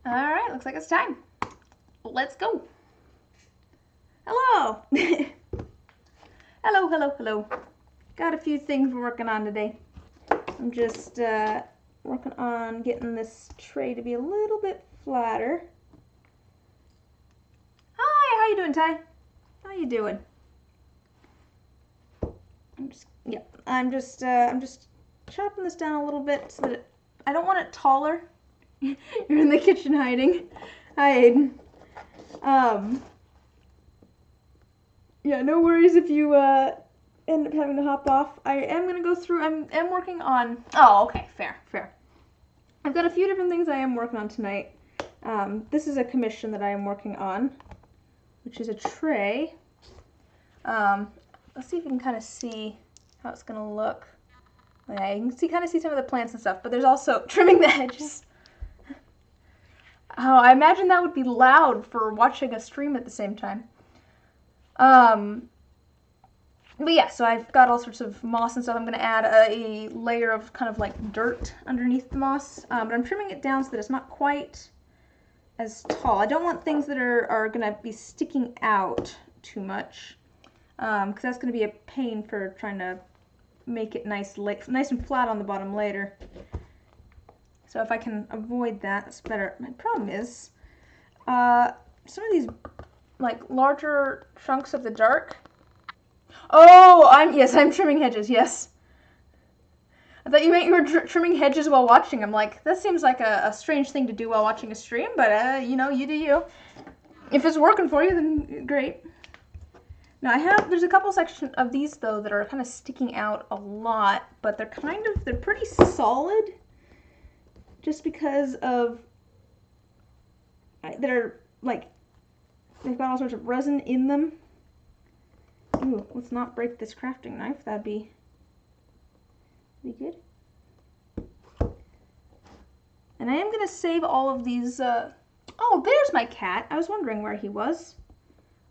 All right, looks like it's time. Let's go. Hello. Hello. Got a few things we're working on today. I'm just working on getting this tray to be a little bit flatter. Hi, how you doing, Ty? How you doing? I'm just chopping this down a little bit so that I don't want it taller. You're in the kitchen hiding. Hi, Aiden. Yeah, no worries if you end up having to hop off. I am gonna go through. I'm working on. Oh, okay, fair. I've got a few different things I am working on tonight. This is a commission that I am working on, which is a tray. Let's see if you can kind of see how it's gonna look. Yeah, you can kind of see some of the plants and stuff, but there's also trimming the hedges. Oh, I imagine that would be loud for watching a stream at the same time. But yeah, so I've got all sorts of moss and stuff. I'm going to add a layer of kind of like dirt underneath the moss, but I'm trimming it down so that it's not quite as tall. I don't want things that are going to be sticking out too much, because that's going to be a pain for trying to make it nice and flat on the bottom later. So if I can avoid that, that's better. My problem is some of these like larger chunks of the dark. Oh, I'm trimming hedges, yes. I thought you meant you were trimming hedges while watching. I'm like, that seems like a strange thing to do while watching a stream, but you know, you do you. If it's working for you, then great. Now there's a couple sections of these though that are kind of sticking out a lot, but they're pretty solid just because of, they've got all sorts of resin in them. Ooh, let's not break this crafting knife. That'd be good. And I am going to save all of these. Oh, there's my cat. I was wondering where he was.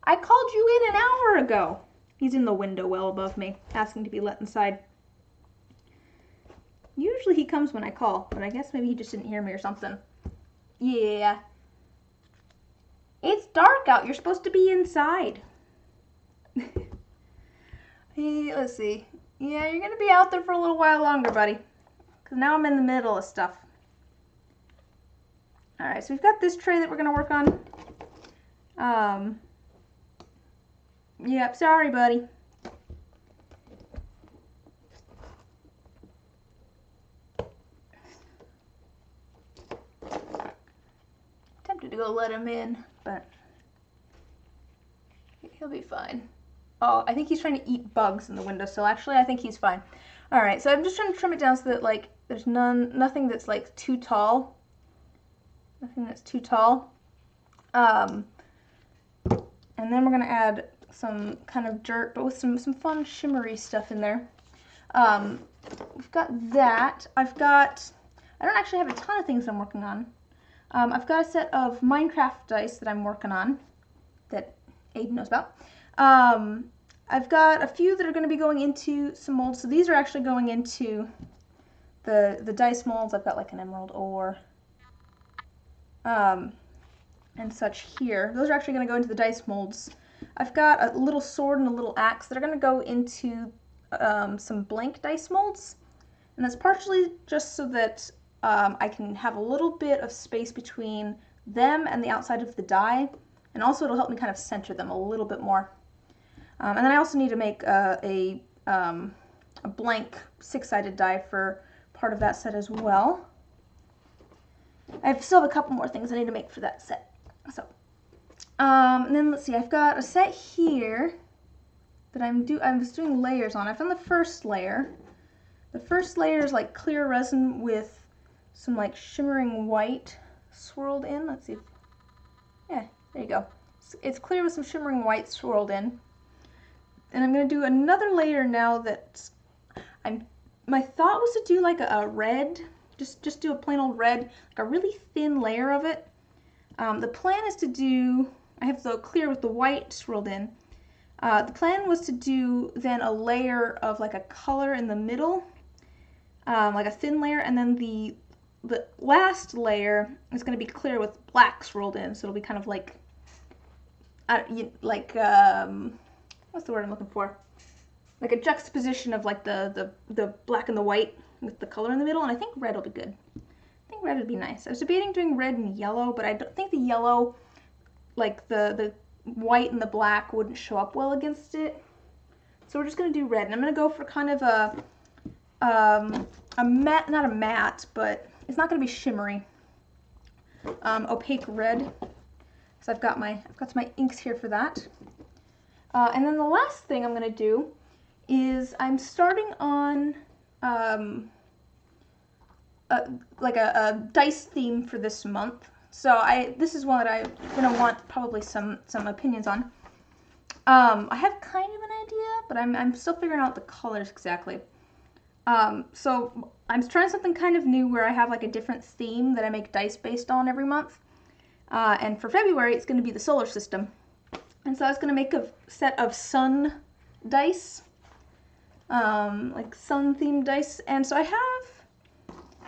I called you in an hour ago. He's in the window well above me, asking to be let inside. Usually he comes when I call, but I guess maybe he just didn't hear me or something. Yeah. It's dark out. You're supposed to be inside. Hey, let's see. Yeah, you're going to be out there for a little while longer, buddy. Because now I'm in the middle of stuff. Alright, so we've got this tray that we're going to work on. Yep, sorry, buddy. Tempted to go let him in, but he'll be fine. Oh, I think he's trying to eat bugs in the windowsill. Actually, I think he's fine. All right, so I'm just trying to trim it down so that like there's nothing that's like too tall. Nothing that's too tall. And then we're gonna add some kind of dirt, but with some fun shimmery stuff in there. We've got that. I don't actually have a ton of things I'm working on. I've got a set of Minecraft dice that I'm working on that Aiden knows about. I've got a few that are going to be going into some molds. So these are actually going into the dice molds. I've got like an emerald ore and such here. Those are actually going to go into the dice molds. I've got a little sword and a little axe that are going to go into some blank dice molds. And that's partially just so that I can have a little bit of space between them and the outside of the die. And also it'll help me kind of center them a little bit more. And then I also need to make a blank six-sided die for part of that set as well. I still have a couple more things I need to make for that set. So, and then let's see, I've got a set here that I was doing layers on. I've done the first layer. The first layer is like clear resin with some like shimmering white swirled in. Let's see. Yeah, there you go. It's clear with some shimmering white swirled in. And I'm going to do another layer now that my thought was to do like a red, just do a plain old red, like a really thin layer of it. The plan is to do, I have the clear with the white swirled in. The plan was to do then a layer of like a color in the middle, like a thin layer, and then the the last layer is going to be clear with blacks rolled in, so it'll be kind of like, what's the word I'm looking for? Like a juxtaposition of like the black and the white with the color in the middle, and I think red will be good. I think red would be nice. I was debating doing red and yellow, but I don't think the yellow, like the white and the black, wouldn't show up well against it. So we're just gonna do red, and I'm gonna go for kind of a matte, not a matte, but it's not gonna be shimmery. Opaque red. So I've got some inks here for that. And then the last thing I'm gonna do is I'm starting on like a dice theme for this month. So this is one that I'm gonna want probably some opinions on. I have kind of an idea, but I'm still figuring out the colors exactly. So I'm trying something kind of new where I have like a different theme that I make dice based on every month. And for February, it's going to be the solar system. And so I was going to make a set of sun dice, like sun themed dice. And so I have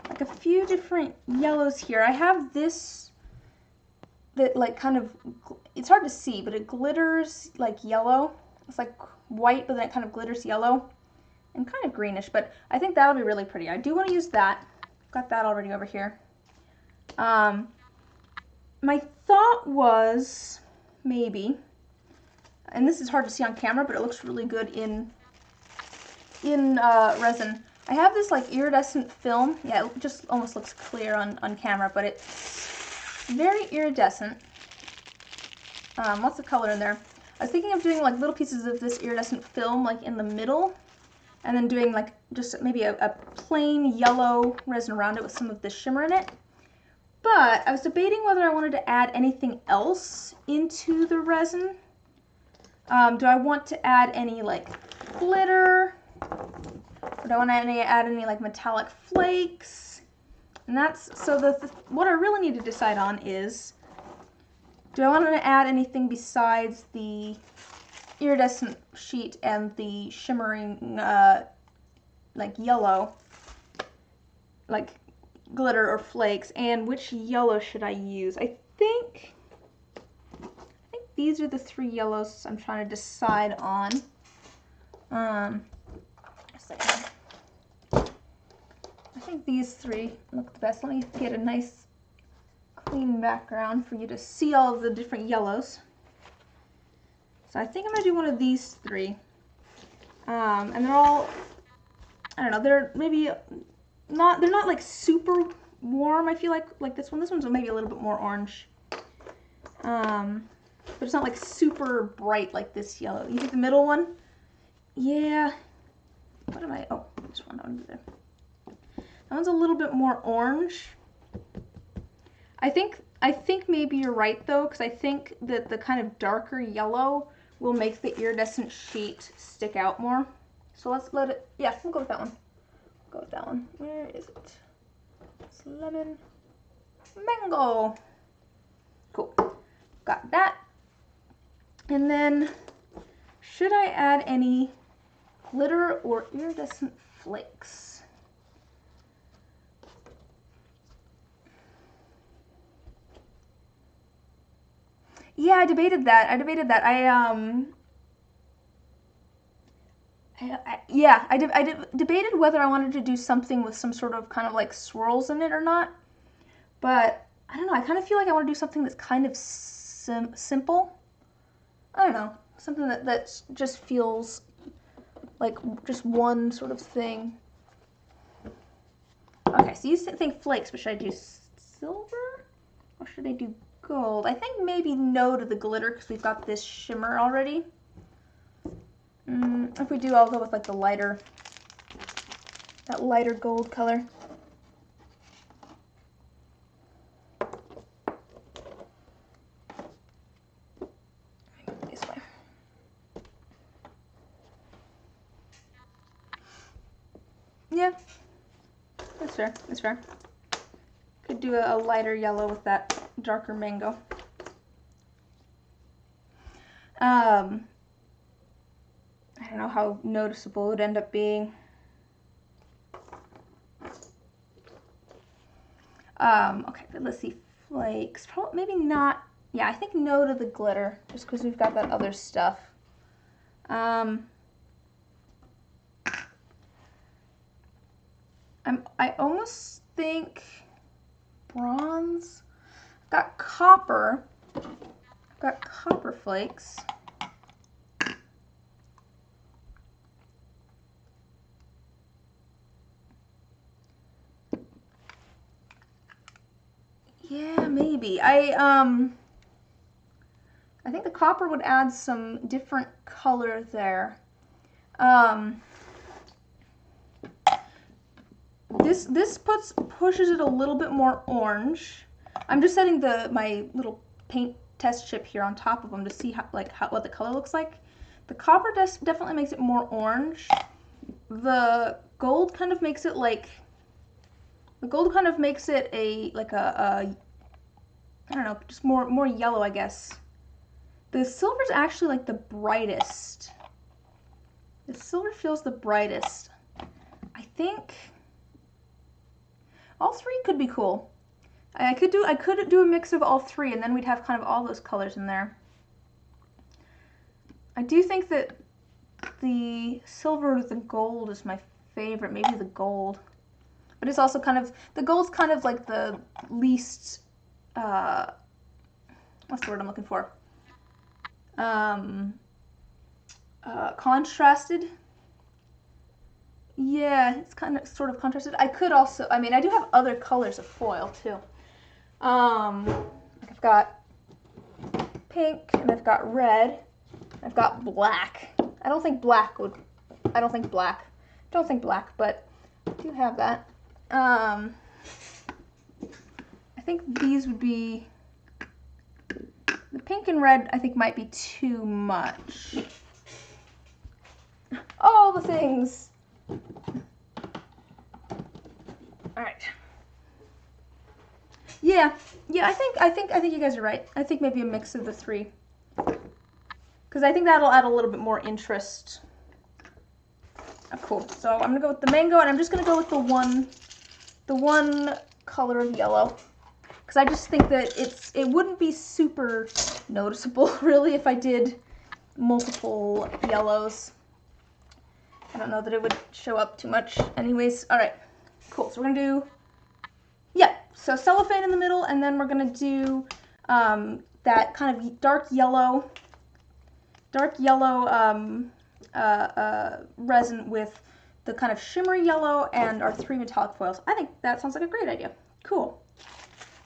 like a few different yellows here. I have this that like kind of, it's hard to see, but it glitters like yellow. It's like white, but then it kind of glitters yellow and kind of greenish, but I think that'll be really pretty. I do want to use that. I've got that already over here. My thought was maybe, and this is hard to see on camera, but it looks really good in resin. I have this like iridescent film. Yeah, it just almost looks clear on camera, but it's very iridescent. Lots of color in there. I was thinking of doing like little pieces of this iridescent film like in the middle, and then doing like just maybe a plain yellow resin around it with some of the shimmer in it. But I was debating whether I wanted to add anything else into the resin. Do I want to add any like glitter? Or do I want to add any like metallic flakes? And that's, so what I really need to decide on is, do I want to add anything besides the iridescent sheet and the shimmering like yellow, like glitter or flakes, and which yellow should I use? I think these are the three yellows I'm trying to decide on. I think these three look the best. Let me get a nice clean background for you to see all of the different yellows. So I think I'm gonna do one of these three. And they're all, I don't know, they're maybe not, they're not like super warm, I feel like this one. This one's maybe a little bit more orange. But it's not like super bright like this yellow. You think the middle one? Yeah. What am I, oh, this one over there. That one's a little bit more orange. I think maybe you're right though, because I think that the kind of darker yellow will make the iridescent sheet stick out more. So let's let it, yeah, we'll go with that one. Go with that one. Where is it? It's lemon mango. Cool. Got that. And then, should I add any glitter or iridescent flakes? Yeah, I debated that. I debated whether I wanted to do something with some sort of kind of like swirls in it or not. But I don't know. I kind of feel like I want to do something that's kind of simple. I don't know. Something that just feels like just one sort of thing. Okay, so you think flakes, but should I do silver? Or should I do gold? I think maybe no to the glitter because we've got this shimmer already. If we do, I'll go with like the lighter, that lighter gold color. This way. Yeah, that's fair. That's fair. Could do a lighter yellow with that darker mango. I don't know how noticeable it would end up being. Okay, but let's see, flakes, probably, maybe not, yeah, I think no to the glitter, just because we've got that other stuff. I almost think bronze. I've got copper. I've got copper flakes. Yeah, maybe. I think the copper would add some different color there. This pushes it a little bit more orange. I'm just setting my little paint test chip here on top of them to see what the color looks like. The copper definitely makes it more orange. The gold kind of makes it I don't know, just more yellow, I guess. The silver's actually like the brightest. The silver feels the brightest. I think all three could be cool. I could do a mix of all three, and then we'd have kind of all those colors in there. I do think that the silver with the gold is my favorite, maybe the gold. But it's also kind of, the gold's kind of like the least, what's the word I'm looking for? Contrasted. Yeah, it's kind of sort of contrasted. I could also, I mean, I do have other colors of foil too. I've got pink, and I've got red, I've got black. I don't think black, but I do have that. I think these would be, the pink and red I think might be too much. All the things. All right. Yeah, I think you guys are right. I think maybe a mix of the three, because I think that'll add a little bit more interest. Oh, cool. So I'm gonna go with the mango, and I'm just gonna go with the one color of yellow, because I just think that it wouldn't be super noticeable really if I did multiple yellows. I don't know that it would show up too much anyways. All right, cool. So we're gonna do, yeah, so cellophane in the middle, and then we're gonna do that kind of dark yellow resin with the kind of shimmery yellow and our 3 metallic foils. I think that sounds like a great idea. Cool.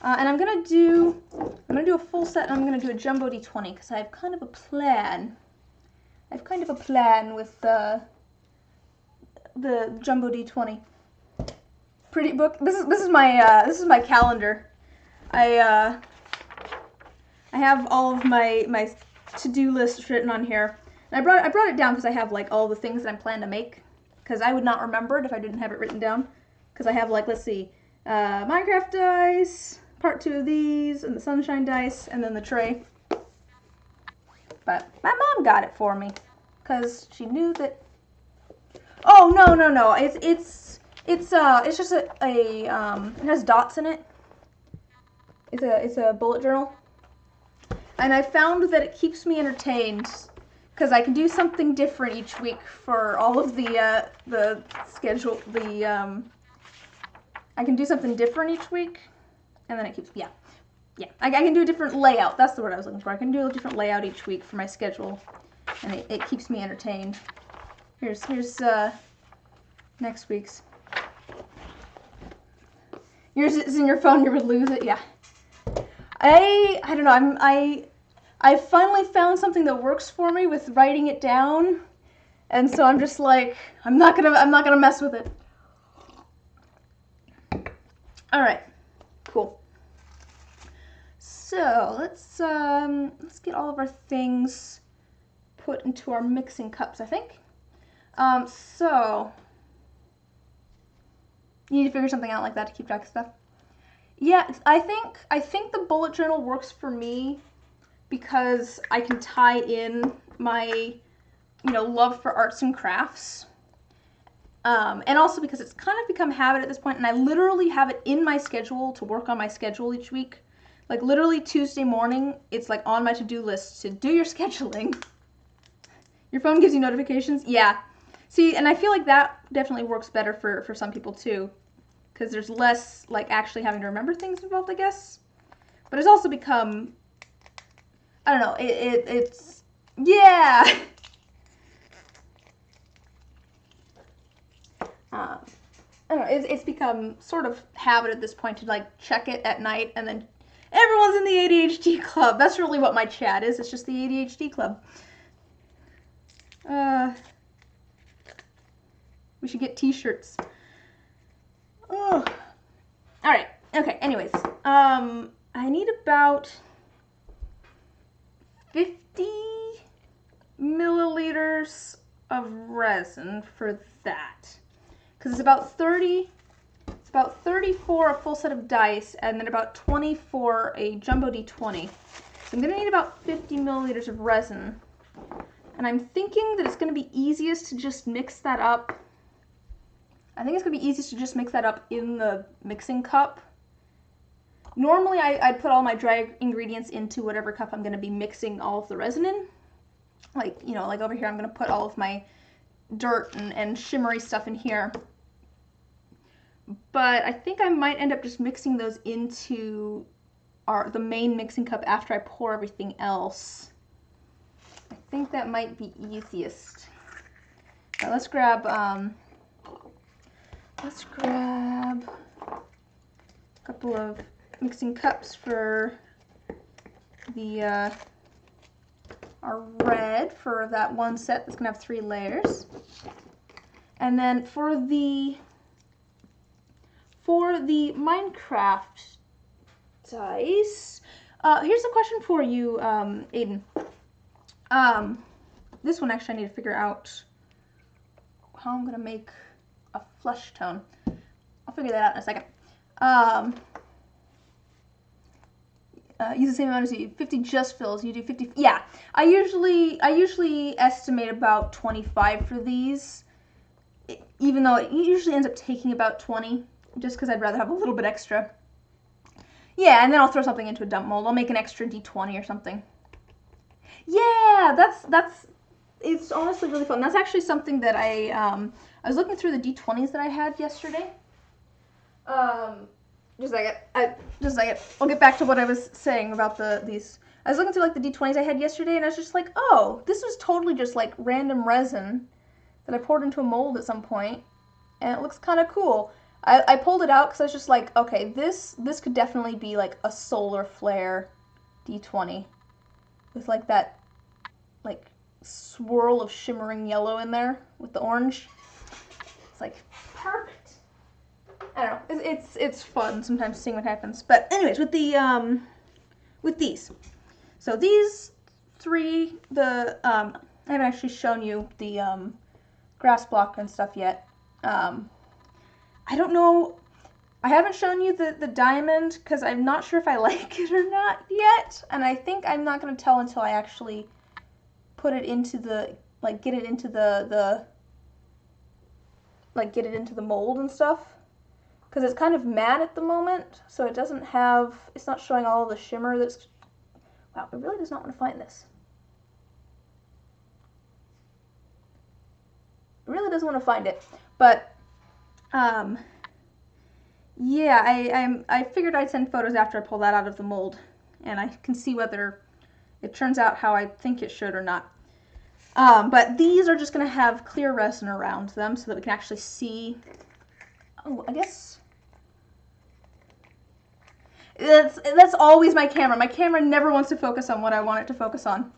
And I'm gonna do a full set, and I'm gonna do a jumbo D20 because I have kind of a plan. With the jumbo D20. Pretty book. This is my calendar. I have all of my to-do lists written on here. And I brought it down because I have like all the things that I'm planning to make, because I would not remember it if I didn't have it written down. Because I have, like, let's see, Minecraft dice, part 2 of these, and the sunshine dice, and then the tray. But my mom got it for me because she knew that. Oh no. It's just it has dots in it. It's a bullet journal, and I found that it keeps me entertained because I can do something different each week for all of the schedule. I can do something different each week, and then it keeps, yeah. I can do a different layout. That's the word I was looking for. I can do a different layout each week for my schedule, and it keeps me entertained. Here's next week's. Yours is in your phone. You would lose it. Yeah. I don't know. I finally found something that works for me with writing it down, and so I'm just like, I'm not gonna mess with it. All right, cool. So let's get all of our things put into our mixing cups, I think. So you need to figure something out like that to keep track of stuff. Yeah, I think the bullet journal works for me because I can tie in my, love for arts and crafts. And also because it's kind of become habit at this point, and I literally have it in my schedule to work on my schedule each week. Like literally Tuesday morning, it's like on my to-do list to do your scheduling. Your phone gives you notifications? Yeah. See, and I feel like that definitely works better for some people too, because there's less like actually having to remember things involved, I guess. But it's also become, I don't know, it's, yeah. I don't know, it's become sort of habit at this point to like check it at night, and then everyone's in the ADHD club. That's really what my chat is. It's just the ADHD club. We should get t-shirts. Oh. Alright, okay, anyways. I need about 50 milliliters of resin for that. Because it's about 30 for a full set of dice, and then about 20 for a jumbo D20. So I'm going to need about 50 milliliters of resin. And I'm thinking that it's going to be easiest to just mix that up. I think it's going to be easiest to just mix that up in the mixing cup. Normally I'd put all my dry ingredients into whatever cup I'm going to be mixing all of the resin in. Like, you know, like over here I'm going to put all of my dirt and shimmery stuff in here. But I think I might end up just mixing those into the main mixing cup after I pour everything else. I think that might be easiest. Now let's grab a couple of mixing cups for the our red for that one set that's gonna have 3 layers. And then for the Minecraft dice, here's a question for you, Aiden. This one actually I need to figure out how I'm gonna make a flesh tone. I'll figure that out in a second. Use the same amount as you. 50 just fills. You do 50. Yeah, I usually estimate about 25 for these, even though it usually ends up taking about 20, just because I'd rather have a little bit extra. Yeah, and then I'll throw something into a dump mold. I'll make an extra D20 or something. Yeah, it's honestly really fun. That's actually something that I was looking through the D20s that I had yesterday. Just a second. I'll get back to what I was saying about these. I was looking through like the D20s I had yesterday, and I was just like, oh, this was totally just like random resin that I poured into a mold at some point, and it looks kind of cool. I pulled it out because I was just like, okay, this could definitely be like a solar flare D20 with like that like swirl of shimmering yellow in there with the orange. It's like perfect. I don't know. It's fun sometimes seeing what happens. But anyways, with these, so these 3, I haven't actually shown you the grass block and stuff yet. I don't know. I haven't shown you the diamond because I'm not sure if I like it or not yet, and I think I'm not going to tell until I actually put it into the get it into the mold and stuff. Because it's kind of matte at the moment, so it's not showing all the shimmer that's, wow, it really does not want to find this. It really doesn't want to find it, but, yeah, I figured I'd send photos after I pull that out of the mold, and I can see whether it turns out how I think it should or not. But these are just going to have clear resin around them so that we can actually see, oh, I guess, that's always my camera. My camera never wants to focus on what I want it to focus on.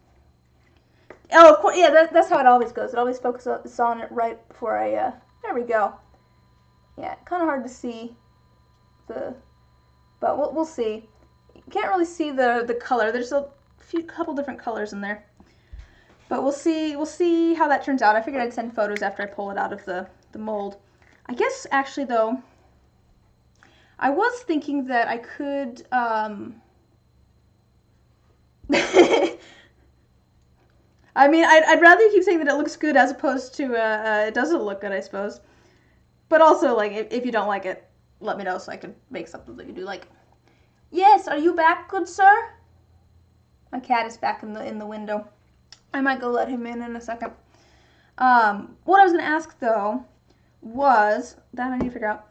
Oh, of course, yeah, that's how it always goes. It always focuses on it right before I, there we go. Yeah, kind of hard to see but we'll see. You can't really see the color. There's a couple different colors in there. But we'll see how that turns out. I figured I'd send photos after I pull it out of the mold. I guess, actually, though, I was thinking that I could, I mean, I'd rather you keep saying that it looks good as opposed to, it doesn't look good, I suppose. But also, like, if you don't like it, let me know so I can make something that you do like. Yes, are you back, good sir? My cat is back in the window. I might go let him in a second. What I was gonna ask though was that I need to figure out.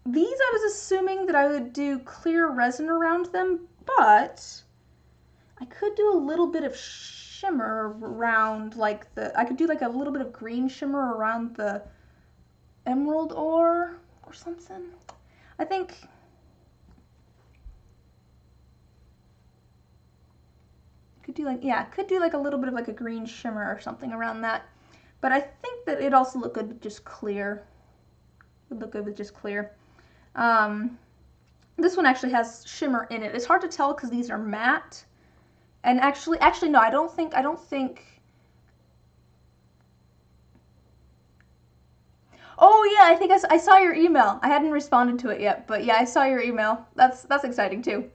These I was assuming that I would do clear resin around them, but I could do a little bit of shimmer around, like I could do like a little bit of green shimmer around the emerald ore or something. I think could do like, yeah, could do like a little bit of like a green shimmer or something around that. But I think that it'd also look good with just clear. Would look good with just clear. This one actually has shimmer in it. It's hard to tell because these are matte. And actually no, I don't think. Oh yeah, I think I saw your email. I hadn't responded to it yet, but yeah, I saw your email. That's exciting too.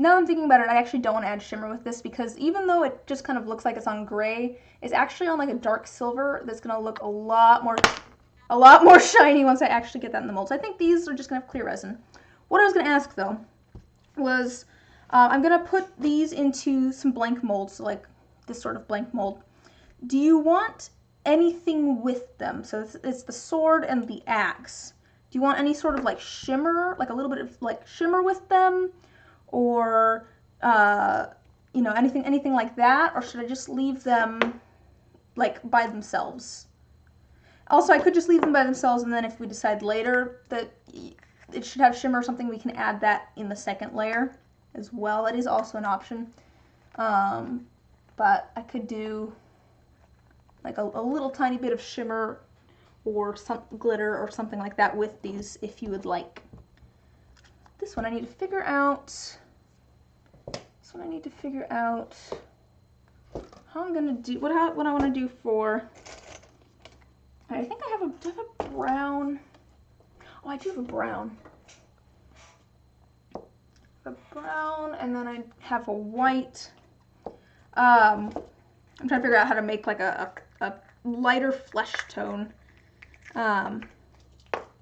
Now I'm thinking about it, I actually don't want to add shimmer with this because even though it just kind of looks like it's on gray, it's actually on like a dark silver that's going to look a lot more shiny once I actually get that in the mold. So I think these are just going to have clear resin. What I was going to ask though was I'm going to put these into some blank molds, so like this sort of blank mold. Do you want anything with them? So it's the sword and the axe. Do you want any sort of like shimmer, like a little bit of like shimmer with them? Or, you know, anything like that? Or should I just leave them, like, by themselves? Also, I could just leave them by themselves, and then if we decide later that it should have shimmer or something, we can add that in the second layer as well. That is also an option. But I could do, like, a little tiny bit of shimmer or some glitter or something like that with these if you would like. This one I need to figure out. How I'm gonna do what I want to do for. I think I have a brown. Oh, I do have a brown. And then I have a white. I'm trying to figure out how to make like a lighter flesh tone. But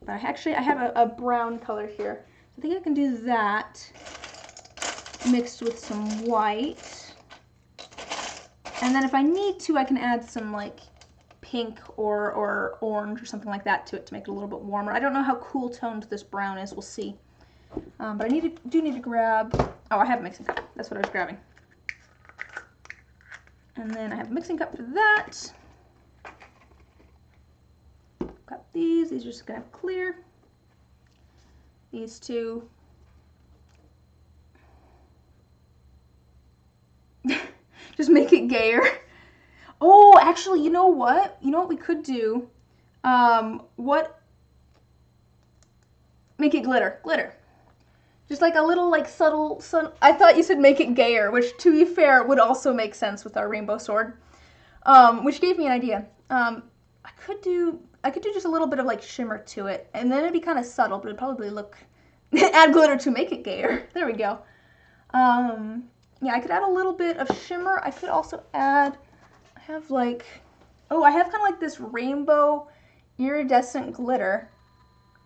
I have a brown color here. I think I can do that mixed with some white. And then if I need to, I can add some like pink or orange or something like that to it to make it a little bit warmer. I don't know how cool toned this brown is. We'll see. But I do need to grab, oh, I have a mixing cup. That's what I was grabbing. And then I have a mixing cup for that. Got these. These are just going to have clear. These two. Just make it gayer. Oh, actually, you know what? You know what we could do? Make it glitter. Glitter. Just like a little, like, subtle, I thought you said make it gayer, which, to be fair, would also make sense with our rainbow sword. Which gave me an idea. I could do just a little bit of, like, shimmer to it, and then it'd be kind of subtle, but it'd probably look, add glitter to make it gayer. There we go. Yeah, I could add a little bit of shimmer. I could also add, I have kind of like this rainbow iridescent glitter.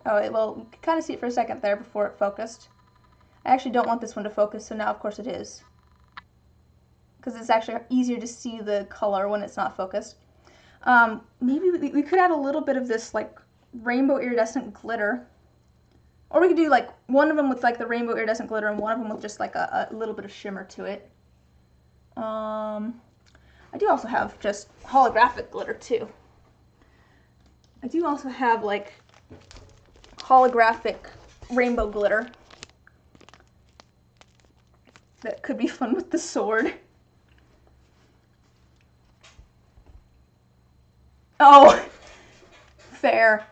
Oh, well, you can kind of see it for a second there before it focused. I actually don't want this one to focus, so now of course it is. Because it's actually easier to see the color when it's not focused. Maybe we could add a little bit of this like rainbow iridescent glitter. Or we could do like one of them with like the rainbow iridescent glitter and one of them with just like a little bit of shimmer to it. I do also have just holographic glitter too. I do also have like holographic rainbow glitter that could be fun with the sword. Oh, fair.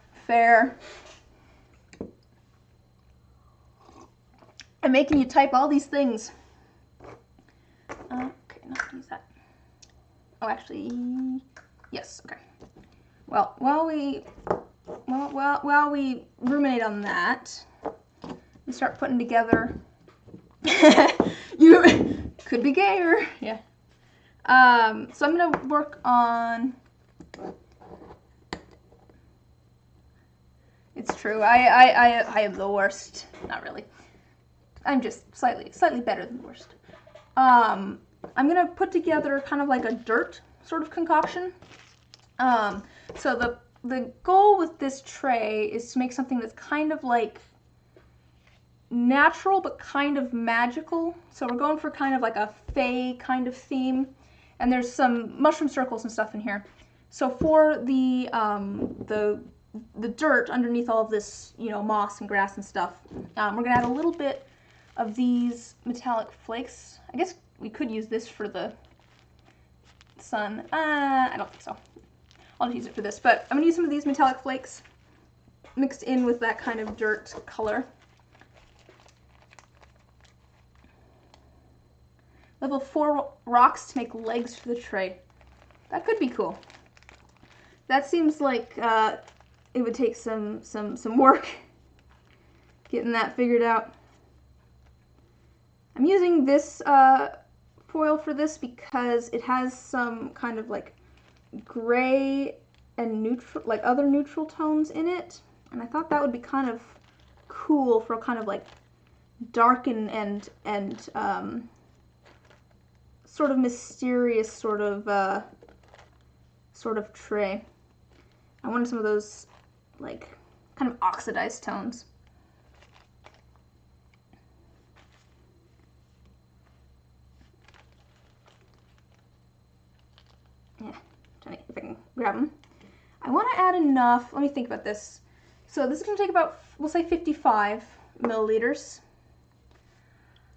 I'm making you type all these things. Okay, not use that. Oh, actually, yes. Okay. Well, while we ruminate on that, we start putting together. You could be gayer, yeah. So I'm gonna work on It's true. I am the worst. Not really. I'm just slightly better than the worst. I'm gonna put together kind of like a dirt sort of concoction. So the goal with this tray is to make something that's kind of like natural but kind of magical. So we're going for kind of like a fae kind of theme, and there's some mushroom circles and stuff in here. So for the dirt underneath all of this, you know, moss and grass and stuff, we're gonna add a little bit of these metallic flakes. I guess we could use this for the sun. I don't think so. I'll just use it for this, but I'm gonna use some of these metallic flakes mixed in with that kind of dirt color. Level 4 rocks to make legs for the tray. That could be cool. That seems like it would take some work getting that figured out. I'm using this foil for this because it has some kind of like gray and neutral, like other neutral tones in it, and I thought that would be kind of cool for kind of like dark and sort of mysterious sort of tray. I wanted some of those like kind of oxidized tones. Yeah, trying to, if I can grab them. I want to add enough. Let me think about this. So this is going to take about, we'll say 55 milliliters.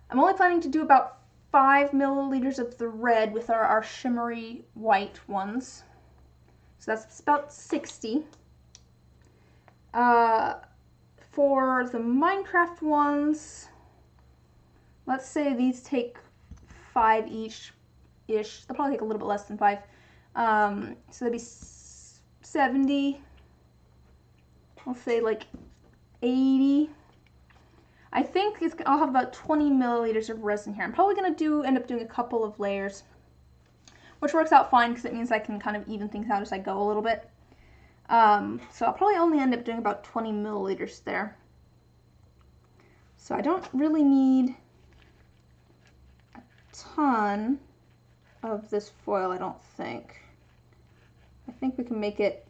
I'm only planning to do about 5 milliliters of the red with our shimmery white ones. So that's about 60. For the Minecraft ones, let's say these take 5 each-ish. They'll probably take a little bit less than 5. So that'd be 70. I'll say like 80. I think I'll have about 20 milliliters of resin here. I'm probably going to end up doing a couple of layers, which works out fine because it means I can kind of even things out as I go a little bit. So I'll probably only end up doing about 20 milliliters there. So I don't really need a ton of this foil, I don't think. I think we can make it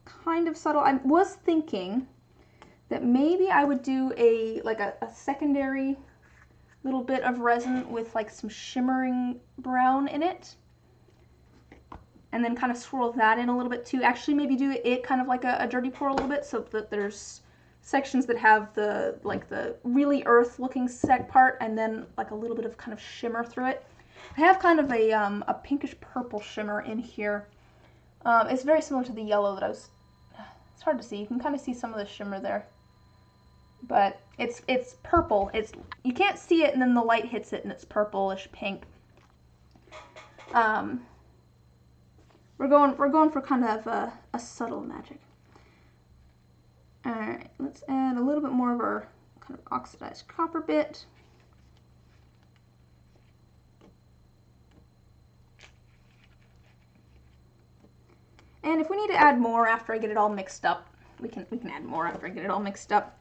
kind of subtle. I was thinking that maybe I would do a secondary little bit of resin with like some shimmering brown in it, and then kind of swirl that in a little bit too. Actually, maybe do it kind of like a dirty pour a little bit, so that there's sections that have the really earth looking part, and then like a little bit of kind of shimmer through it. I have kind of a pinkish purple shimmer in here. It's very similar to the yellow that I was. It's hard to see. You can kind of see some of the shimmer there, but it's purple. You can't see it, and then the light hits it, and it's purplish pink. We're going for kind of a subtle magic. All right, let's add a little bit more of our kind of oxidized copper bit. And if we need to add more after I get it all mixed up, we can add more after I get it all mixed up.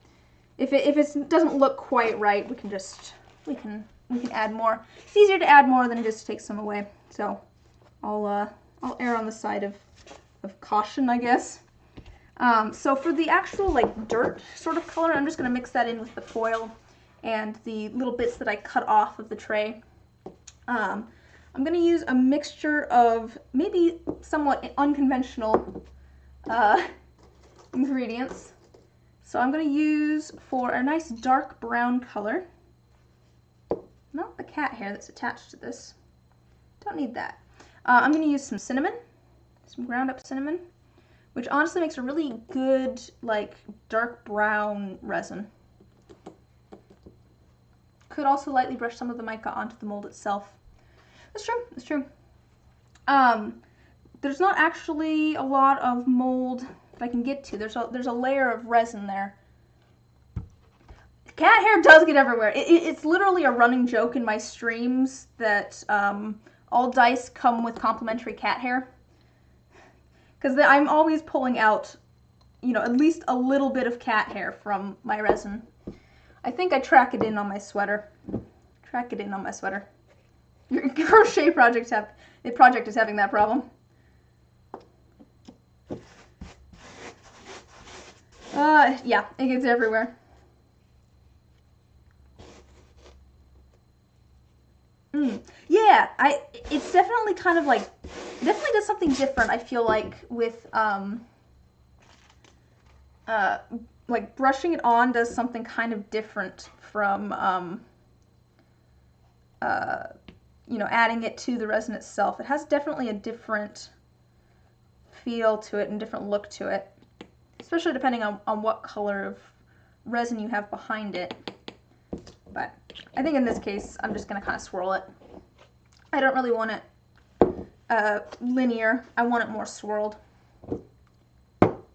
If it doesn't look quite right, we can add more. It's easier to add more than just take some away. So I'll err on the side of caution, I guess. So for the actual like dirt sort of color, I'm just gonna mix that in with the foil and the little bits that I cut off of the tray. I'm going to use a mixture of maybe somewhat unconventional ingredients. So I'm going to use, for a nice dark brown color, not the cat hair that's attached to this, don't need that. I'm going to use some cinnamon, some ground up cinnamon, which honestly makes a really good like dark brown resin. Could also lightly brush some of the mica onto the mold itself. That's true, that's true. There's not actually a lot of mold that I can get to. There's a layer of resin there. Cat hair does get everywhere. It's literally a running joke in my streams that all dice come with complimentary cat hair. Because I'm always pulling out you know, at least a little bit of cat hair from my resin. I think I track it in on my sweater. Track it in on my sweater. Your crochet project is having that problem. Yeah, it gets everywhere. Yeah, it's definitely kind of like, definitely does something different, I feel like, with, like brushing it on does something kind of different from, you know, adding it to the resin itself. It has definitely a different feel to it and different look to it, especially depending on what color of resin you have behind it. But I think in this case, I'm just going to kind of swirl it. I don't really want it linear. I want it more swirled. All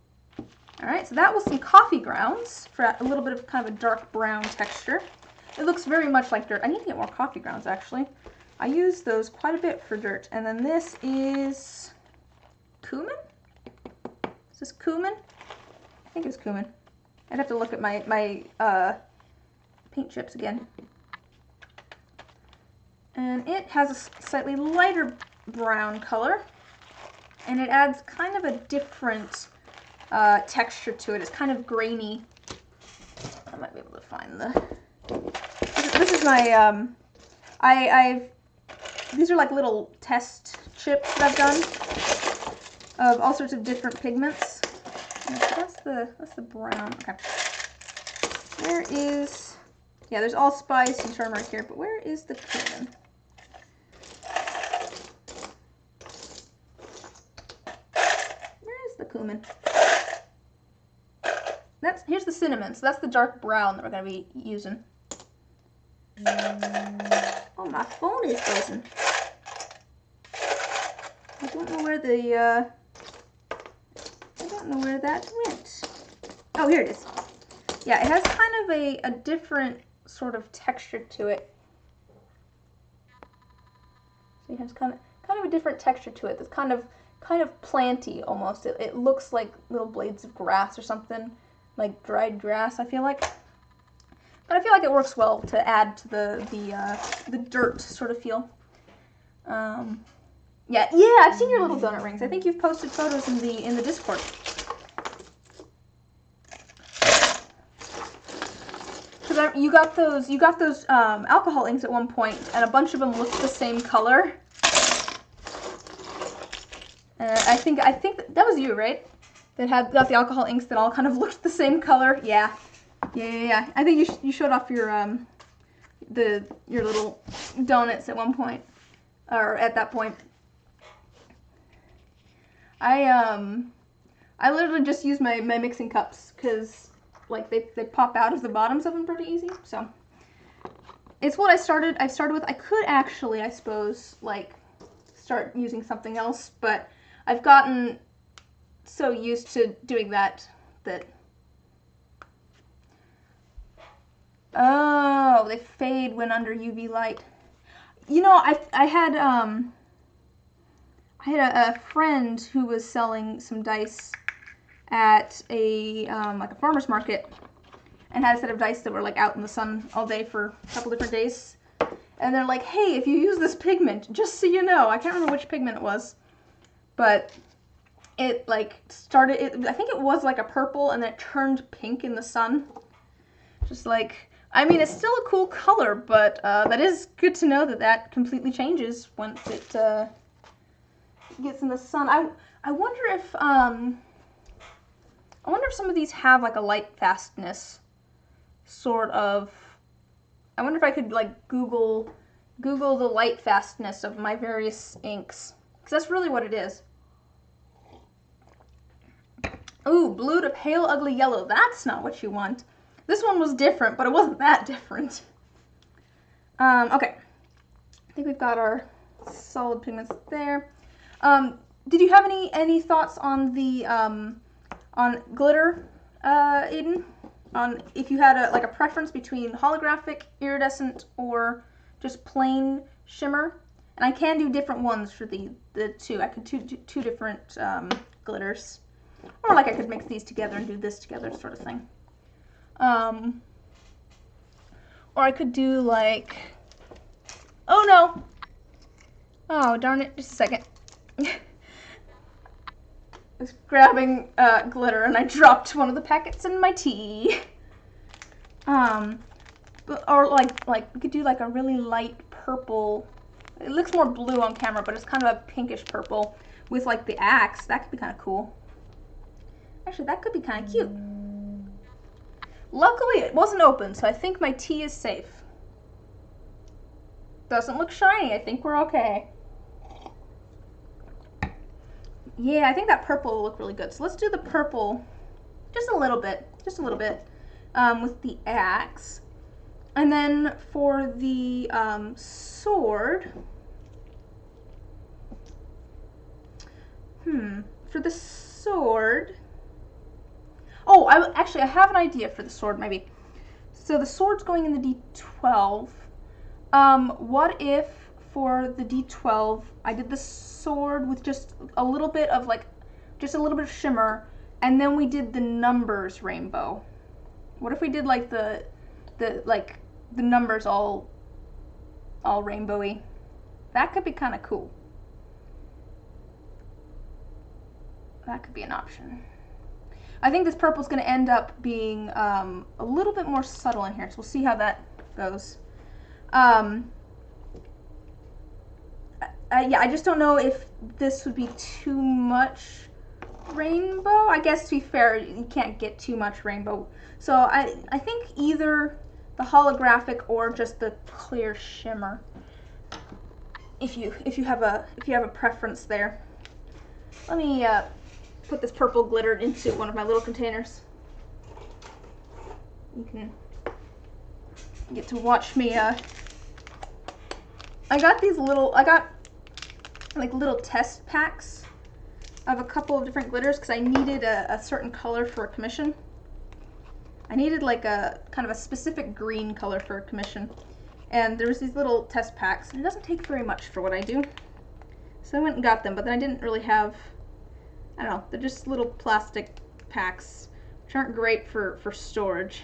right, so that was some coffee grounds for a little bit of kind of a dark brown texture. It looks very much like dirt. I need to get more coffee grounds, actually. I use those quite a bit for dirt. And then this is cumin? Is this cumin? I think it's cumin. I'd have to look at my paint chips again. And it has a slightly lighter brown color. And it adds kind of a different texture to it. It's kind of grainy. I might be able to find the... This is my... These are like little test chips that I've done of all sorts of different pigments. So that's the brown. Okay. Where is... Yeah, there's allspice and turmeric here, but where is the cumin? Where is the cumin? Here's the cinnamon, so that's the dark brown that we're going to be using. Oh, my phone is frozen. I don't know where the, I don't know where that went. Oh, here it is. Yeah, it has kind of a different sort of texture to it. So it has kind of a different texture to it. That's kind of planty almost. It looks like little blades of grass or something, like dried grass, I feel like. But I feel like it works well to add to the dirt sort of feel. Yeah, I've seen your little donut rings. I think you've posted photos in the Discord. Because you got those alcohol inks at one point, and a bunch of them looked the same color. I think that was you, right? That got the alcohol inks that all kind of looked the same color. Yeah. I think you showed off your your little donuts at one point, or at that point. I literally just use my mixing cups because like they pop out of the bottoms of them pretty easy. So it's what I started with. I could actually, I suppose, like start using something else, but I've gotten so used to doing that. Oh, they fade when under UV light. You know, I had a friend who was selling some dice at a like a farmer's market, and had a set of dice that were like out in the sun all day for a couple different days. And they're like, hey, if you use this pigment, just so you know, I can't remember which pigment it was, but it like I think it was like a purple, and then it turned pink in the sun. Just like, I mean, it's still a cool color, but that is good to know that completely changes once it gets in the sun. I wonder if some of these have like a light fastness, sort of. I wonder if I could like Google the light fastness of my various inks, because that's really what it is. Ooh, blue to pale ugly yellow. That's not what you want. This one was different, but it wasn't that different. Okay. I think we've got our solid pigments there. Did you have any thoughts on the on glitter, Aiden? On if you had a preference between holographic, iridescent, or just plain shimmer? And I can do different ones for the two. I could do two different glitters. Or like I could mix these together and do this together sort of thing. Or I could do like, oh no. Oh, darn it, just a second. I was grabbing glitter and I dropped one of the packets in my tea. Or like we could do like a really light purple. It looks more blue on camera, but it's kind of a pinkish purple with like the axe. That could be kind of cool. Actually, that could be kind of cute. Luckily, it wasn't open, so I think my tea is safe. Doesn't look shiny. I think we're okay. Yeah, I think that purple will look really good. So let's do the purple just a little bit, with the axe. And then for the sword, for the sword, oh, I have an idea for the sword maybe. So the sword's going in the D12. What if for the D12 I did the sword with just a little bit of shimmer, and then we did the numbers rainbow? What if we did like the numbers all rainbowy? That could be kind of cool. That could be an option. I think this purple is going to end up being a little bit more subtle in here, so we'll see how that goes. Yeah, I just don't know if this would be too much rainbow. I guess to be fair, you can't get too much rainbow. So I think either the holographic or just the clear shimmer. If you have a preference there. Let me put this purple glitter into one of my little containers. You can get to watch me. I got like little test packs of a couple of different glitters because I needed a certain color for a commission. I needed like a kind of a specific green color for a commission. And there was these little test packs, and it doesn't take very much for what I do. So I went and got them, but then I didn't really have, I don't know, they're just little plastic packs, which aren't great for storage.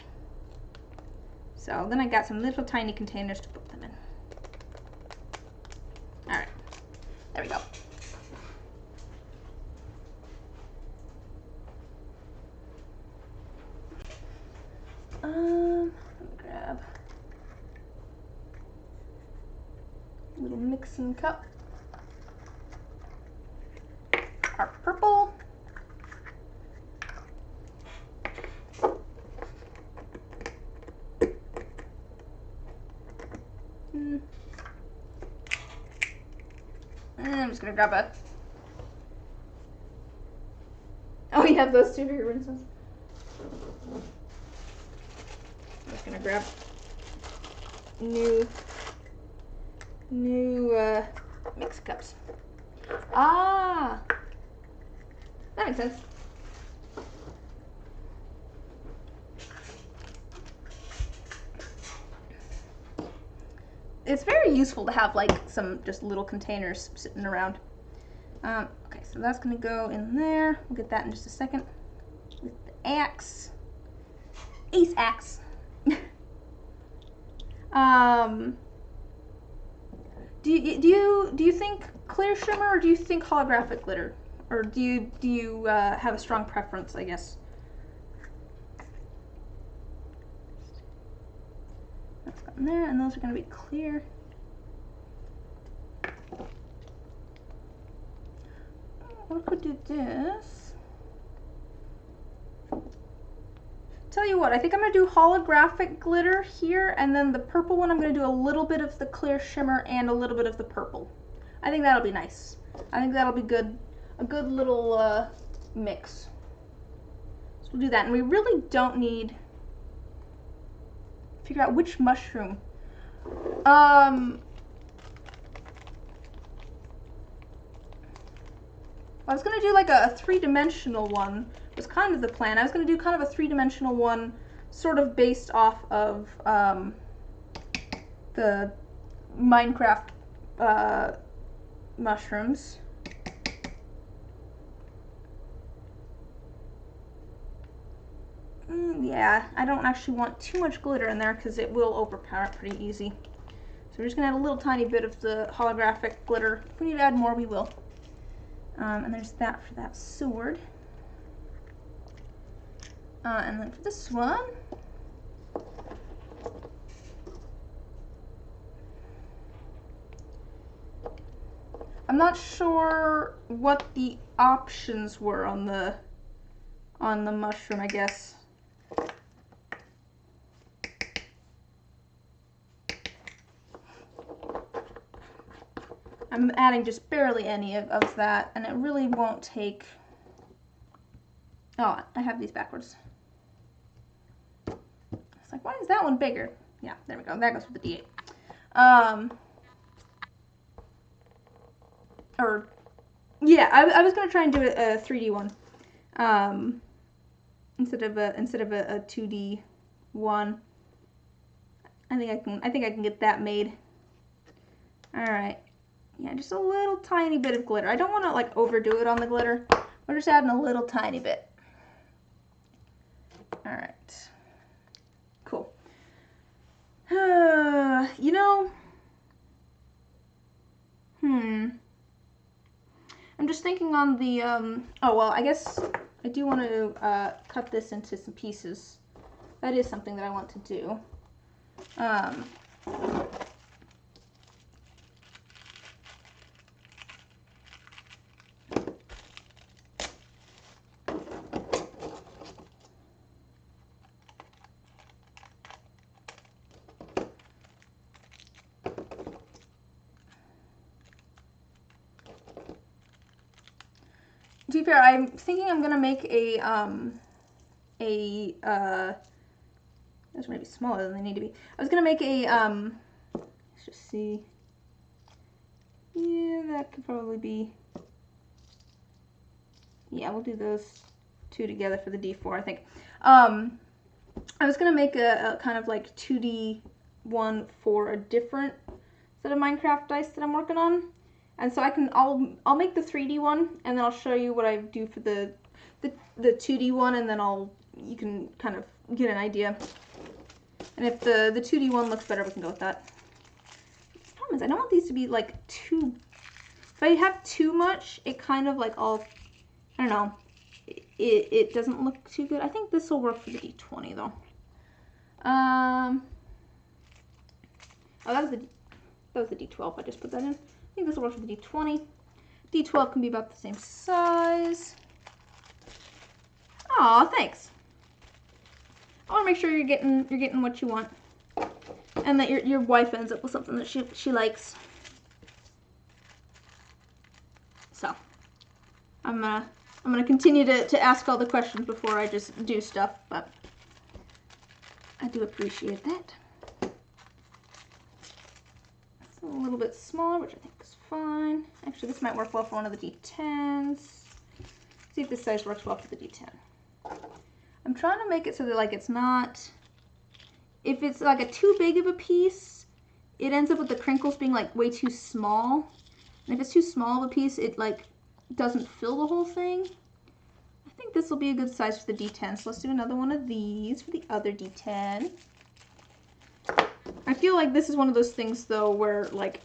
So then I got some little tiny containers to put them in. Alright, there we go. Let me grab a little mixing cup. Our purple. And I'm just gonna grab a. Oh, you have those two for your rinses. I'm just gonna grab new mix cups. Ah, that makes sense. It's very useful to have like some just little containers sitting around. Okay, so that's gonna go in there. We'll get that in just a second. With the axe, ace axe. Do you think clear shimmer or do you think holographic glitter, or do you have a strong preference? I guess. That's got in there, and those are going to be clear. Or I could do this. Tell you what, I think I'm going to do holographic glitter here, and then the purple one I'm going to do a little bit of the clear shimmer and a little bit of the purple. I think that'll be nice. I think that'll be good, a good little mix. So we'll do that, and we really don't need figure out which mushroom. I was going to do like a three-dimensional one. Was kind of the plan. I was going to do kind of a three-dimensional one, sort of based off of the Minecraft mushrooms. Yeah, I don't actually want too much glitter in there because it will overpower it pretty easy. So we're just gonna add a little tiny bit of the holographic glitter. If we need to add more, we will. And there's that for that sword. And then for this one, I'm not sure what the options were on the mushroom, I guess. I'm adding just barely any of that, and it really won't take... Oh, I have these backwards. It's like, why is that one bigger? Yeah, there we go. That goes with the D8. Yeah, I was gonna try and do a 3D one, instead of a 2D one. I think I can get that made. All right. Yeah, just a little tiny bit of glitter. I don't want to like overdo it on the glitter. We're just adding a little tiny bit. All right. Cool. You know, I'm just thinking on the, oh, well, I guess I do want to cut this into some pieces. That is something that I want to do. To be fair, I'm thinking I'm gonna make those might be smaller than they need to be. I was gonna make a, let's just see. Yeah, that could probably be, yeah, we'll do those two together for the D4, I think. I was gonna make a kind of like 2D one for a different set of Minecraft dice that I'm working on. And so I'll make the 3D one, and then I'll show you what I do for the 2D one, and then you can kind of get an idea. And if the 2D one looks better, we can go with that. The problem is I don't want these to be like too, if I have too much, it kind of like I don't know, it doesn't look too good. I think this will work for the D20 though. Oh, that was the D12. I just put that in. I think this will work for the D20. D12 can be about the same size. Aw, thanks. I want to make sure you're getting what you want, and that your wife ends up with something that she likes. So, I'm gonna continue to ask all the questions before I just do stuff, but I do appreciate that. It's a little bit smaller, which I think is fine. Actually, this might work well for one of the D10s. See if this size works well for the D10. I'm trying to make it so that like it's not, if it's like a too big of a piece, it ends up with the crinkles being like way too small. And if it's too small of a piece, it like doesn't fill the whole thing. I think this will be a good size for the D10. So let's do another one of these for the other D10. I feel like this is one of those things though where like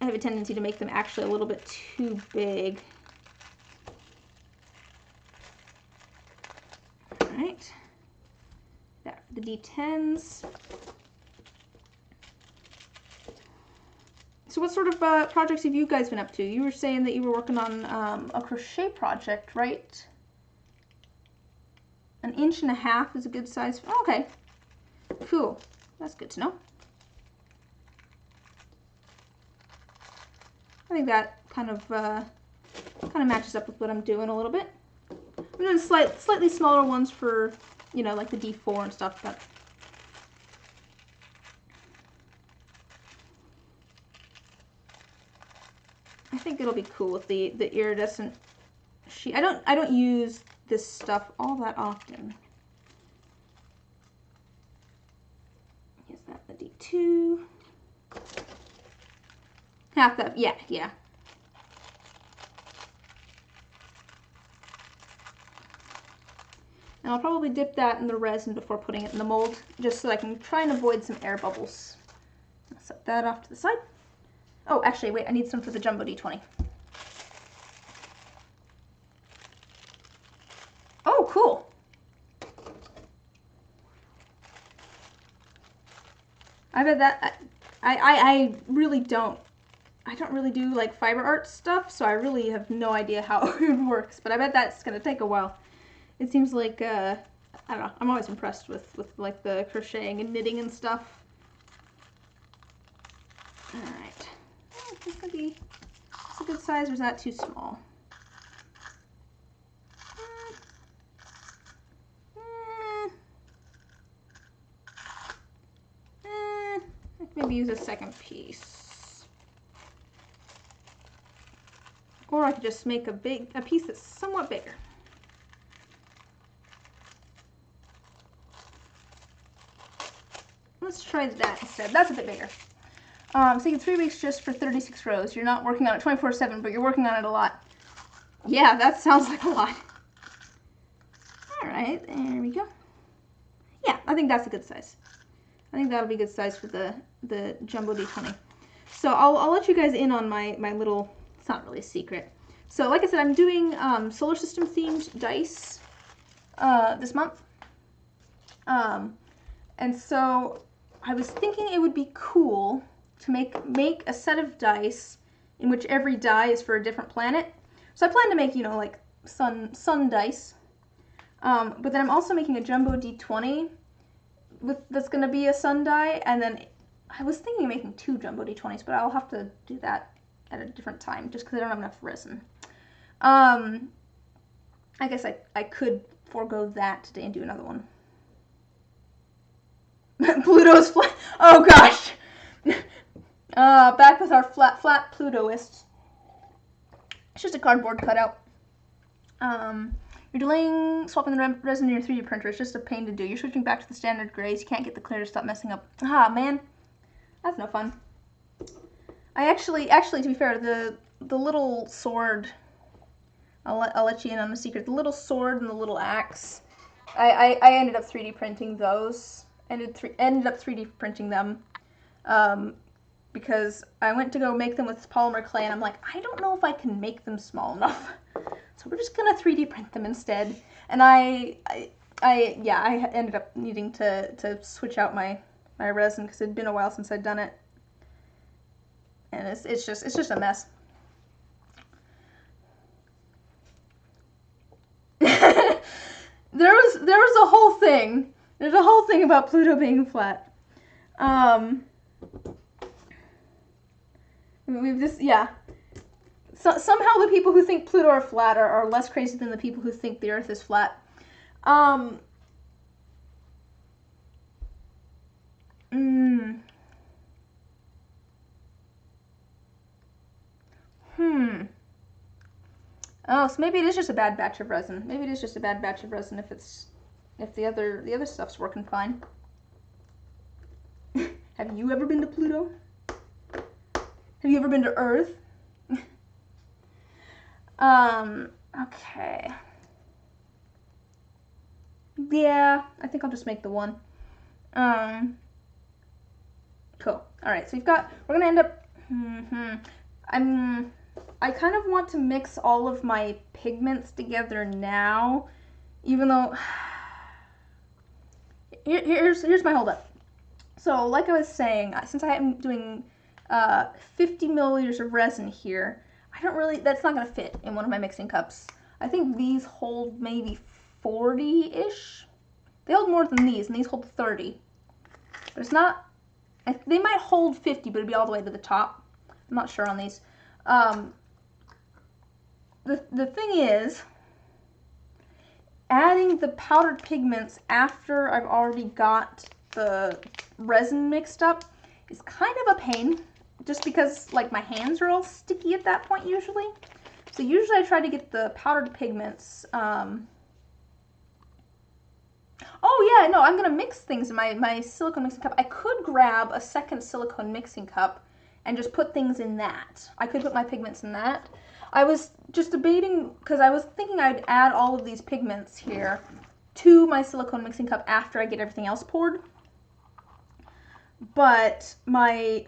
I have a tendency to make them actually a little bit too big. Alright, that for the D10s. So what sort of projects have you guys been up to? You were saying that you were working on a crochet project, right? 1.5 inches is a good size. Oh, okay, cool. That's good to know. I think that kind of matches up with what I'm doing a little bit. I'm doing slightly smaller ones for, you know, like the D4 and stuff, but I think it'll be cool with the iridescent sheet. I don't use this stuff all that often. Is that the D2? Half that, yeah. And I'll probably dip that in the resin before putting it in the mold, just so I can try and avoid some air bubbles. I'll set that off to the side. Oh, actually, wait, I need some for the Jumbo D20. Oh, cool. I bet that, I really don't. I don't really do like fiber art stuff, so I really have no idea how it works, but I bet that's gonna take a while. It seems like, I don't know, I'm always impressed with like the crocheting and knitting and stuff. Alright. Oh, this could be, it's a good size, or is that too small? Maybe use a second piece. Or I could just make a piece that's somewhat bigger. Let's try that instead. That's a bit bigger. So you get 3 weeks just for 36 rows. You're not working on it 24/7, but you're working on it a lot. Yeah, that sounds like a lot. Alright, there we go. Yeah, I think that's a good size. I think that'll be a good size for the Jumbo D20. So I'll let you guys in on my little, it's not really a secret. So like I said, I'm doing solar system themed dice this month. And so I was thinking it would be cool to make a set of dice in which every die is for a different planet. So I plan to make, you know, like sun dice. But then I'm also making a Jumbo D20 that's going to be a sun die, and then I was thinking of making 2 Jumbo D20s, but I'll have to do that at a different time, just because I don't have enough resin. I guess I could forego that today and do another one. Pluto's flat. Oh gosh! Back with our flat Plutoist. It's just a cardboard cutout. You're delaying swapping the resin in your 3D printer. It's just a pain to do. You're switching back to the standard grays. You can't get the clear to stop messing up. Ah, man. That's no fun. I actually, to be fair, the little sword, I'll let you in on a secret. The little sword and the little axe, I ended up 3D printing those. Ended up 3D printing them because I went to go make them with polymer clay, and I'm like, I don't know if I can make them small enough. So we're just gonna 3D print them instead. And I ended up needing to switch out my resin because it'd been a while since I'd done it, and it's just a mess. There was a whole thing. There's a whole thing about Pluto being flat. We've just, yeah. So, somehow the people who think Pluto are flat are less crazy than the people who think the Earth is flat. Oh, so maybe it is just a bad batch of resin. Maybe it is just a bad batch of resin if the other stuff's working fine. Have you ever been to Pluto? Have you ever been to Earth? Okay. Yeah, I think I'll just make the one. Cool. Alright, so we're gonna end up, I kind of want to mix all of my pigments together now, even though, here's my holdup. So, like I was saying, since I am doing 50 milliliters of resin here, that's not going to fit in one of my mixing cups. I think these hold maybe 40-ish. They hold more than these, and these hold 30. But it's not, they might hold 50, but it'd be all the way to the top. I'm not sure on these. The thing is, adding the powdered pigments after I've already got the resin mixed up is kind of a pain, just because like my hands are all sticky at that point usually. So usually I try to get the powdered pigments. Oh yeah, no, I'm gonna mix things in my silicone mixing cup. I could grab a second silicone mixing cup and just put things in that. I could put my pigments in that. I was just debating, because I was thinking I'd add all of these pigments here to my silicone mixing cup after I get everything else poured. But my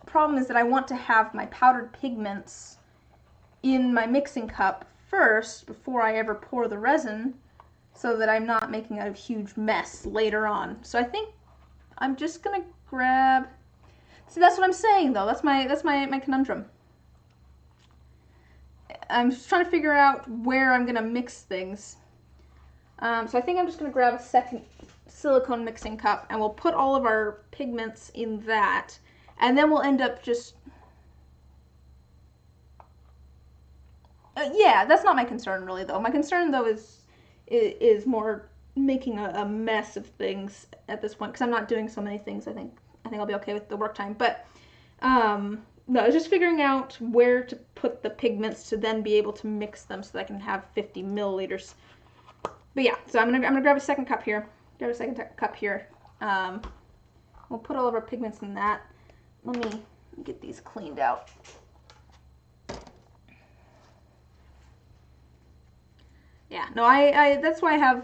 problem is that I want to have my powdered pigments in my mixing cup first before I ever pour the resin, so that I'm not making a huge mess later on. So I think I'm just gonna grab, see, that's what I'm saying though, that's my conundrum. I'm just trying to figure out where I'm gonna mix things. So I think I'm just gonna grab a second silicone mixing cup and we'll put all of our pigments in that, and then we'll end up just, yeah, that's not my concern really though. My concern though is more making a mess of things at this point, because I'm not doing so many things. I think I'll be okay with the work time, but no, it's just figuring out where to put the pigments to then be able to mix them so that I can have 50 milliliters. But yeah, so I'm gonna grab a second cup here. We'll put all of our pigments in that. Let me get these cleaned out. Yeah, no, that's why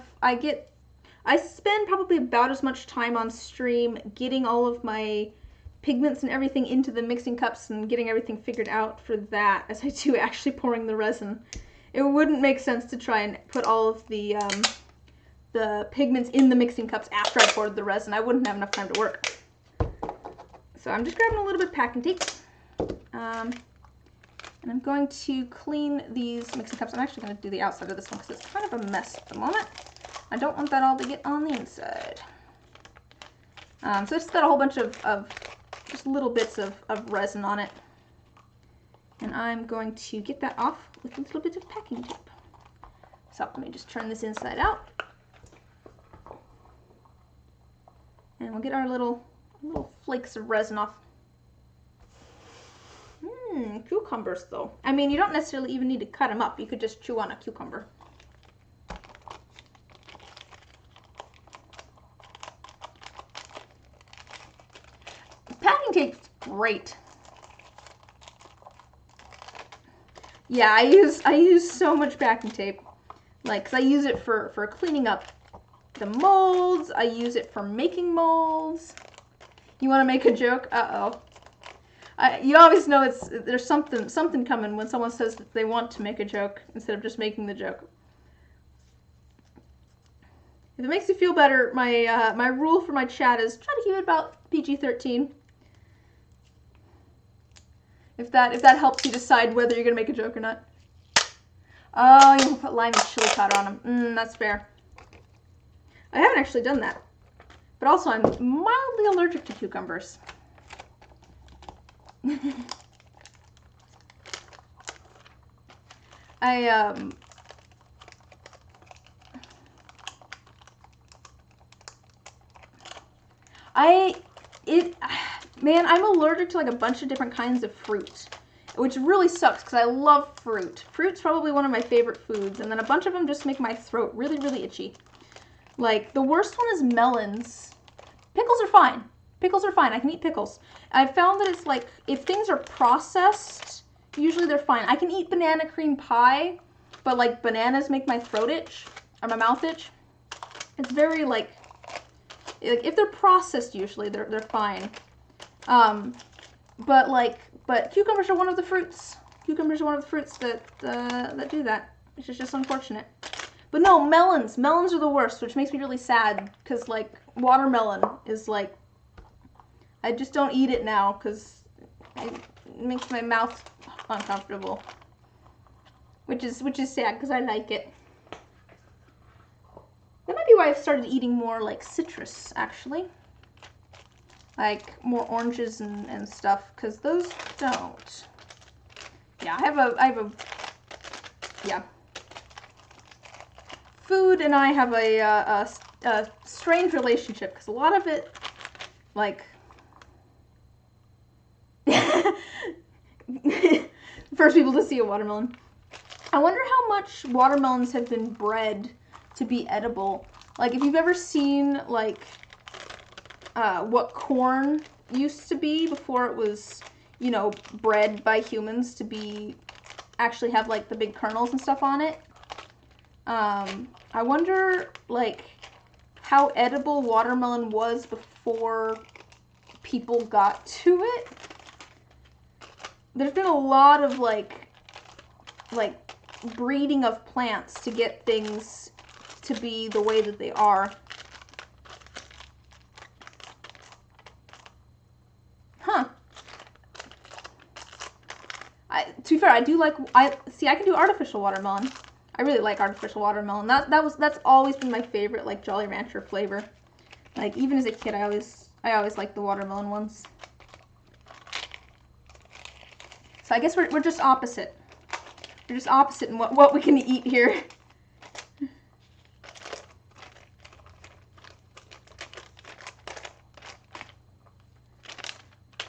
I spend probably about as much time on stream getting all of my pigments and everything into the mixing cups and getting everything figured out for that as I do actually pouring the resin. It wouldn't make sense to try and put all of the pigments in the mixing cups after I poured the resin. I wouldn't have enough time to work. So I'm just grabbing a little bit of packing tape. And I'm going to clean these mixing cups. I'm actually going to do the outside of this one because it's kind of a mess at the moment. I don't want that all to get on the inside. So it's got a whole bunch of just little bits of resin on it. And I'm going to get that off with a little bit of packing tape. So let me just turn this inside out. And we'll get our little flakes of resin off. Cucumbers though. I mean, you don't necessarily even need to cut them up. You could just chew on a cucumber. Packing tape's great. Yeah, I use so much packing tape. Like, 'cause I use it for cleaning up the molds. I use it for making molds. You want to make a joke? Uh-oh. You always know there's something coming when someone says that they want to make a joke instead of just making the joke. If it makes you feel better, my rule for my chat is try to keep it about PG-13. If that helps you decide whether you're gonna make a joke or not. Oh, you want to put lime and chili powder on them. That's fair. I haven't actually done that, but also I'm mildly allergic to cucumbers. Man, I'm allergic to like a bunch of different kinds of fruit, which really sucks because I love fruit. Fruit's probably one of my favorite foods, and then a bunch of them just make my throat really, really itchy. Like, the worst one is melons. Pickles are fine. Pickles are fine. I can eat pickles. I've found that it's like, if things are processed, usually they're fine. I can eat banana cream pie, but like bananas make my throat itch, or my mouth itch. It's very like if they're processed, usually they're fine. But cucumbers are one of the fruits. Cucumbers are one of the fruits that do that, which is just unfortunate. But no, melons. Melons are the worst, which makes me really sad, because like watermelon is like, I just don't eat it now because it makes my mouth uncomfortable, which is sad because I like it. That might be why I've started eating more like citrus, actually, like more oranges and stuff, because those don't. Yeah, I have a yeah. Food and I have a strange relationship, because a lot of it, like, first people to see a watermelon. I wonder how much watermelons have been bred to be edible. Like, if you've ever seen, like, what corn used to be before it was, you know, bred by humans to be, actually have, like, the big kernels and stuff on it. I wonder, like, how edible watermelon was before people got to it. There's been a lot of, like breeding of plants to get things to be the way that they are. Huh. To be fair, I do like, I can do artificial watermelon. I really like artificial watermelon. That's always been my favorite, like, Jolly Rancher flavor. Like, even as a kid, I always liked the watermelon ones. So I guess we're just opposite. We're just opposite in what we can eat here.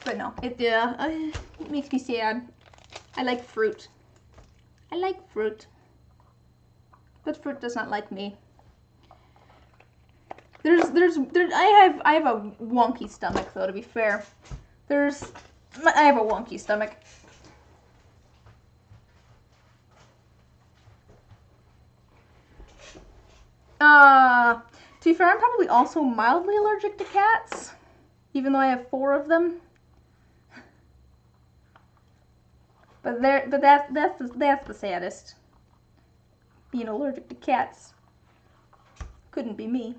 But no, it makes me sad. I like fruit. I like fruit. But fruit does not like me. I have a wonky stomach, though, to be fair. I have a wonky stomach. To be fair, I'm probably also mildly allergic to cats, even though I have 4 of them. But that's the saddest. Being allergic to cats. Couldn't be me.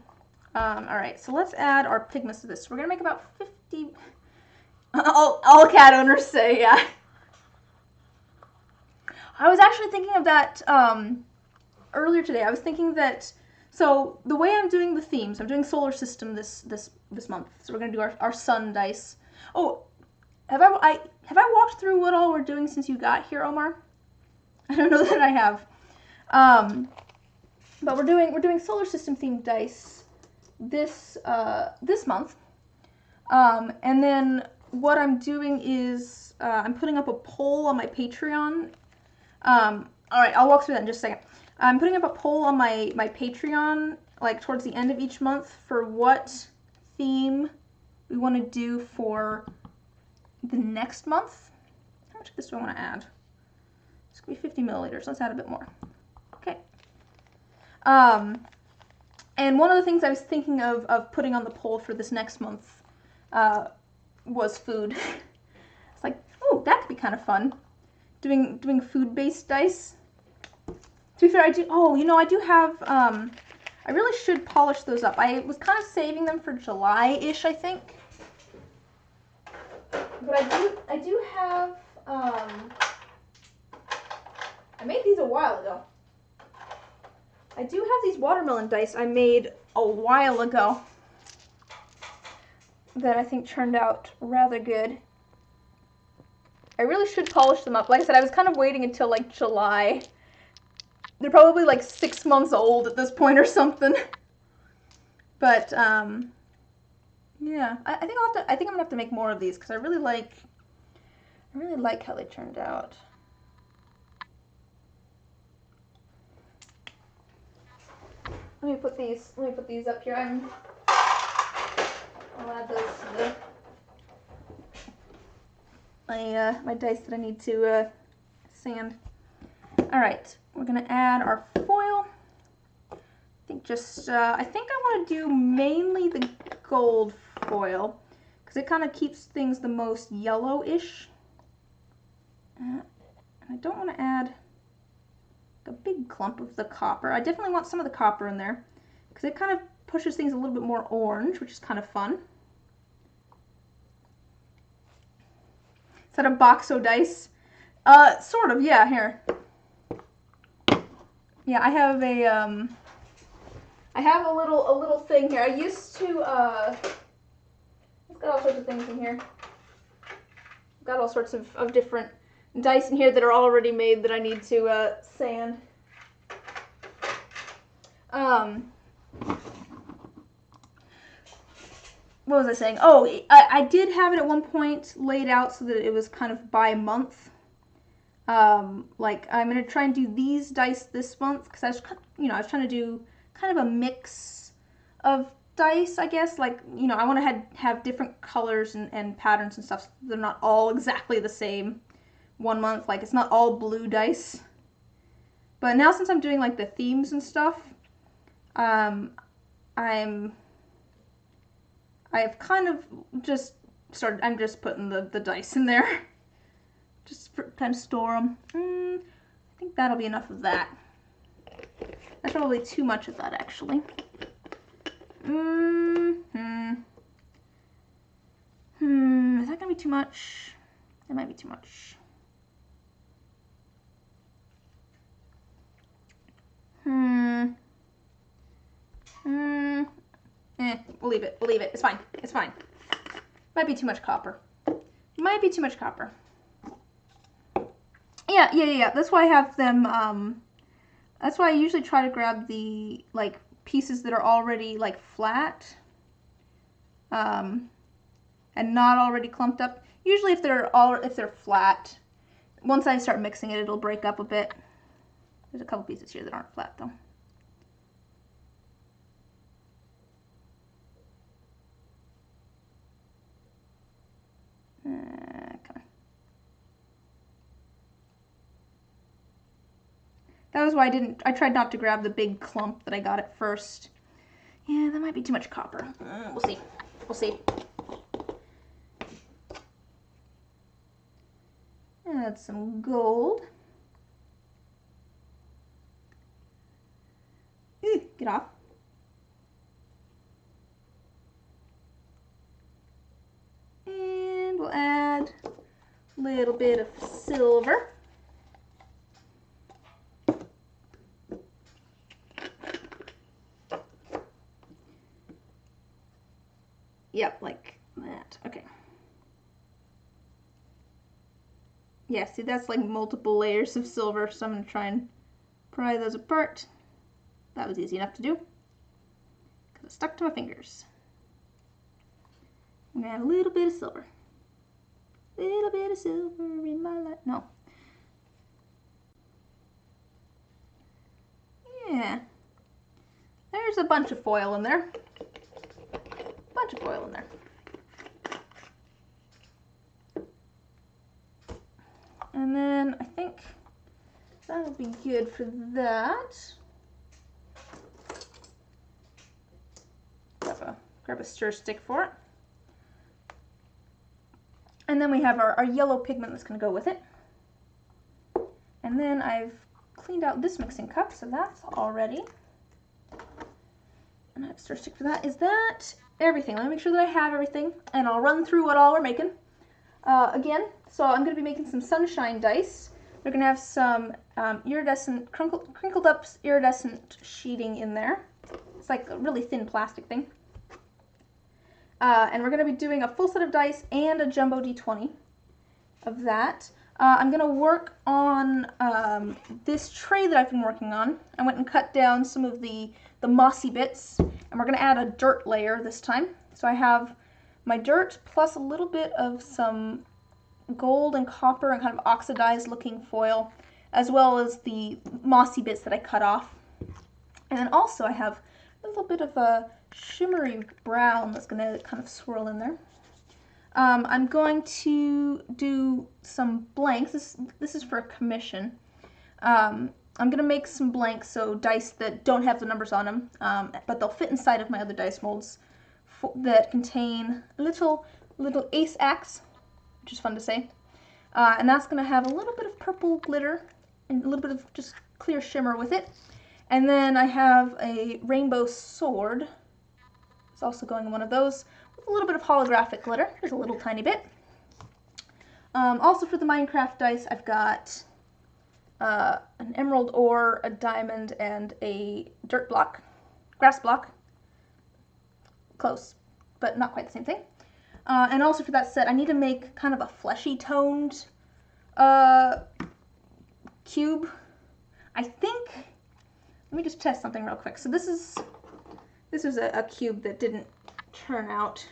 Alright, so let's add our pigments to this. We're gonna make about 50. All cat owners say, yeah. I was actually thinking of that earlier today. I was thinking that, so the way I'm doing the themes, I'm doing solar system this month. So we're gonna do our sun dice. Oh, have I walked through what all we're doing since you got here, Omar? I don't know that I have. But we're doing solar system themed dice this month. And then what I'm doing is I'm putting up a poll on my Patreon. All right, I'll walk through that in just a second. I'm putting up a poll on my Patreon, like towards the end of each month, for what theme we want to do for the next month. How much of this do I want to add? It's going to be 50 milliliters. Let's add a bit more. Okay. And one of the things I was thinking of putting on the poll for this next month was food. It's like, oh, that could be kind of fun. Doing food-based dice. To be fair, I do have, I really should polish those up. I was kind of saving them for July-ish, I think. But I do have, I made these a while ago. I do have these watermelon dice I made a while ago that I think turned out rather good. I really should polish them up. Like I said, I was kind of waiting until like July. They're probably like 6 months old at this point or something. But yeah, I think I'm gonna have to make more of these because I really like how they turned out. Let me put these up here. I'll add those to my dice that I need to sand. All right, we're gonna add our foil. I think I want to do mainly the gold foil because it kind of keeps things the most yellowish. And I don't want to add a big clump of the copper. I definitely want some of the copper in there because it kind of pushes things a little bit more orange, which is kind of fun. Is that a boxo dice? Sort of, yeah, here. Yeah, I have a little thing here. I used to, it's got all sorts of things in here. Got all sorts of different dice in here that are already made that I need to sand. What was I saying? Oh, I did have it at one point laid out so that it was kind of by month. Like I'm gonna try and do these dice this month because I was trying to do kind of a mix of dice, I guess. Like, I want to have different colors and patterns and stuff. So they're not all exactly the same one month. Like, it's not all blue dice. But now since I'm doing like the themes and stuff, I've kind of just started, I'm just putting the dice in there. Just for, kind of store them. I think that'll be enough of that. That's probably too much of that, actually. Is that gonna be too much? It might be too much. We'll leave it. We'll leave it. It's fine. It's fine. Might be too much copper. Might be too much copper. Yeah. That's why I have them, that's why I usually try to grab the, like, pieces that are already, like, flat, and not already clumped up. Usually if they're flat, once I start mixing it, it'll break up a bit. There's a couple pieces here that aren't flat, though. Okay. That was why I tried not to grab the big clump that I got at first. Yeah, that might be too much copper. We'll see. We'll see. Add some gold. Get off. And we'll add a little bit of silver. Yep, like that. Okay. Yeah, see, that's like multiple layers of silver, so I'm going to try and pry those apart. That was easy enough to do, because it stuck to my fingers. I'm going to add a little bit of silver. Little bit of silver in my life. No. Yeah. There's a bunch of foil in there. Bunch of foil in there. And then I think that'll be good for that. Grab a stir stick for it. And then we have our yellow pigment that's going to go with it. And then I've cleaned out this mixing cup, so that's all ready. And I have a stir stick for that. Is that everything? Let me make sure that I have everything, and I'll run through what all we're making. Again, so I'm going to be making some sunshine dice. We're going to have some iridescent, crinkled up iridescent sheeting in there. It's like a really thin plastic thing. And we're going to be doing a full set of dice and a jumbo D20 of that. I'm going to work on this tray that I've been working on. I went and cut down some of the mossy bits, and we're going to add a dirt layer this time. So I have my dirt plus a little bit of some gold and copper and kind of oxidized looking foil, as well as the mossy bits that I cut off. And then also I have a little bit of a shimmery brown that's going to kind of swirl in there. I'm going to do some blanks. This is for a commission. I'm going to make some blanks, so dice that don't have the numbers on them, but they'll fit inside of my other dice molds that contain a little ace axe, which is fun to say. And that's going to have a little bit of purple glitter and a little bit of just clear shimmer with it. And then I have a rainbow sword. It's also going in one of those with a little bit of holographic glitter, just a little tiny bit. Also for the Minecraft dice, I've got an emerald ore, a diamond, and a dirt block, grass block. Close, but not quite the same thing. And also for that set, I need to make kind of a fleshy toned cube. I think, let me just test something real quick. So this is a cube that didn't turn out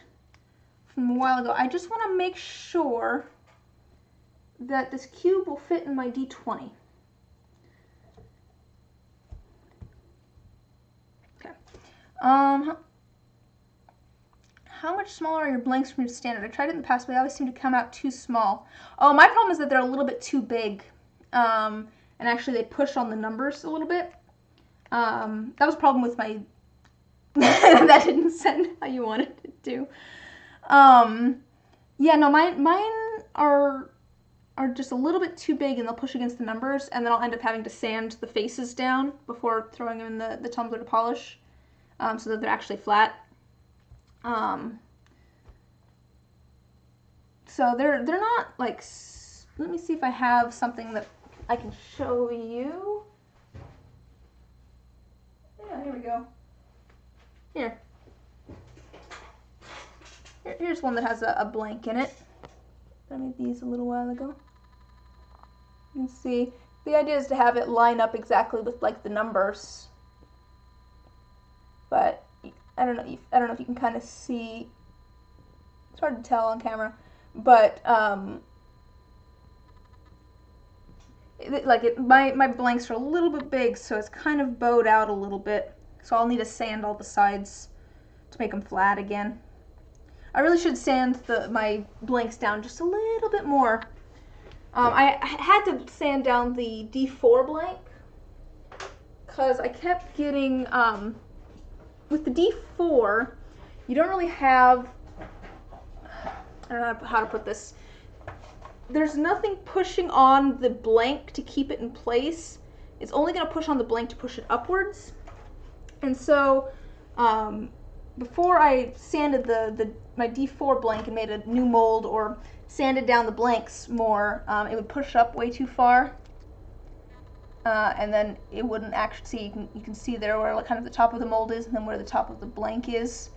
from a while ago. I just want to make sure that this cube will fit in my D20. Okay. How much smaller are your blanks from your standard? I tried it in the past, but they always seem to come out too small. Oh, my problem is that they're a little bit too big. And actually they push on the numbers a little bit. That was a problem with that didn't send how you wanted it to. Yeah, no, mine are just a little bit too big and they'll push against the numbers, and then I'll end up having to sand the faces down before throwing them in the tumbler to polish, so that they're actually flat. So they're not like, let me see if I have something that I can show you. Yeah, here we go. Here's one that has a blank in it. I made these a little while ago. You can see, the idea is to have it line up exactly with like the numbers. But I don't know if you can kind of see. It's hard to tell on camera, but my blanks are a little bit big, so it's kind of bowed out a little bit. So I'll need to sand all the sides to make them flat again. I really should sand my blanks down just a little bit more. I had to sand down the D4 blank because I kept getting, with the D4, you don't really have, I don't know how to put this, there's nothing pushing on the blank to keep it in place. It's only going to push on the blank to push it upwards. And so, before I sanded my D4 blank and made a new mold or sanded down the blanks more, it would push up way too far, and then it wouldn't actually see. You can see there where kind of the top of the mold is, and then where the top of the blank is,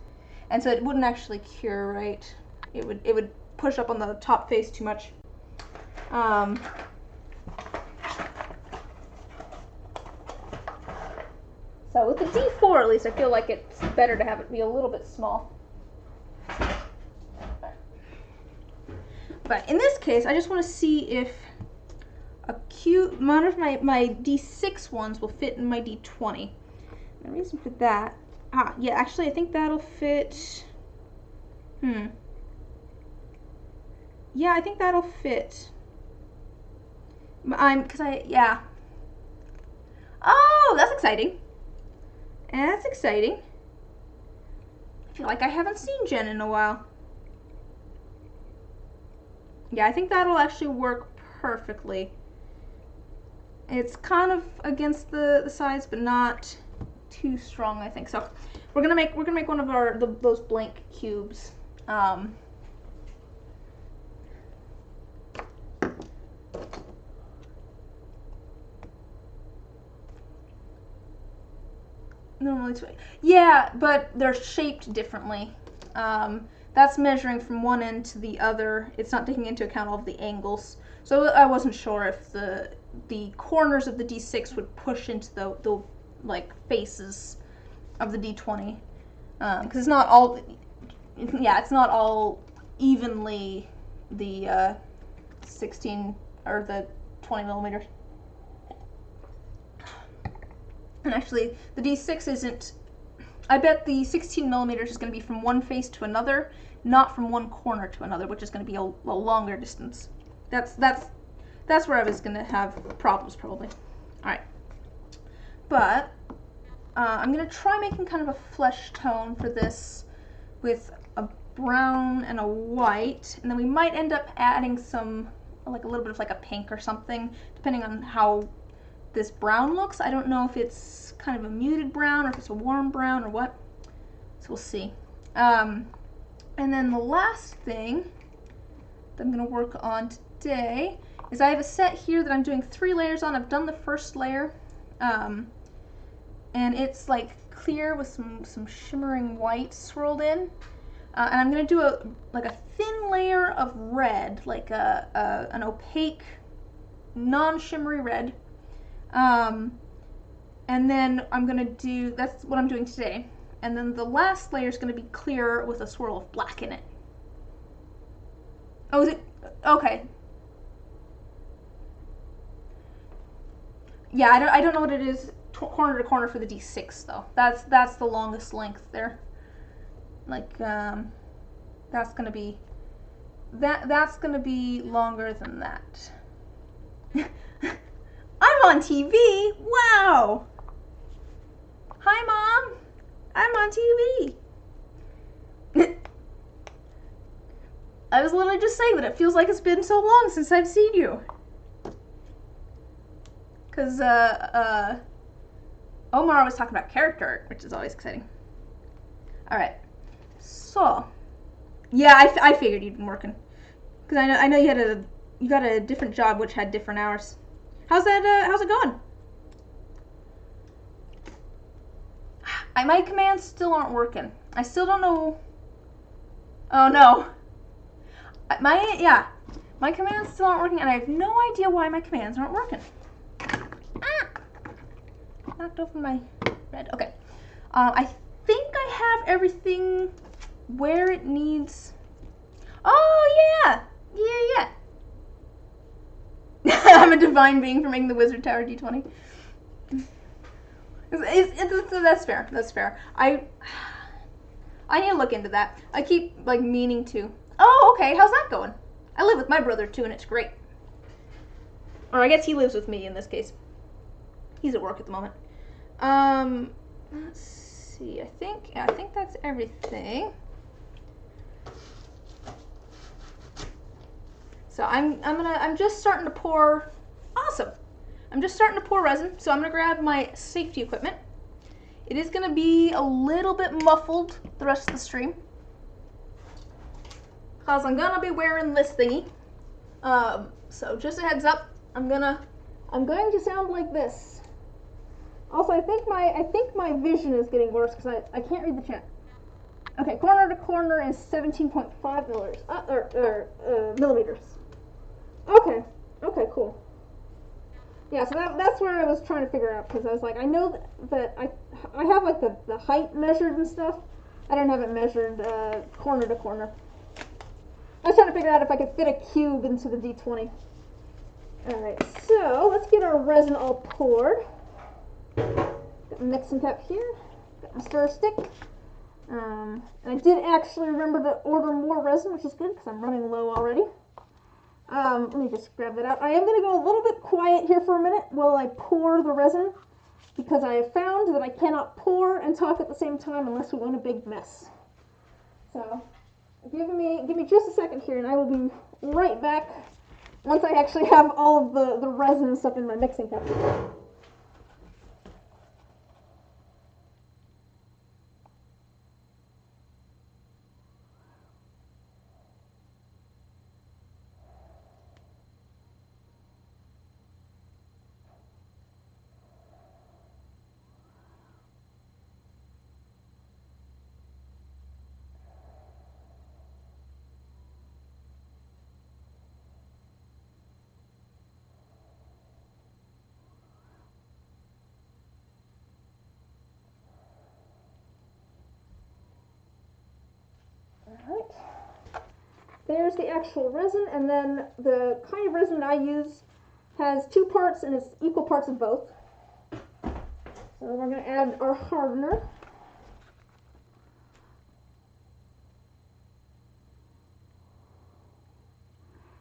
and so it wouldn't actually cure right. It would push up on the top face too much. So with the D4, at least, I feel like it's better to have it be a little bit small. But in this case, I just want to see if one of my D6 ones will fit in my D20. The reason for that, yeah, actually I think that'll fit. Yeah, I think that'll fit. Yeah. Oh, that's exciting. That's exciting. I feel like I haven't seen Jen in a while. Yeah, I think that'll actually work perfectly. It's kind of against the sides, but not too strong, I think. So we're gonna make one of those blank cubes. Normally it's, yeah, but they're shaped differently. That's measuring from one end to the other. It's not taking into account all of the angles. So I wasn't sure if the corners of the D6 would push into the like faces of the D20, because it's not all. Yeah, it's not all evenly the 16 or the 20 millimeters. And actually, the D6 isn't. I bet the 16 millimeters is going to be from one face to another, not from one corner to another, which is going to be a longer distance. That's where I was going to have problems probably. All right, but I'm going to try making kind of a flesh tone for this with a brown and a white, and then we might end up adding some, like a little bit of like a pink or something, depending on how this brown looks. I don't know if it's kind of a muted brown or if it's a warm brown or what, so we'll see. And then the last thing that I'm going to work on today is I have a set here that I'm doing 3 layers on. I've done the first layer, and it's like clear with some shimmering white swirled in, and I'm going to do a thin layer of red, like an opaque non-shimmery red. And then I'm going to do, that's what I'm doing today. And then the last layer is going to be clear with a swirl of black in it. Oh, is it? Okay. Yeah, I don't know what it is corner to corner for the D6 though. That's the longest length there. Like, that's going to be, that's going to be longer than that. I'm on TV. Wow. Hi, Mom. I'm on TV. I was literally just saying that it feels like it's been so long since I've seen you. Because, Omar was talking about character art, which is always exciting. Alright. So. Yeah, I figured you'd been working. Because I know you got a different job which had different hours. How's it going? My commands still aren't working. I still don't know. Oh no. My commands still aren't working, and I have no idea why my commands aren't working. Ah! Knocked over my red. Okay. I think I have everything where it needs. Oh yeah, yeah. I'm a divine being for making the wizard tower D20. That's fair. That's fair. I need to look into that. I keep like meaning to. Oh, okay. How's that going? I live with my brother too, and it's great. Or I guess he lives with me in this case. He's at work at the moment. Let's see. I think that's everything. So I'm just starting to pour. Awesome. I'm just starting to pour resin, so I'm gonna grab my safety equipment. It is gonna be a little bit muffled the rest of the stream, cause I'm gonna be wearing this thingy. So just a heads up, I'm going to sound like this. Also, I think my vision is getting worse because I can't read the chat. Okay, corner to corner is 17.5 millimeters. Okay, cool. Yeah, so that's where I was trying to figure out, because I was like, I know that I have like the height measured and stuff. I didn't have it measured corner to corner. I was trying to figure out if I could fit a cube into the D20. Alright, so let's get our resin all poured. Got my mixing cup here. Got my stir stick. And I did actually remember to order more resin, which is good because I'm running low already. Let me just grab that out. I am going to go a little bit quiet here for a minute while I pour the resin, because I have found that I cannot pour and talk at the same time unless we want a big mess. So, give me just a second here, and I will be right back once I actually have all of the resin and stuff in my mixing cup. Alright, there's the actual resin, and then the kind of resin I use has 2 parts and it's equal parts of both. So we're going to add our hardener.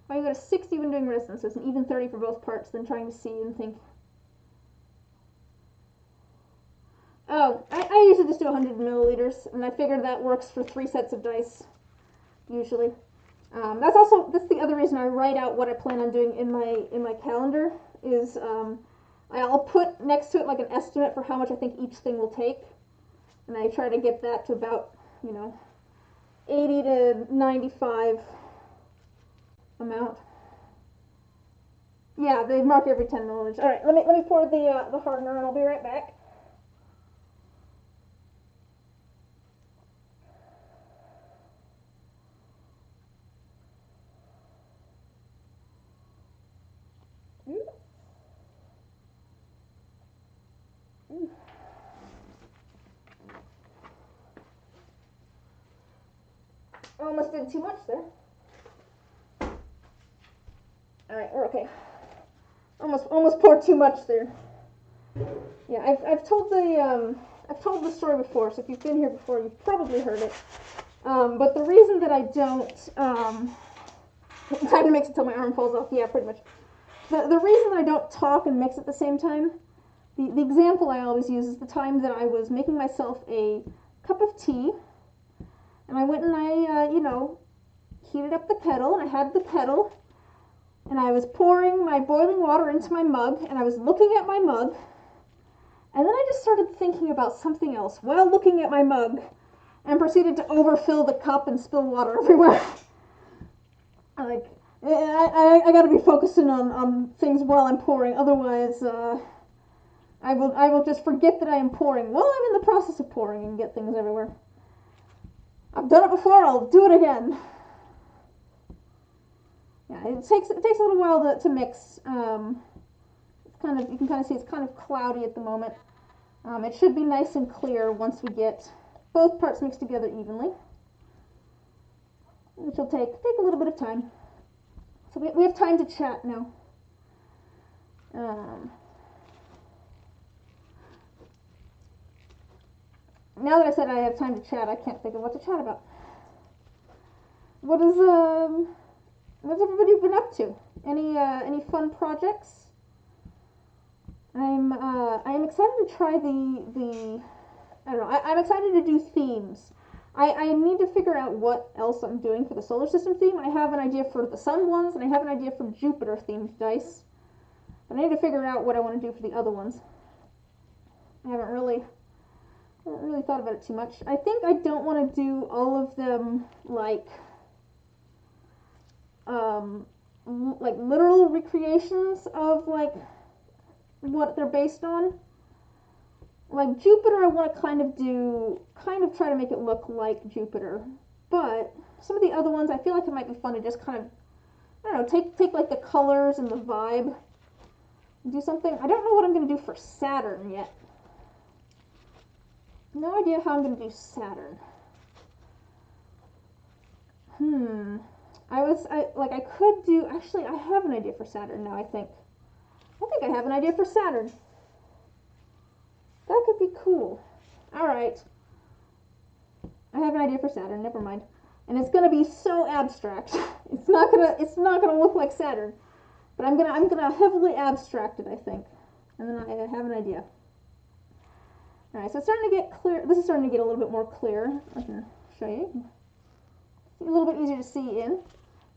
I got a 60 when doing resin, so it's an even 30 for both parts, then trying to see and think. Oh, I usually just do 100 milliliters, and I figured that works for 3 sets of dice, usually. That's the other reason I write out what I plan on doing in my calendar, is I'll put next to it like an estimate for how much I think each thing will take, and I try to get that to about, 80 to 95 amount. Yeah, they mark every 10 milliliters. All right, let me pour the hardener, and I'll be right back. Almost did too much there. Alright, we're okay. Almost poured too much there. Yeah, I've told the story before, so if you've been here before, you've probably heard it. But the reason that I don't time to mix it till my arm falls off, yeah, pretty much. The reason that I don't talk and mix at the same time, the example I always use is the time that I was making myself a cup of tea, and I went and I, heated up the kettle, and I had the kettle, and I was pouring my boiling water into my mug, and I was looking at my mug, and then I just started thinking about something else while looking at my mug, and proceeded to overfill the cup and spill water everywhere. I gotta be focusing on things while I'm pouring, otherwise I will just forget that I am pouring while I'm in the process of pouring and get things everywhere. I've done it before, I'll do it again. Yeah, it takes a little while to mix. You can kind of see it's kind of cloudy at the moment. It should be nice and clear once we get both parts mixed together evenly, which will take a little bit of time. So we have time to chat now. Now that I said I have time to chat, I can't think of what to chat about. What's everybody been up to? Any fun projects? I'm excited to try the I don't know. I'm excited to do themes. I need to figure out what else I'm doing for the solar system theme. I have an idea for the sun ones, and I have an idea for Jupiter themed dice. But I need to figure out what I want to do for the other ones. I haven't really thought about it too much. I think I don't want to do all of them like literal recreations of like what they're based on. Like Jupiter, I want to kind of try to make it look like Jupiter. But some of the other ones, I feel like it might be fun to just kind of, I don't know, take like the colors and the vibe and do something. I don't know what I'm going to do for Saturn yet. No idea how I'm going to do Saturn. I could do, actually, I have an idea for Saturn now, I think I have an idea for Saturn. That could be cool. Alright. I have an idea for Saturn, never mind. And it's gonna be so abstract. It's not gonna look like Saturn. But I'm gonna heavily abstract it, I think. And then I have an idea. Alright, so it's starting to get clear. This is starting to get a little bit more clear. I can show you. A little bit easier to see in.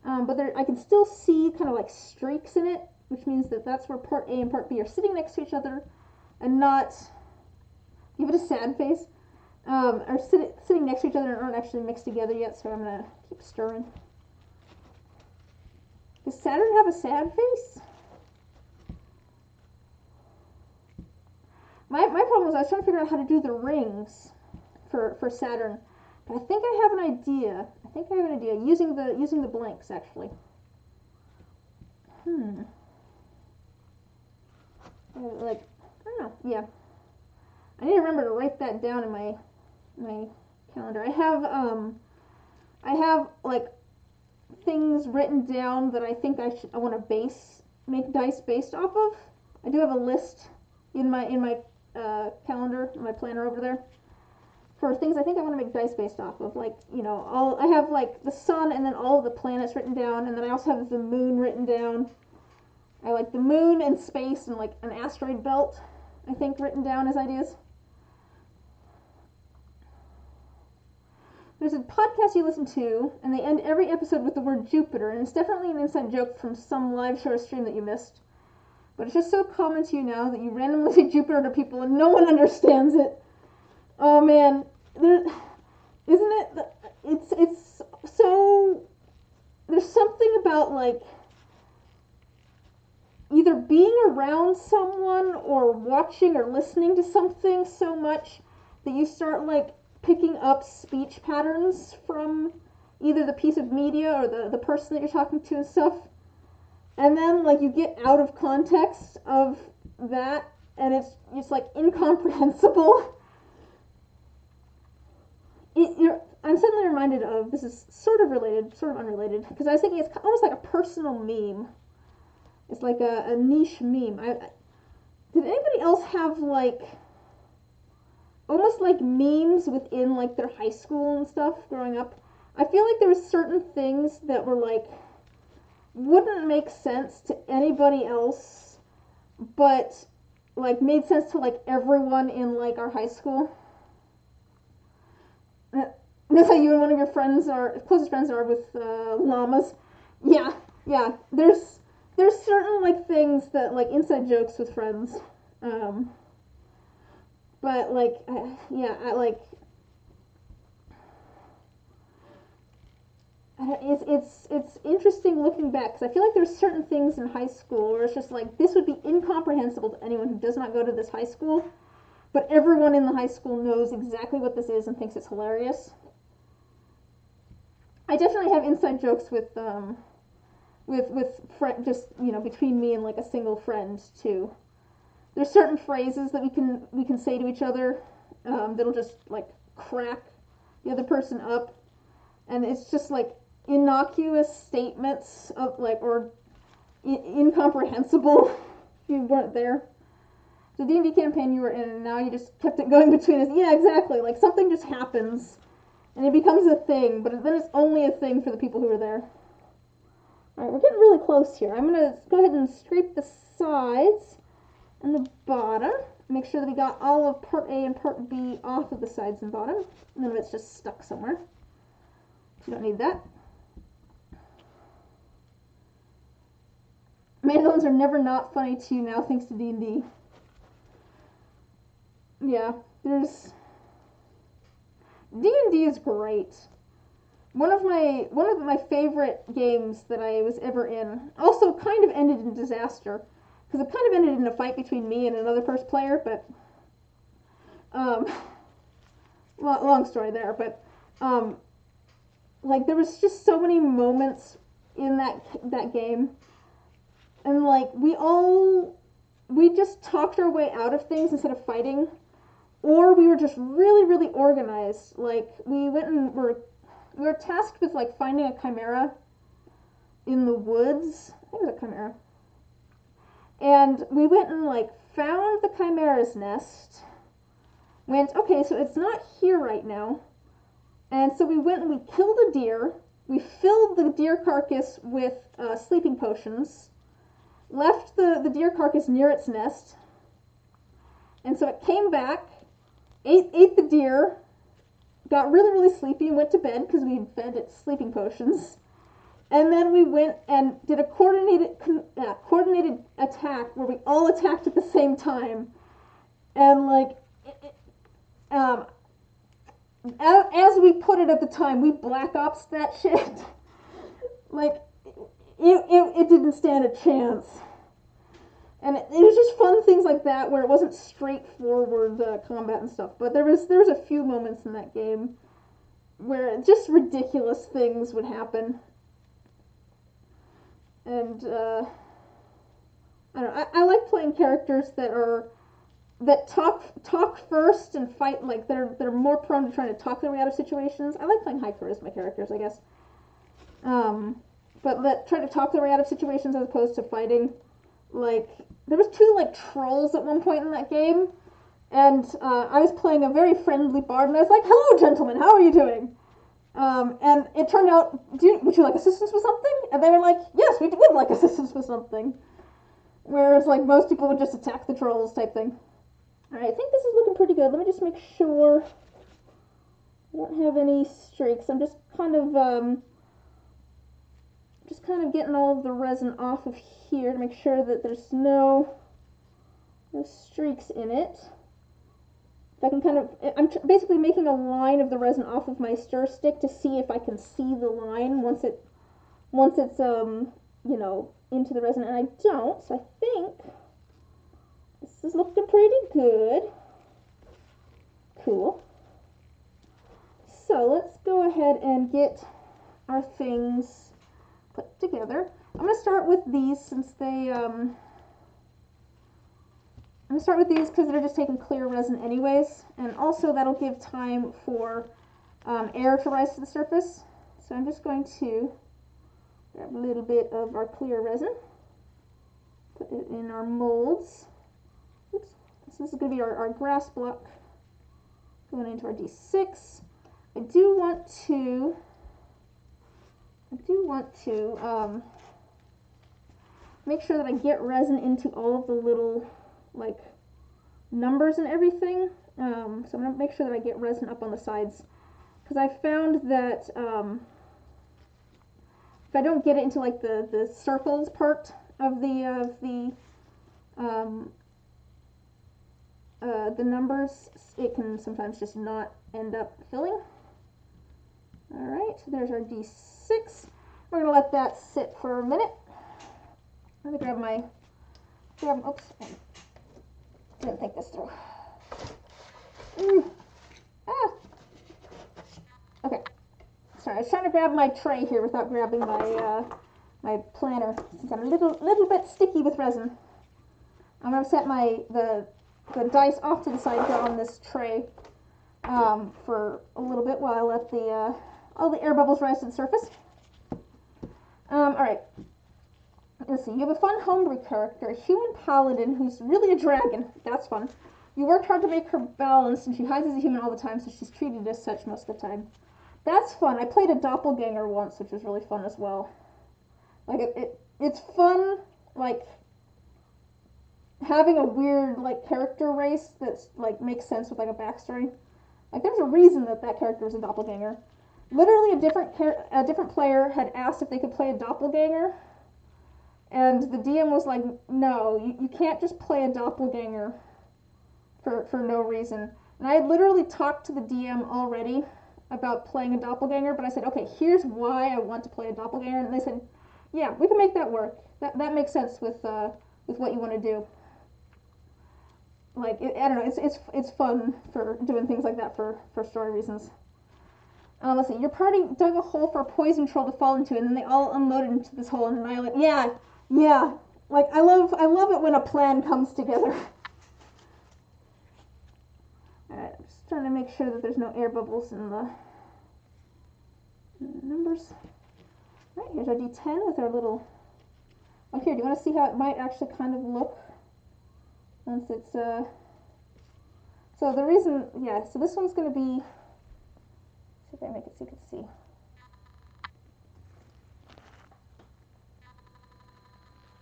But there, I can still see kind of like streaks in it, which means that that's where part A and part B are sitting next to each other and not, give it a sad face, are sitting next to each other and aren't actually mixed together yet, so I'm going to keep stirring. Does Saturn have a sad face? My problem is I was trying to figure out how to do the rings for Saturn. But I think I have an idea. Using the blanks actually. Like, I don't know. Yeah. I need to remember to write that down in my calendar. I have like things written down that I think I want to make dice based off of. I do have a list in my calendar, in my planner over there, for things I think I want to make dice based off of. Like, I have like the sun and then all of the planets written down, and then I also have the moon written down. I like the moon and space and like an asteroid belt, I think, written down as ideas. There's a podcast you listen to, and they end every episode with the word Jupiter, and it's definitely an inside joke from some live show or stream that you missed. But it's just so common to you now that you randomly say Jupiter to people and no one understands it. Oh man, isn't it? It's so. There's something about like either being around someone or watching or listening to something so much that you start like picking up speech patterns from either the piece of media or the person that you're talking to and stuff. And then like you get out of context of that and it's like incomprehensible. I'm suddenly reminded of, this is sort of related, sort of unrelated, because I was thinking it's almost like a personal meme. It's like a niche meme. Did anybody else have like almost like memes within like their high school and stuff growing up? I feel like there were certain things that were like wouldn't make sense to anybody else, but like made sense to like everyone in like our high school. you and one of your friends are closest friends are with llamas. Yeah, yeah. There's certain like things that like inside jokes with friends, but like yeah, I like. It's interesting looking back because I feel like there's certain things in high school where it's just like this would be incomprehensible to anyone who does not go to this high school, but everyone in the high school knows exactly what this is and thinks it's hilarious. I definitely have inside jokes with just between me and like a single friend too. There's certain phrases that we can say to each other that'll just like crack the other person up, and it's just like innocuous statements of like or incomprehensible if you weren't there. The D&D campaign you were in, and now you just kept it going between us. Yeah, exactly. Like something just happens, and it becomes a thing, but then it's only a thing for the people who are there. All right, we're getting really close here. I'm gonna go ahead and scrape the sides and the bottom. Make sure that we got all of part A and part B off of the sides and bottom. None of it's just stuck somewhere. You don't need that. Mandolins are never not funny to you now, thanks to D&D. Yeah, D&D is great. One of my favorite games that I was ever in also kind of ended in disaster because it kind of ended in a fight between me and another first player, but long story there, but like there was just so many moments in that game, and like we just talked our way out of things instead of fighting, or we were just really really organized. Like we went and we were tasked with like finding a chimera in the woods. I think it was a chimera, and we went and like found the chimera's nest. Went, okay, so it's not here right now. And so we went and we killed a deer. We filled the deer carcass with sleeping potions. Left the deer carcass near its nest. And so it came back, ate the deer, got really, really sleepy and went to bed because we fed it sleeping potions. And then we went and did a coordinated attack where we all attacked at the same time. And like, as we put it at the time, we black ops that shit. Like, it didn't stand a chance. And it was just fun things like that where it wasn't straightforward combat and stuff. But there was a few moments in that game where just ridiculous things would happen. And I don't know. I like playing characters that talk first and fight, like they're more prone to trying to talk their way out of situations. I like playing high charisma characters, I guess. But that try to talk their way out of situations as opposed to fighting. Like there was 2 like trolls at one point in that game, and I was playing a very friendly bard, and I was like, "Hello, gentlemen, how are you doing?" And it turned out, would you like assistance with something? And they were like, "Yes, we would like assistance with something." Whereas like most people would just attack the trolls type thing. Alright, I think this is looking pretty good. Let me just make sure I don't have any streaks. I'm just kind of getting all of the resin off of here to make sure that there's no streaks in it. If I can I'm basically making a line of the resin off of my stir stick to see if I can see the line once it's into the resin, and I don't, so I think this is looking pretty good. Cool. So let's go ahead and get our things put together. I'm going to start with these since they, I'm going to start with these because they're just taking clear resin anyways, and also that'll give time for air to rise to the surface. So I'm just going to grab a little bit of our clear resin, put it in our molds. Oops. So this is going to be our grass block going into our D6. I do want to make sure that I get resin into all of the little like numbers and everything. So I'm going to make sure that I get resin up on the sides because I found that if I don't get it into like the circles part of the numbers, it can sometimes just not end up filling. All right, there's our D6. We're gonna let that sit for a minute. Let me oops, I didn't think this through. Okay, sorry, I was trying to grab my tray here without grabbing my my planner, since I'm a little bit sticky with resin. I'm gonna set the dice off to the side here on this tray for a little bit while I let all the air bubbles rise to the surface. All right. Let's see. You have a fun homebrew character, a human paladin who's really a dragon. That's fun. You worked hard to make her balanced, and she hides as a human all the time, so she's treated as such most of the time. That's fun. I played a doppelganger once, which was really fun as well. Like it's fun, like having a weird like character race that's like makes sense with like a backstory. Like there's a reason that character is a doppelganger. Literally, a different player had asked if they could play a doppelganger, and the DM was like, "No, you can't just play a doppelganger for no reason." And I had literally talked to the DM already about playing a doppelganger, but I said, "Okay, here's why I want to play a doppelganger," and they said, "Yeah, we can make that work. That makes sense with what you want to do." Like I don't know, it's fun for doing things like that for story reasons. Let's see. Your party dug a hole for a poison troll to fall into, and then they all unloaded into this hole and annihilated. Yeah. Like I love it when a plan comes together. All right, I'm just trying to make sure that there's no air bubbles in the numbers. All right, here's our D10 with our little. Oh, here. Do you want to see how it might actually kind of look once it's So the reason, yeah. So this one's going to be. See if I make it so you can see.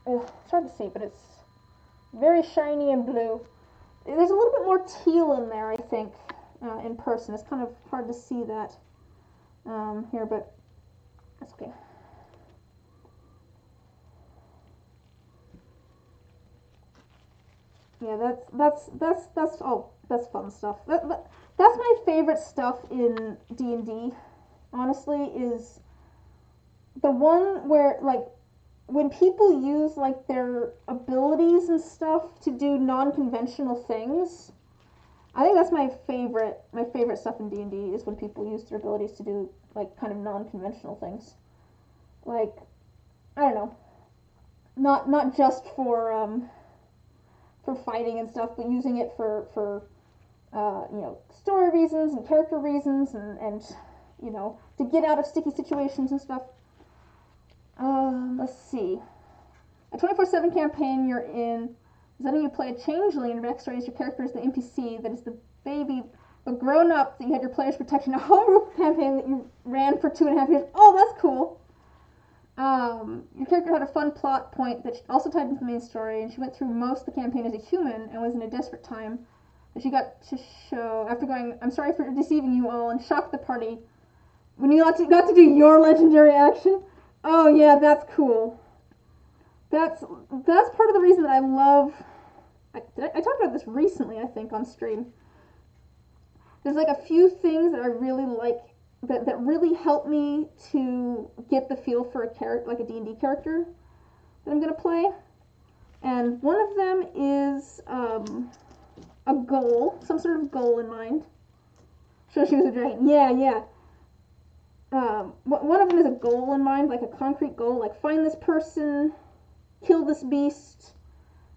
It's hard to see, but it's very shiny and blue. There's a little bit more teal in there, I think, in person. It's kind of hard to see that here, but that's okay. Yeah, that's fun stuff. That's my favorite stuff in D&D. Honestly, is the one where like when people use like their abilities and stuff to do non-conventional things. I think that's my favorite stuff in D&D is when people use their abilities to do like kind of non-conventional things. Like I don't know. Not just for fighting and stuff, but using it for story reasons and character reasons and to get out of sticky situations and stuff. Let's see. A 24/7 campaign you're in is letting you play a changeling, and your backstory is your character is the NPC that is the baby, but grown up that you had your players protecting a homebrew campaign that you ran for 2.5 years. Oh, that's cool. Your character had a fun plot point that also tied into the main story, and she went through most of the campaign as a human and was in a desperate time. And she got to show, after going, "I'm sorry for deceiving you all," and shocked the party when you got to do your legendary action. Oh yeah, that's cool. That's part of the reason that I love. I talked about this recently, I think, on stream. There's like a few things that I really like that really help me to get the feel for a character, like a D&D character that I'm gonna play. And one of them is a goal, some sort of goal in mind. Sure, she was a dragon. Yeah. One of them is a goal in mind, like a concrete goal, like find this person, kill this beast,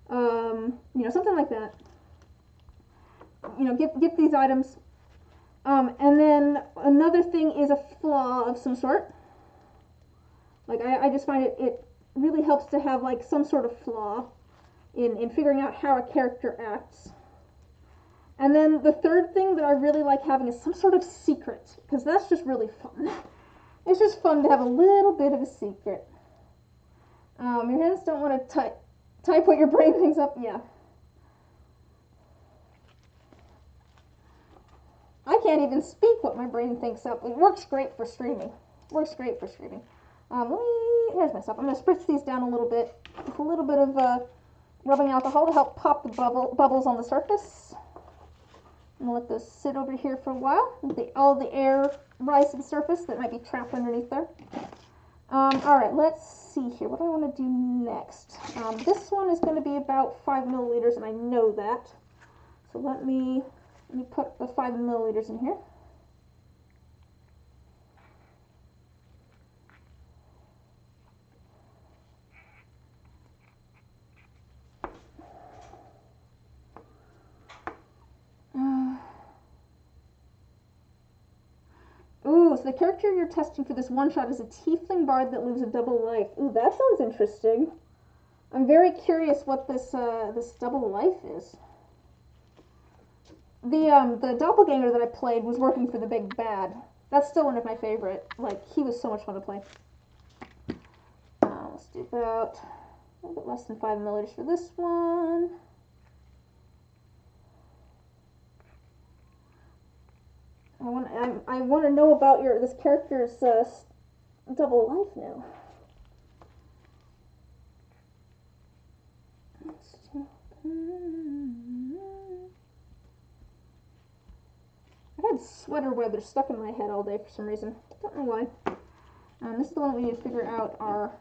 something like that. Get these items. And then another thing is a flaw of some sort. Like I just find it really helps to have like some sort of flaw in figuring out how a character acts. And then the third thing that I really like having is some sort of secret, because that's just really fun. It's just fun to have a little bit of a secret. Your hands don't want to type what your brain thinks up. Yeah. I can't even speak what my brain thinks up. It works great for streaming. Works great for streaming. Here's my stuff. I'm going to spritz these down a little bit with a little bit of rubbing alcohol to help pop the bubbles on the surface. I'm going to let those sit over here for a while. Let all the air rise to the surface that might be trapped underneath there. Alright, let's see here. What do I want to do next? This one is going to be about 5 milliliters, and I know that. So let me put the 5 milliliters in here. Ooh, so the character you're testing for this one-shot is a tiefling bard that lives a double life. Ooh, that sounds interesting. I'm very curious what this this double life is. The doppelganger that I played was working for the big bad. That's still one of my favorite. Like, he was so much fun to play. Let's do about a little bit less than 5 milliliters for this one. I want to know about this character's double life now. I've had sweater weather stuck in my head all day for some reason. Don't know why. This is the one that we need to figure out our.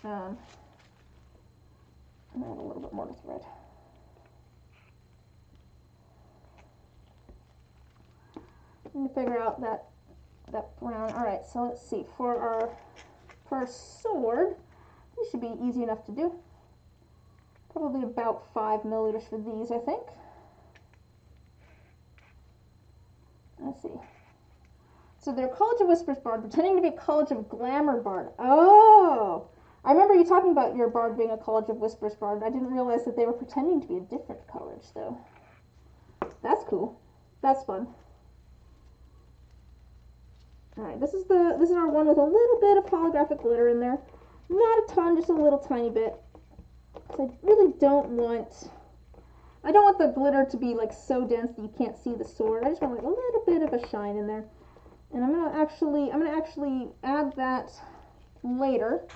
I'm gonna add a little bit more to thread. I'm gonna figure out that brown. All right, so let's see. For our sword, these should be easy enough to do. Probably about 5 milliliters for these, I think. Let's see. So they're College of Whispers bard, pretending to be College of Glamour bard. Oh! I remember you talking about your bard being a College of Whispers bard. I didn't realize that they were pretending to be a different college, though. That's cool. That's fun. Alright, this is our one with a little bit of holographic glitter in there. Not a ton, just a little tiny bit. Because I really don't want... I don't want the glitter to be like so dense that you can't see the sword. I just want like a little bit of a shine in there. And I'm gonna actually add that later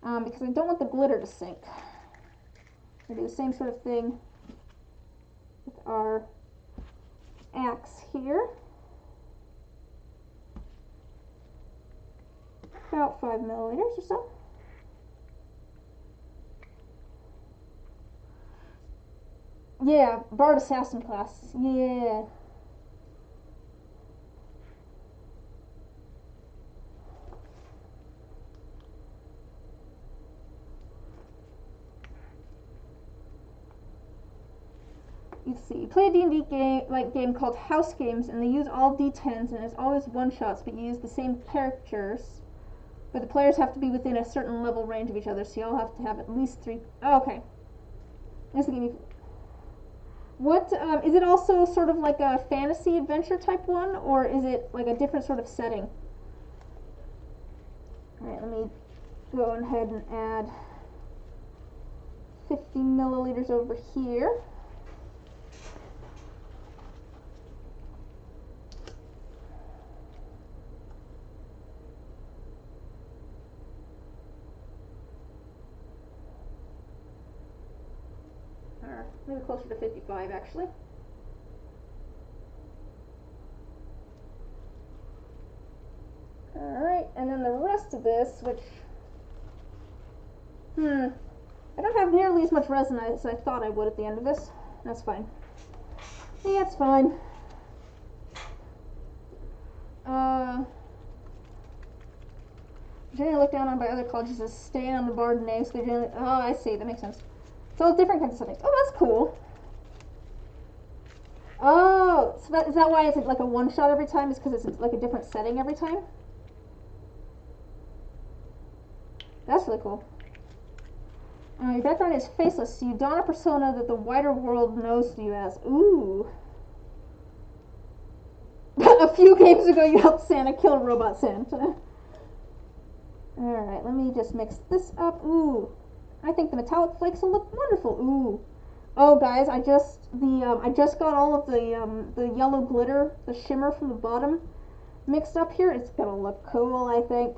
because I don't want the glitter to sink. I do the same sort of thing with our axe here. About 5 milliliters or so. Yeah, Bard Assassin class. Yeah. You see, you play a D&D game called House Games, and they use all D10s, and it's always one-shots, but you use the same characters. But the players have to be within a certain level range of each other, so you all have to have at least 3. Oh, okay. This will give me. What, is it also sort of like a fantasy adventure type one, or is it like a different sort of setting? Alright, let me go ahead and add 50 milliliters over here. Maybe closer to 55 actually. Alright, and then the rest of this, which I don't have nearly as much resin as I thought I would at the end of this. That's fine. Yeah, it's fine. Generally looked down on by other colleges as staying on the bard name, so they generally. Oh, I see. That makes sense. So it's different kinds of settings. Oh, that's cool. Oh, so is that why it's like a one-shot every time? Is because it's like a different setting every time? That's really cool. Your background is faceless, so you don a persona that the wider world knows you as. Ooh. A few games ago, you helped Santa kill Robot Santa. Alright, let me just mix this up. Ooh. I think the metallic flakes will look wonderful. Ooh. Oh, guys, I just got all of the yellow glitter, the shimmer from the bottom mixed up here. It's gonna look cool, I think.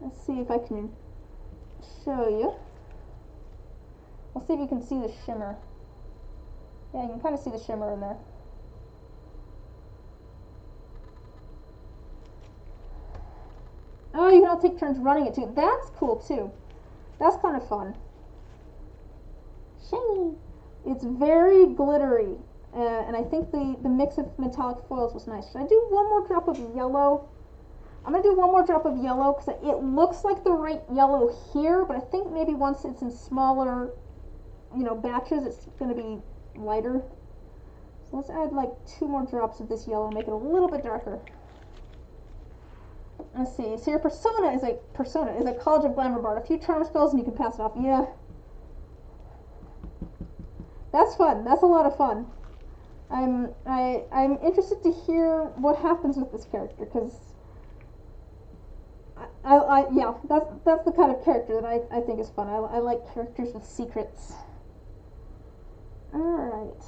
Let's see if I can show you. We'll see if you can see the shimmer. Yeah, you can kind of see the shimmer in there. Oh, you can all take turns running it too. That's cool too. That's kind of fun. Shiny. It's very glittery, and I think the mix of metallic foils was nice. Should I do one more drop of yellow? I'm going to do one more drop of yellow because it looks like the right yellow here, but I think maybe once it's in smaller, batches, it's going to be lighter. So let's add like 2 more drops of this yellow and make it a little bit darker. Let's see. So your persona is a College of Glamour bard. A few charm spells and you can pass it off. Yeah. That's fun. That's a lot of fun. I'm interested to hear what happens with this character because yeah, that's the kind of character that I think is fun. I like characters with secrets. All right.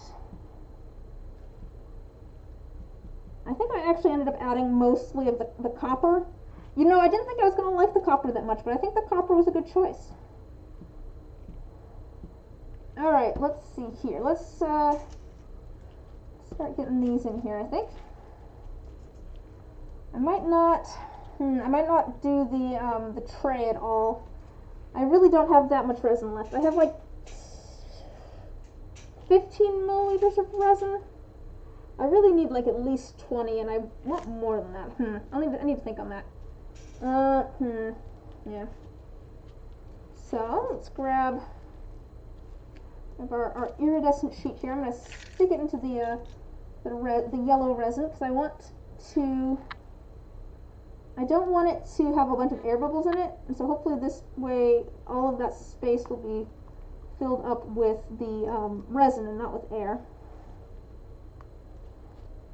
I think I actually ended up adding mostly of the copper. I didn't think I was going to like the copper that much, but I think the copper was a good choice. All right, let's see here. Let's start getting these in here, I think. I might not do the tray at all. I really don't have that much resin left. I have like 15 milliliters of resin. I really need like at least 20, and I want more than that. I need to think on that. Yeah. So let's grab our iridescent sheet here. I'm gonna stick it into the yellow resin because I don't want it to have a bunch of air bubbles in it, and so hopefully this way all of that space will be filled up with the resin and not with air.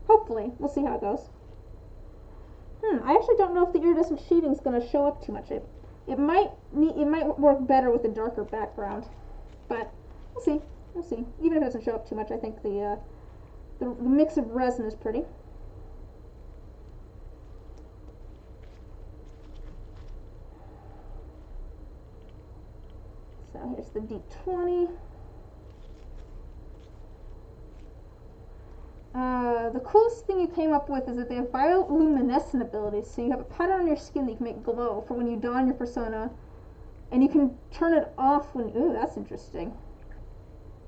Hopefully. We'll see how it goes. I actually don't know if the iridescent sheeting is going to show up too much. It might work better with a darker background, but we'll see. We'll see. Even if it doesn't show up too much, I think the mix of resin is pretty. So here's the D20. The coolest thing you came up with is that they have bioluminescent abilities. So you have a pattern on your skin that you can make glow for when you don your persona, and you can turn it off when. Ooh, that's interesting.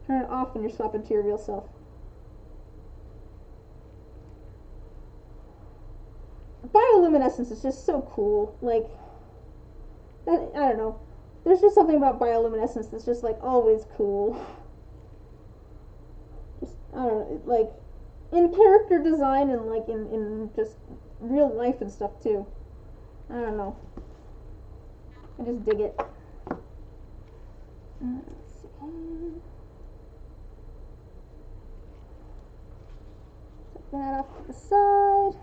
Turn it off when you're swapping to your real self. Bioluminescence is just so cool. Like, I don't know. There's just something about bioluminescence that's just like always cool. Just I don't know, like in character design and like in just real life and stuff too. I don't know. I just dig it. Let's see. Set that off to the side.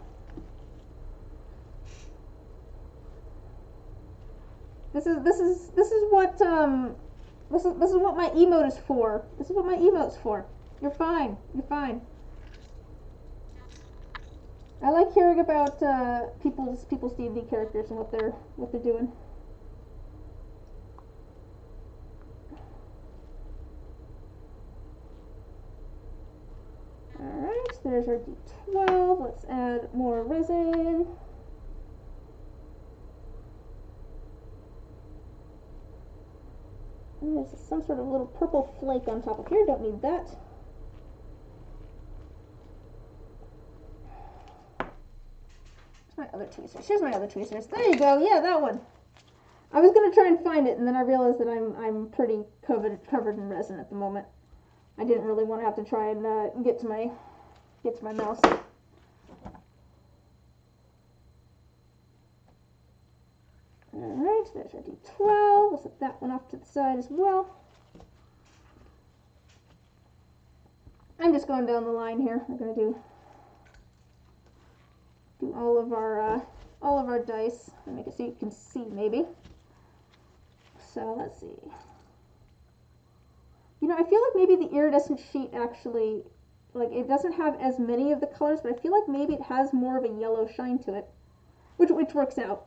This is what my emote is for. This is what my emote's for. You're fine. You're fine. I like hearing about people's D&D characters and what they're doing. All right, so there's our D12. Let's add more resin. And there's some sort of little purple flake on top of here. Don't need that. My other tweezers. Here's my other tweezers. There you go. Yeah, that one. I was gonna try and find it, and then I realized that I'm pretty covered in resin at the moment. I didn't really want to have to try and get to my mouse. All right, there's our D12. We'll set that one off to the side as well. I'm just going down the line here. We're gonna do all of our dice and make it so you can see maybe. So let's see. You know, I feel like maybe the iridescent sheet actually, like, it doesn't have as many of the colors, but I feel like maybe it has more of a yellow shine to it, which works out.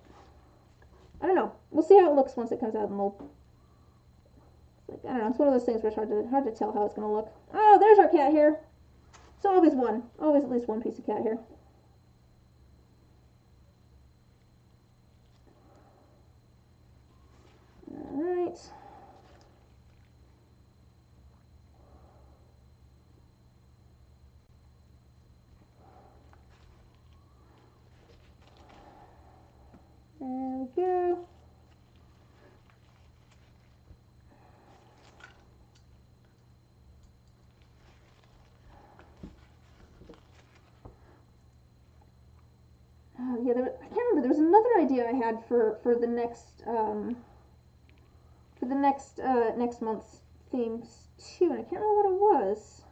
I don't know. We'll see how it looks once it comes out of the mold. Like, I don't know. It's one of those things where it's hard to tell how it's gonna look. Oh, there's our cat hair. So always one. Always at least one piece of cat hair. Alright. There we go. Yeah, I can't remember. There was another idea I had for the next month's themes too, and I can't remember what it was.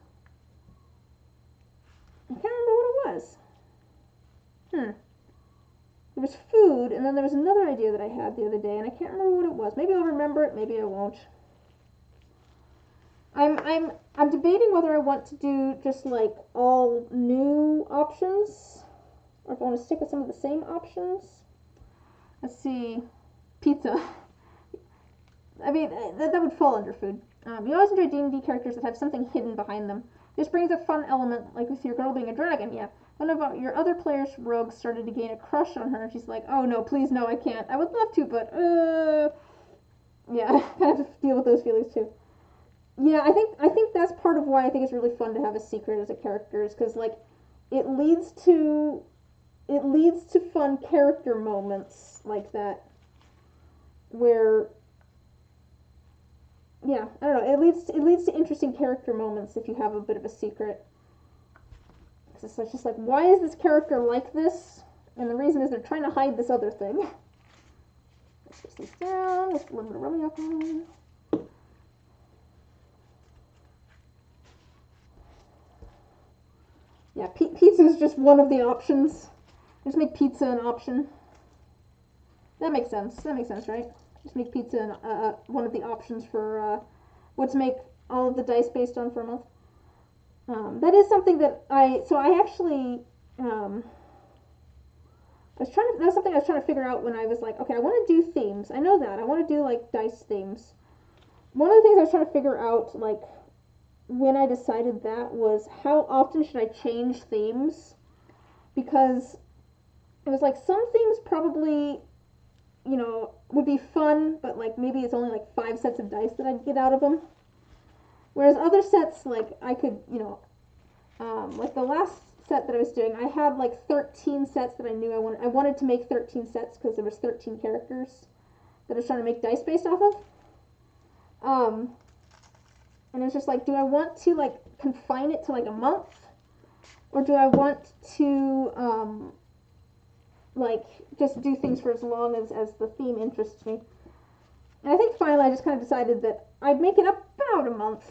There was food, and then there was another idea that I had the other day, and I can't remember what it was. Maybe I'll remember it. Maybe I won't. I'm debating whether I want to do just like all new options, or if I want to stick with some of the same options. Let's see, pizza. I mean, that would fall under food. You always enjoy D&D characters that have something hidden behind them. This brings a fun element, like with your girl being a dragon. Yeah, one of your other players' rogues started to gain a crush on her, and she's like, "Oh no, please no, I can't. I would love to, but yeah, I kind of deal with those feelings too." Yeah, I think that's part of why I think it's really fun to have a secret as a character, is because like it leads to fun character moments like that, where yeah, I don't know, it leads to interesting character moments if you have a bit of a secret. Because it's just like, why is this character like this? And the reason is they're trying to hide this other thing. Let's just this down with a little bit of rubbing alcohol. Yeah, pizza is just one of the options. Just make pizza an option. That makes sense. That makes sense, right? Just make pizza one of the options for what to make all of the dice based on for a month. That is something that I actually that was something I was trying to figure out when I was like, okay, I want to do themes. I know that I want to do like dice themes. One of the things I was trying to figure out, like when I decided that, was how often should I change themes, because it was like some themes probably, you know, would be fun, but like maybe it's only like 5 sets of dice that I'd get out of them. Whereas other sets, like I could, you know, like the last set that I was doing, I had like 13 sets that I knew I wanted. I wanted to make 13 sets because there was 13 characters that I was trying to make dice based off of. And it's just like, do I want to like confine it to like a month, or do I want to like just do things for as long as the theme interests me? And I think finally I just kind of decided that I'd make it about a month.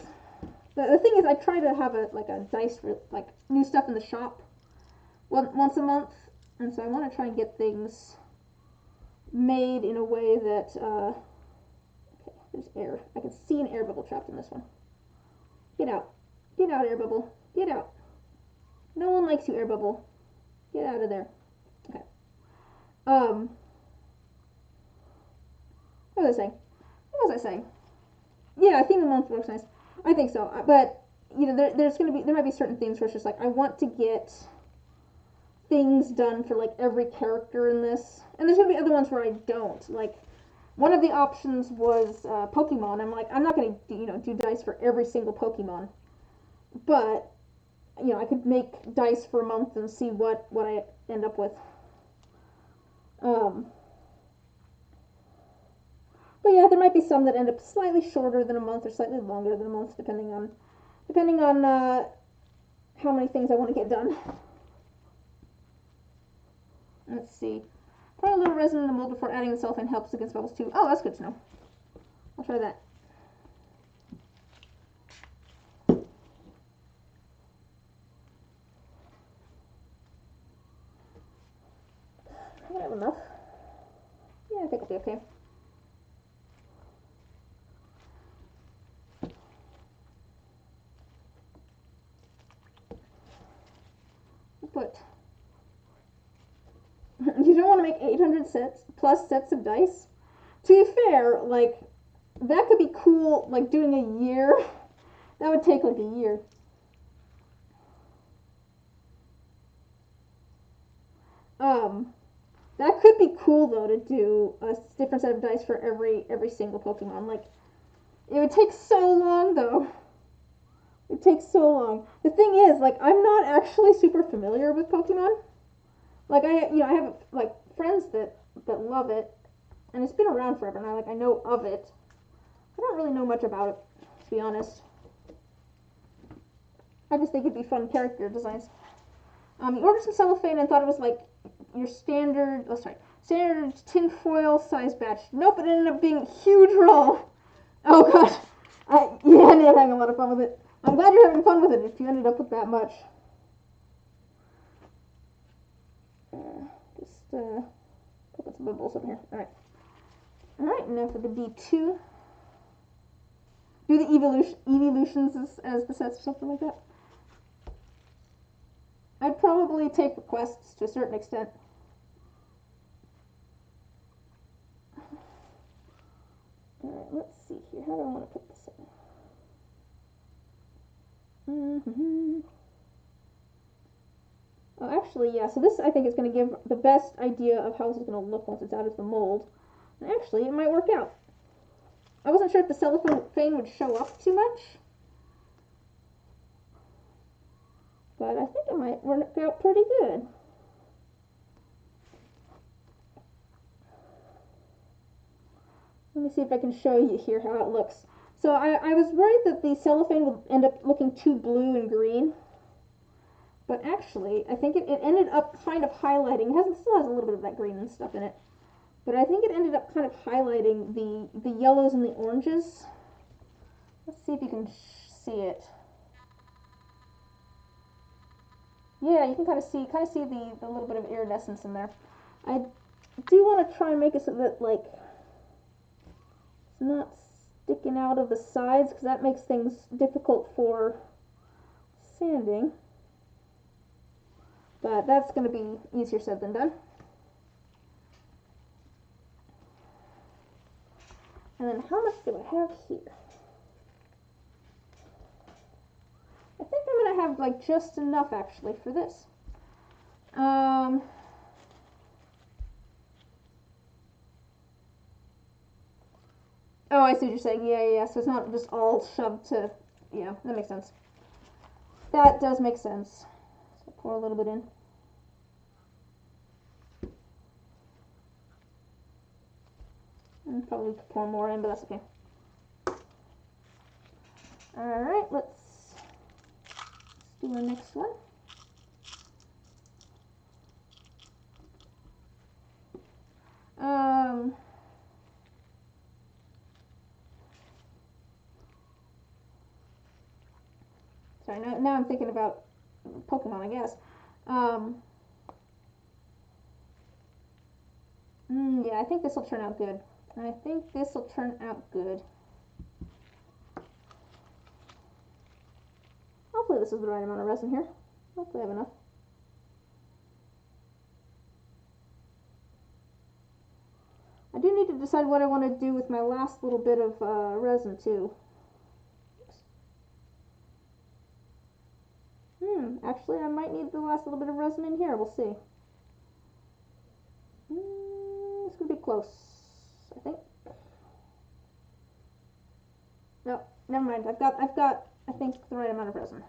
The thing is, I try to have a dice for like new stuff in the shop once a month, and so I want to try and get things made in a way that okay, there's air. I can see an air bubble trapped in this one. Get out, air bubble, get out. No one likes you, air bubble. Get out of there. Okay. What was I saying? What was I saying? Yeah, I think the month works nice. I think so, but you know, there might be certain themes where it's just like I want to get things done for like every character in this, and there's gonna be other ones where I don't. Like one of the options was Pokemon. I'm like, I'm not gonna do dice for every single Pokemon, but you know, I could make dice for a month and see what I end up with. But yeah, there might be some that end up slightly shorter than a month or slightly longer than a month, depending on how many things I want to get done. Let's see. Put a little resin in the mold before adding the cellophane helps against bubbles too. Oh, that's good to know. I'll try that. I have enough. Yeah, I think I'll be okay. make 800 plus sets of dice. To be fair, like, that could be cool, like, doing a year. That would take, like, a year. That could be cool, though, to do a different set of dice for every single Pokemon. Like, it would take so long, though. It takes so long. The thing is, like, I'm not actually super familiar with Pokemon. Like, I have, like, friends that love it, and it's been around forever, and I know of it. I don't really know much about it, to be honest. I just think it'd be fun character designs. He ordered some cellophane and thought it was like your standard tinfoil size batch. Nope, it ended up being a huge roll. Oh gosh. Yeah, I ended up having a lot of fun with it. I'm glad you're having fun with it if you ended up with that much. Just put some bubbles over here. Alright, now for the D2. Do the evolutions as the sets or something like that. I'd probably take requests to a certain extent. Alright, let's see here. How do I want to put this in? Oh, actually, yeah. So this, I think, is going to give the best idea of how this is going to look once it's out of the mold. And actually, it might work out. I wasn't sure if the cellophane would show up too much. But I think it might work out pretty good. Let me see if I can show you here how it looks. So I was worried that the cellophane would end up looking too blue and green. But actually, I think it ended up kind of highlighting. It still has a little bit of that green and stuff in it. But I think it ended up kind of highlighting the yellows and the oranges. Let's see if you can see it. Yeah, you can kind of see the little bit of iridescence in there. I do want to try and make it so that, like, it's not sticking out of the sides, because that makes things difficult for sanding. But that's going to be easier said than done. And then how much do I have here? I think I'm going to have, like, just enough, actually, for this. Oh, I see what you're saying. Yeah. So it's not just all shoved to... Yeah, that makes sense. That does make sense. So pour a little bit in. And probably pour more in, but that's okay. Alright, let's do the next one. Sorry, now I'm thinking about Pokemon, I guess. Yeah, I think this will turn out good. Hopefully this is the right amount of resin here. Hopefully I have enough. I do need to decide what I want to do with my last little bit of resin too. Actually I might need the last little bit of resin in here. We'll see. It's going to be close, I think. No, never mind. I've got, I think, the right amount of resin.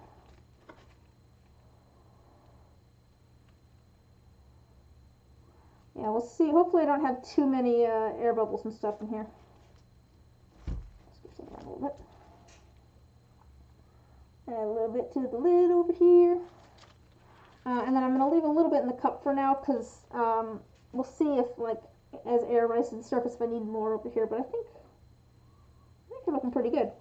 Yeah, we'll see. Hopefully I don't have too many air bubbles and stuff in here. Let's give some around a little bit. Add a little bit to the lid over here. And then I'm going to leave a little bit in the cup for now, because we'll see if, like, as air rises to the surface, if I need more over here. But I think they're looking pretty good.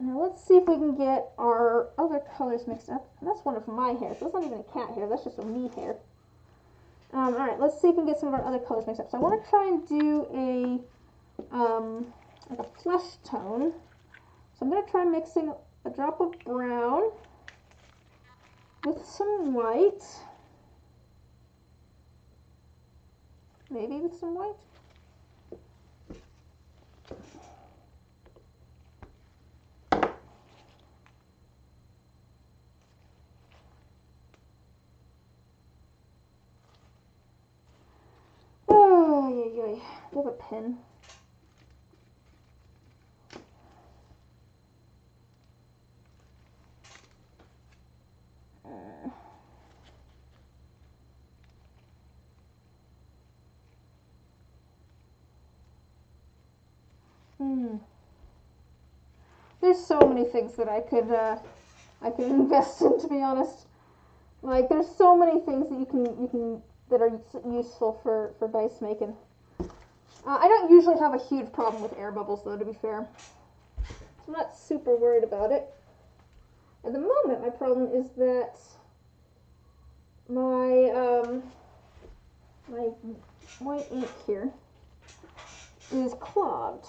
Now let's see if we can get our other colors mixed up. And that's one of my hair, so that's not even a cat hair, that's just a me hair. Alright, let's see if we can get some of our other colors mixed up. So I want to try and do like a flesh tone. So I'm going to try mixing a drop of brown with some white. Maybe with some white. Oh, yeah, yeah. Do you have a pen? There's so many things that I could invest in, to be honest. Like, there's so many things that you can that are useful for dice making. I don't usually have a huge problem with air bubbles, though, to be fair. I'm not super worried about it. At the moment, my problem is that my my white ink here is clogged.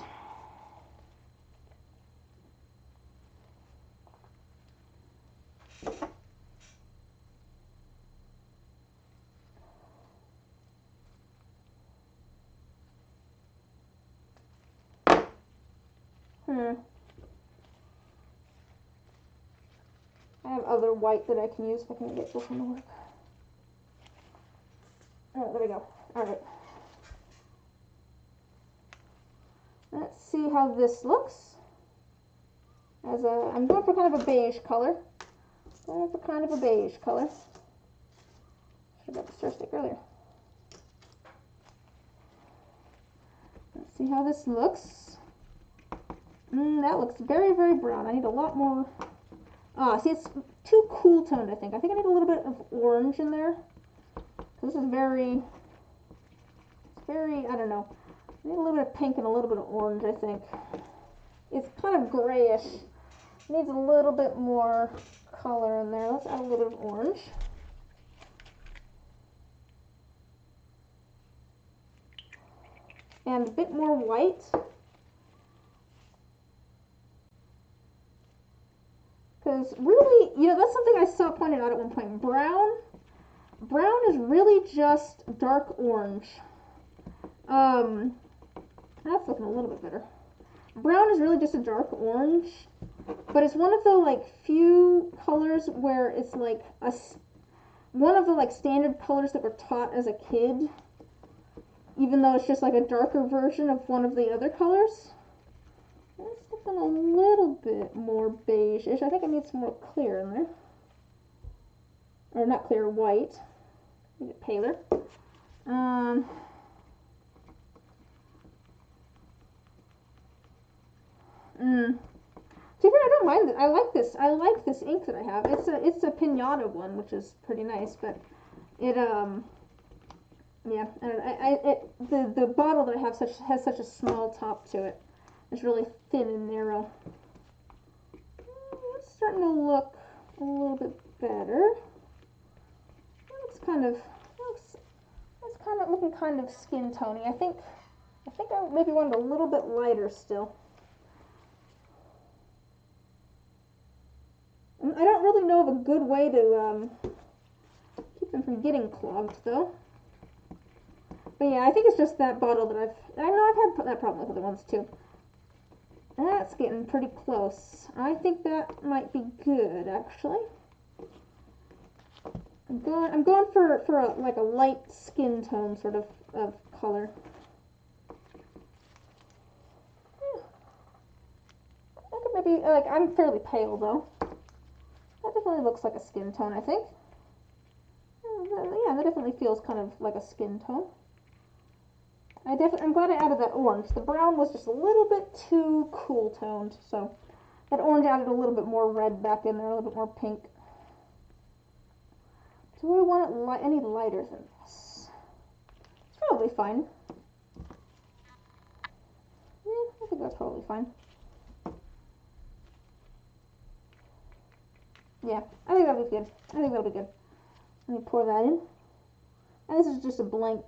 I have other white that I can use if I can get this one to work. Oh, there we go. Alright. Let's see how this looks. I'm going for kind of a beige color. Should have got the stir stick earlier. Let's see how this looks. That looks very, very brown. I need a lot more. See, it's too cool toned, I think. I think I need a little bit of orange in there. This is very, I don't know. I need a little bit of pink and a little bit of orange, I think. It's kind of grayish. It needs a little bit more color in there. Let's add a little bit of orange. And a bit more white. Because really, that's something I saw pointed out at one point. Brown is really just dark orange. That's looking a little bit better. Brown is really just a dark orange, but it's one of the few colors where it's like one of the standard colors that were taught as a kid, even though it's just like a darker version of one of the other colors. It's looking a little bit more beige-ish. I think I need some more clear in there. Or not clear, white. Need it paler. To be fair, I don't mind it. I like this. I like this ink that I have. It's a pinata one, which is pretty nice. But it yeah. The bottle that I have has such a small top to it. It's really thin and narrow. It's starting to look a little bit better. It's kind of looking kind of skin tony. I think I maybe want it a little bit lighter still. I don't really know of a good way to keep them from getting clogged, though. But yeah, I think it's just that bottle that I know I've had that problem with other ones too. That's getting pretty close. I think that might be good, actually. I'm going for a light skin tone sort of color. I could maybe I'm fairly pale though. That definitely looks like a skin tone, I think. Yeah, that definitely feels kind of like a skin tone. I'm glad I added that orange. The brown was just a little bit too cool toned, so that orange added a little bit more red back in there, a little bit more pink. Do I want it any lighter than this? It's probably fine. Yeah, I think that's probably fine. Yeah, I think that'll be good. Let me pour that in. And this is just a blank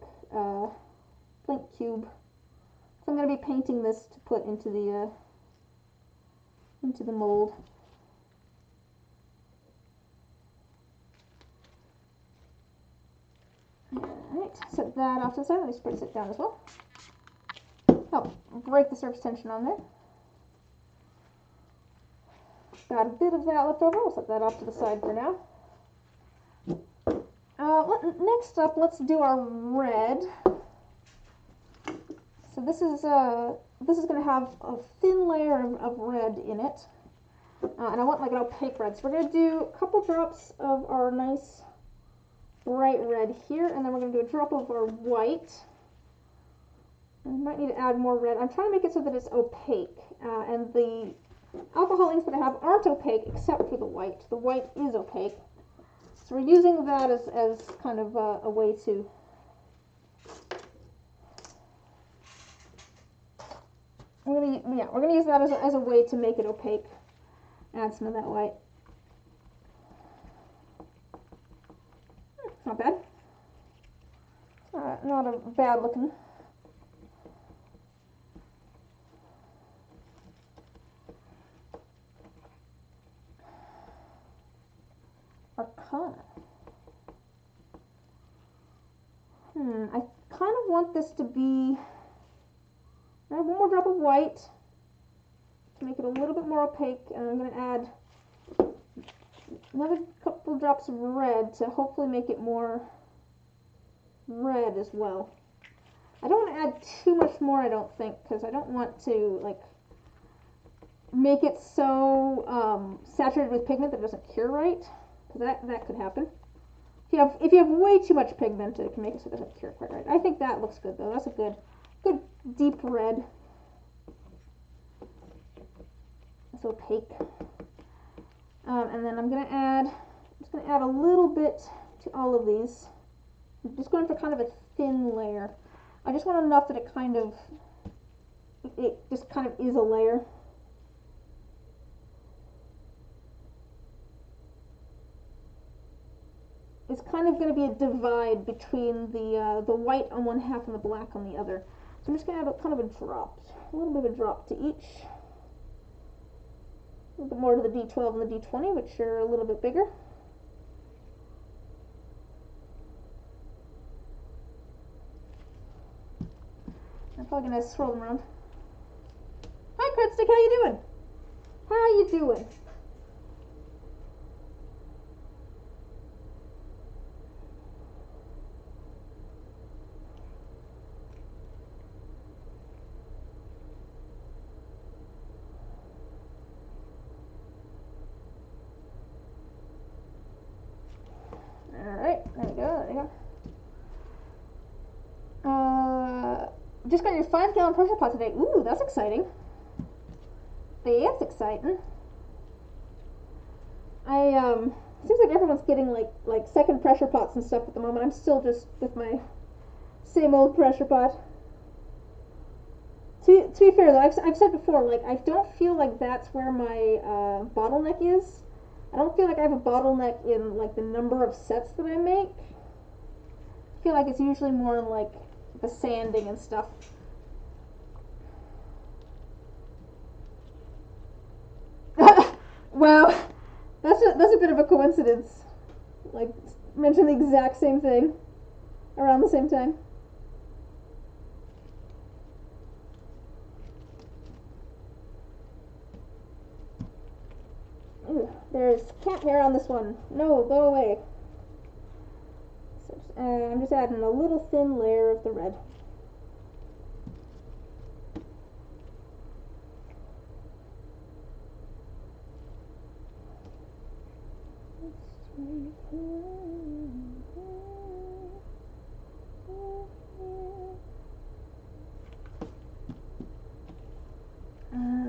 cube. So I'm going to be painting this to put into the mold. Alright, set that off to the side. Let me spritz it down as well. Help break the surface tension on there. Got a bit of that left over. We'll set that off to the side for now. Next up, let's do our red. So this is going to have a thin layer of red in it, and I want like an opaque red. So we're going to do a couple drops of our nice bright red here, and then we're going to do a drop of our white. And we might need to add more red. I'm trying to make it so that it's opaque, and the alcohol inks that I have aren't opaque except for the white. The white is opaque. So we're using that as kind of a way to we're gonna use that as a way to make it opaque. Add some of that white. Not bad. Not a bad looking. Arcana. I kind of want this to be. I have one more drop of white to make it a little bit more opaque, and I'm going to add another couple drops of red to hopefully make it more red as well. I don't want to add too much more, I don't think, because I don't want to like make it so saturated with pigment that it doesn't cure right, because that could happen. If you have way too much pigment, it can make it so it doesn't cure quite right. I think that looks good though. That's a good deep red. It's opaque. And then I'm just gonna add a little bit to all of these. I'm just going for kind of a thin layer. I just want enough that it just kind of is a layer. It's kind of going to be a divide between the white on one half and the black on the other. So I'm just going to add kind of a little bit of a drop to each. A little bit more to the D12 and the D20, which are a little bit bigger. I'm probably going to swirl them around. Hi, Critstick, how you doing? How you doing? Alright, there we go. Just got your 5-gallon pressure pot today. Ooh, that's exciting. That's exciting. Seems like everyone's getting like second pressure pots and stuff at the moment. I'm still just with my same old pressure pot. To be fair though, I've said before, like I don't feel like that's where my bottleneck is. I don't feel like I have a bottleneck in like the number of sets that I make. I feel like it's usually more in like the sanding and stuff. Wow, that's a bit of a coincidence. Like, mention the exact same thing around the same time. Ooh, there's cat hair on this one. No, go away. So, I'm just adding a little thin layer of the red.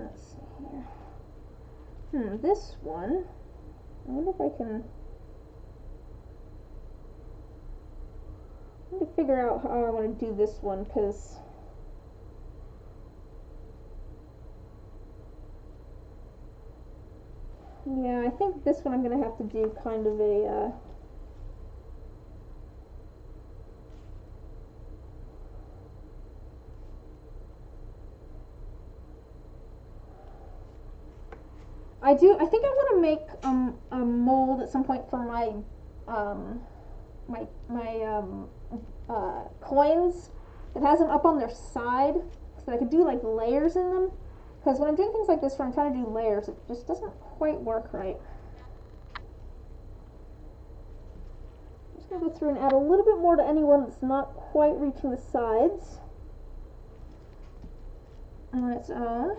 Let's see here. This one, I wonder if I can figure out how I want to do this one, because yeah, I think this one I'm going to have to do kind of a I think I want to make a mold at some point for my coins that has them up on their side so that I could do like layers in them. Because when I'm doing things like this where I'm trying to do layers, it just doesn't quite work right. I'm just going to go through and add a little bit more to anyone that's not quite reaching the sides on its own.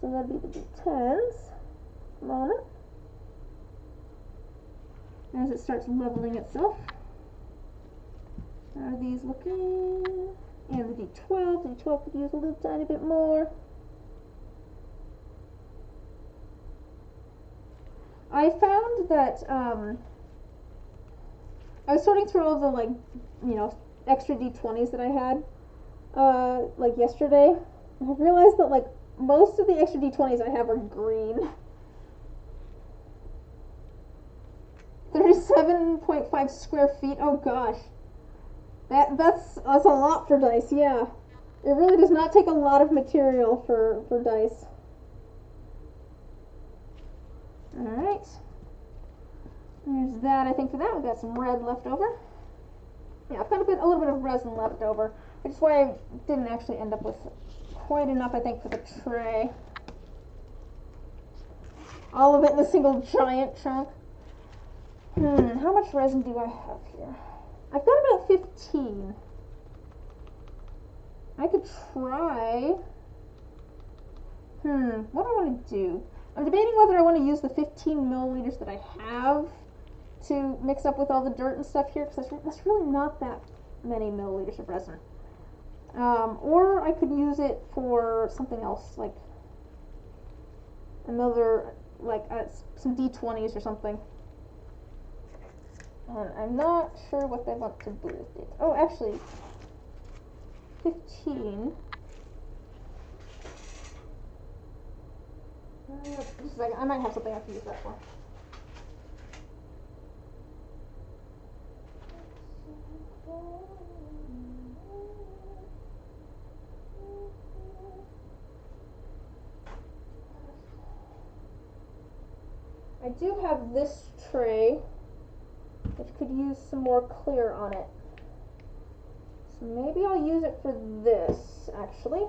So that'd be the D10s. Moment. As it starts leveling itself. How are these looking? And the D12. The D12 could use a little tiny bit more. I found that I was sorting through all the like, you know, extra D20s that I had like yesterday. And I realized that like most of the extra D20s I have are green. 37.5 square feet. Oh gosh. That's a lot for dice, yeah. It really does not take a lot of material for dice. Alright. There's that, I think, for that. We've got some red left over. Yeah, I've got a little bit of resin left over, which is why I didn't actually end up with quite enough, I think, for the tray. All of it in a single giant chunk. How much resin do I have here? I've got about 15. I could try. What do I want to do? I'm debating whether I want to use the 15 milliliters that I have to mix up with all the dirt and stuff here, because that's really not that many milliliters of resin. Or I could use it for something else, like another, like some D20s or something. And I'm not sure what they want to do with it. Oh, actually, 15. Just a second, I might have something I can use that for. I do have this tray, which could use some more clear on it. So maybe I'll use it for this, actually.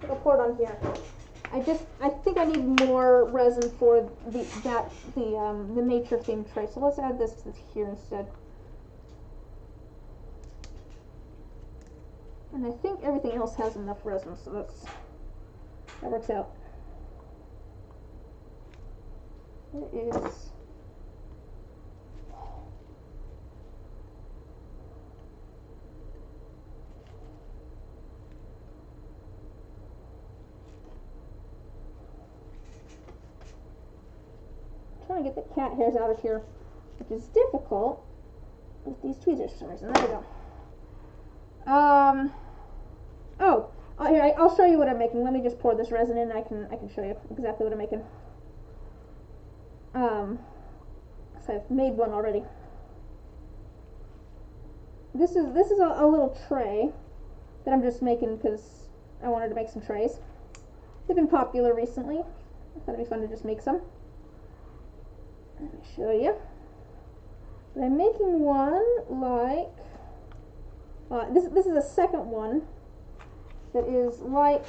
I'll pour it on here. I think I need more resin for the nature themed tray. So let's add this here instead. And I think everything else has enough resin, so that works out. It is. Trying to get the cat hairs out of here, which is difficult with these tweezers for some reason. There we go. Here, I'll show you what I'm making. Let me just pour this resin in and I can show you exactly what I'm making. So I've made one already. This is a little tray that I'm just making because I wanted to make some trays. They've been popular recently. I thought it'd be fun to just make some. Let me show you. But I'm making one like this is a second one that is like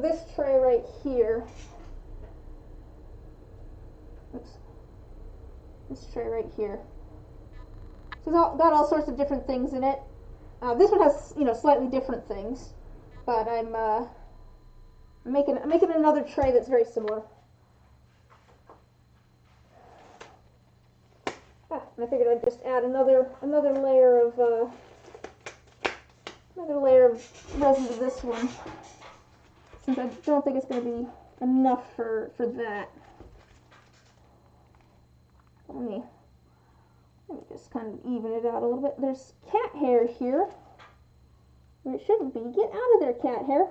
this tray right here. Oops. This tray right here. So it's got all sorts of different things in it. This one has, you know, slightly different things, but I'm making another tray that's very similar. And I figured I'd just add another layer of resin to this one, since I don't think it's going to be enough for that. Let me just kind of even it out a little bit. There's cat hair here where it shouldn't be. Get out of there, cat hair.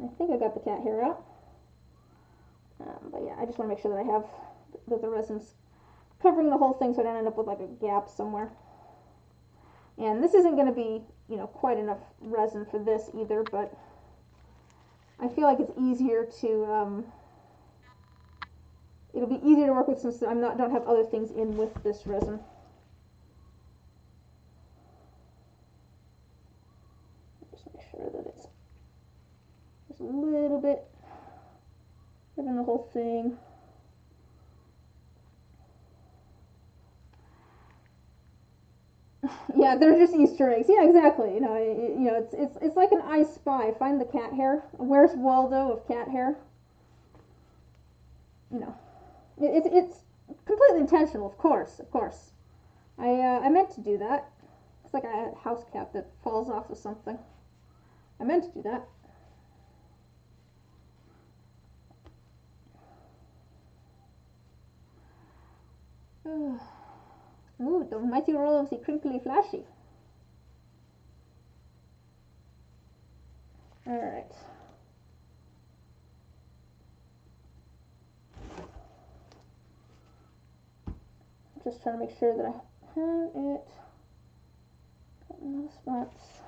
I think I got the cat hair out. But yeah, I just want to make sure that I have the resin's covering the whole thing so I don't end up with like a gap somewhere. And this isn't going to be, you know, quite enough resin for this either, but I feel like it's easier to, it'll be easier to work with since don't have other things in with this resin. Just make sure that it's just a little bit, giving the whole thing. Yeah, they're just Easter eggs. Yeah, exactly. It's like an I Spy. Find the cat hair. Where's Waldo of cat hair? It's completely intentional, of course. I meant to do that. It's like a house cap that falls off of something. I meant to do that. Ooh, the mighty roll of the crinkly flashy. Alright. Just trying to make sure that I have it in those spots.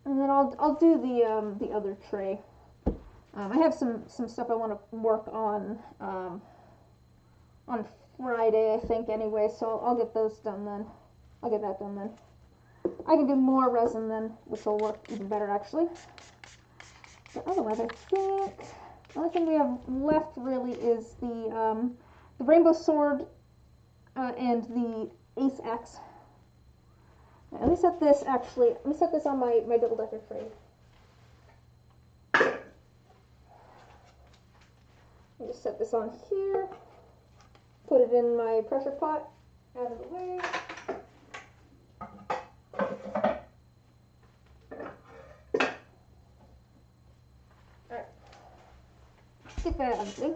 And then I'll do the other tray. I have some stuff I want to work on Friday, I think, anyway. So I'll get those done then. I'll get that done then. I can do more resin then, which will work even better actually. But otherwise, I think the only thing we have left really is the rainbow sword and the ace axe. Let me set this on my double decker tray. I'll just set this on here, put it in my pressure pot, out of the way. Alright, get that out of the way.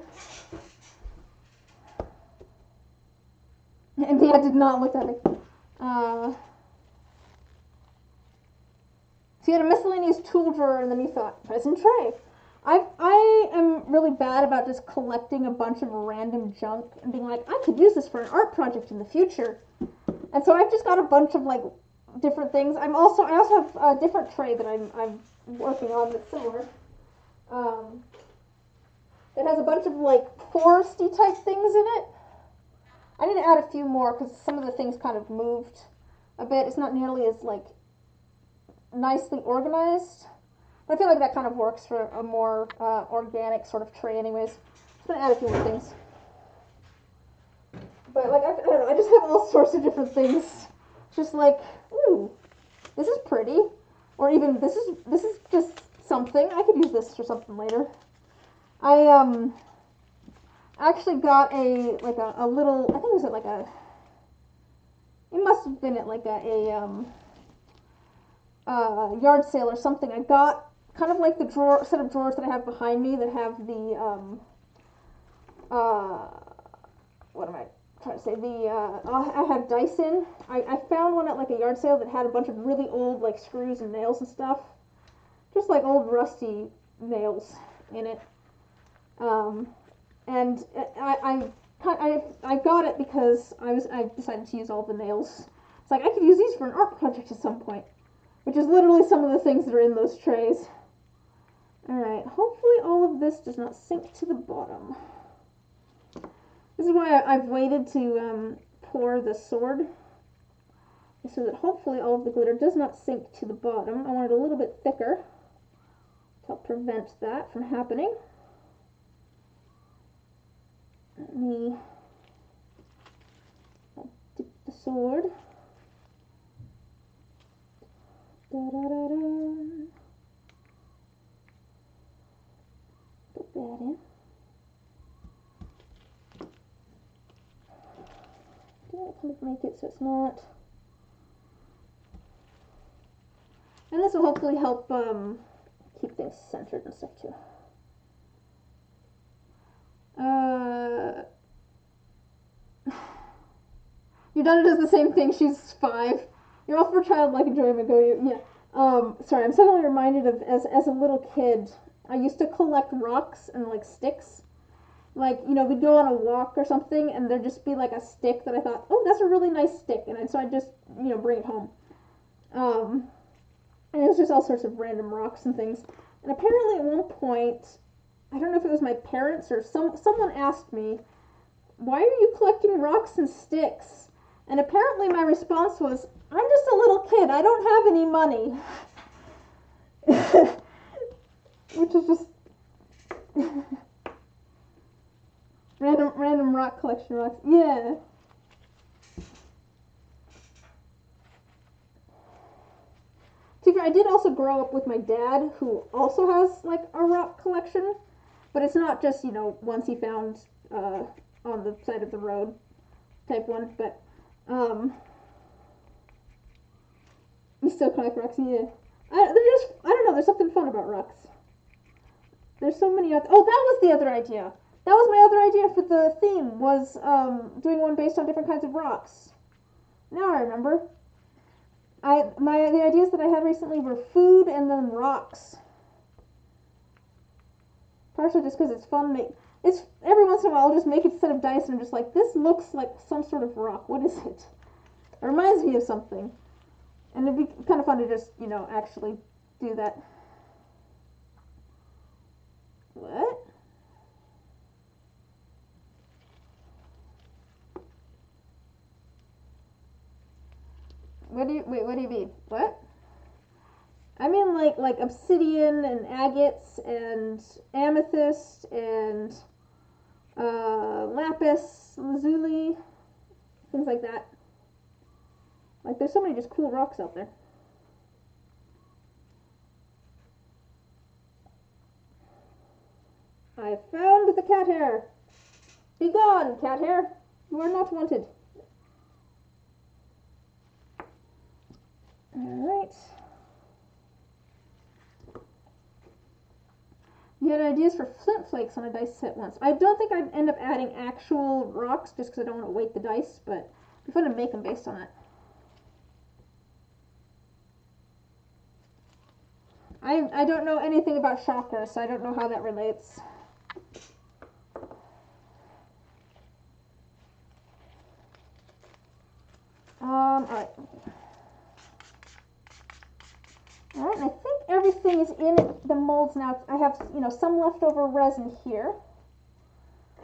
And Dad did not look at me. So you had a miscellaneous tool drawer, and then you thought, resin tray. I am really bad about just collecting a bunch of random junk and being like, I could use this for an art project in the future. And so I've just got a bunch of like different things. I also have a different tray that I'm working on that's similar. It has a bunch of like foresty type things in it. I need to add a few more because some of the things kind of moved a bit. It's not nearly as like nicely organized. But I feel like that kind of works for a more organic sort of tray anyways. I'm going to add a few more things. But like, I don't know, I just have all sorts of different things. Just like, ooh, this is pretty. Or even, this is just something. I could use this for something later. I actually got a little, I think it was at like it must have been at like a yard sale or something. I got kind of like the set of drawers that I have behind me that have the what am I trying to say? I have dice in. I found one at like a yard sale that had a bunch of really old like screws and nails and stuff, just like old rusty nails in it. And I got it because I decided to use all the nails. It's like I could use these for an art project at some point, which is literally some of the things that are in those trays. Alright, hopefully all of this does not sink to the bottom. This is why I've waited to pour the sword, so that hopefully all of the glitter does not sink to the bottom. I want it a little bit thicker to help prevent that from happening. Let me dip the sword. Da-da-da-da. Put that in. Kind of make it so it's not. And this will hopefully help keep things centered and stuff too. Your daughter does the same thing. She's 5. You're all for childlike enjoyment, go you? Yeah. Sorry, I'm suddenly reminded of as a little kid, I used to collect rocks and like sticks, like, you know, we'd go on a walk or something, and there'd just be like a stick that I thought, oh, that's a really nice stick, and so I'd just, you know, bring it home. And it was just all sorts of random rocks and things. And apparently at one point, I don't know if it was my parents or someone asked me, why are you collecting rocks and sticks? And apparently my response was, I'm just a little kid, I don't have any money. Which is just random rock collection rocks. Yeah. I did also grow up with my dad, who also has like a rock collection, but it's not just, you know, ones he found on the side of the road type one, but we still collect rocks. Yeah, I don't know. There's something fun about rocks. There's so many other. Oh, that was the other idea. That was my other idea for the theme, was doing one based on different kinds of rocks. Now I remember. The ideas that I had recently were food and then rocks. Partially just because it's fun. It's every once in a while I'll just make it instead of dice, and I'm just like, this looks like some sort of rock. What is it? It reminds me of something, and it'd be kind of fun to just, you know, actually do that. What? What do you mean? What? I mean like obsidian and agates and amethyst and lapis lazuli, things like that. Like, there's so many just cool rocks out there. I found the cat hair. Be gone, cat hair. You are not wanted. Alright. You had ideas for flint flakes on a dice set once. I don't think I'd end up adding actual rocks just because I don't want to weight the dice, but it'd be fun to make them based on that. I don't know anything about chakras, so I don't know how that relates. Alright. Alright, and I think everything is in the molds now. I have, you know, some leftover resin here.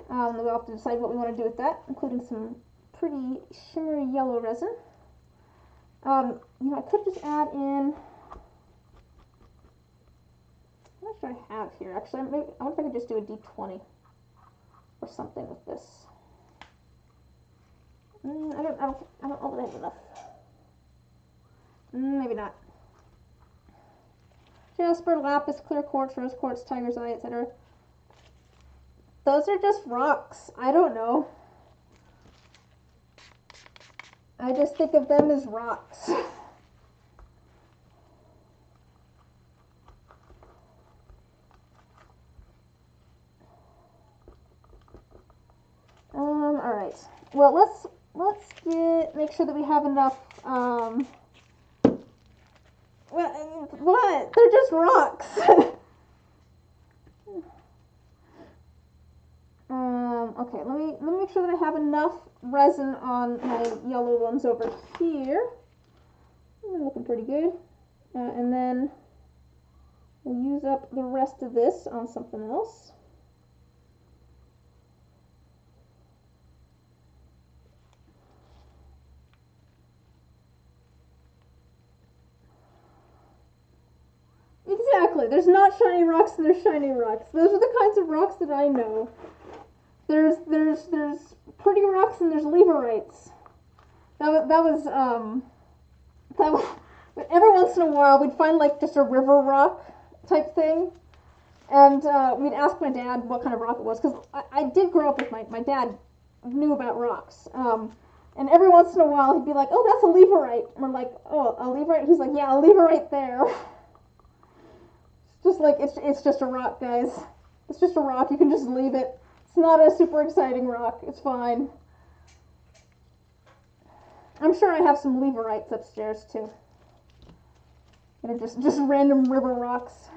We'll have to decide what we want to do with that, including some pretty shimmery yellow resin. You know, I could just add in... What should I have here? Actually, I wonder if I could just do a D20 or something with this. I don't know that I have enough. Maybe not. Jasper, lapis, clear quartz, rose quartz, tiger's eye, etc. Those are just rocks. I don't know. I just think of them as rocks. All right. Well, let's make sure that we have enough. What? They're just rocks. Okay. Let me make sure that I have enough resin on my yellow ones over here. They're looking pretty good. And then we'll use up the rest of this on something else. Exactly. There's not shiny rocks and there's shiny rocks. Those are the kinds of rocks that I know. There's pretty rocks and there's leverites. That was every once in a while we'd find like just a river rock type thing, and we'd ask my dad what kind of rock it was, because I did grow up with my dad knew about rocks. And every once in a while he'd be like, "Oh, that's a leverite." And we're like, "Oh, a leverite?" He's like, "Yeah, a leverite there." Just like, it's just a rock, guys. It's just a rock. You can just leave it. It's not a super exciting rock. It's fine. I'm sure I have some leverites upstairs too. And just random river rocks.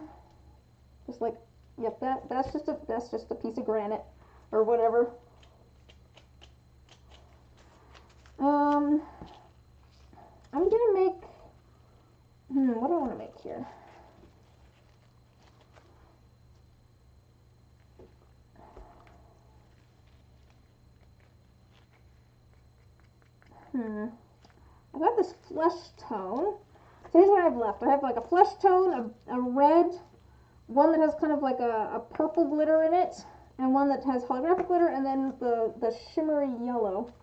Just like, yep, that's just a piece of granite. or whatever. I'm gonna make, what do I want to make here? I got this flesh tone. So here's what I have left. I have like a flesh tone, a red, one that has kind of like a purple glitter in it, and one that has holographic glitter, and then the shimmery yellow.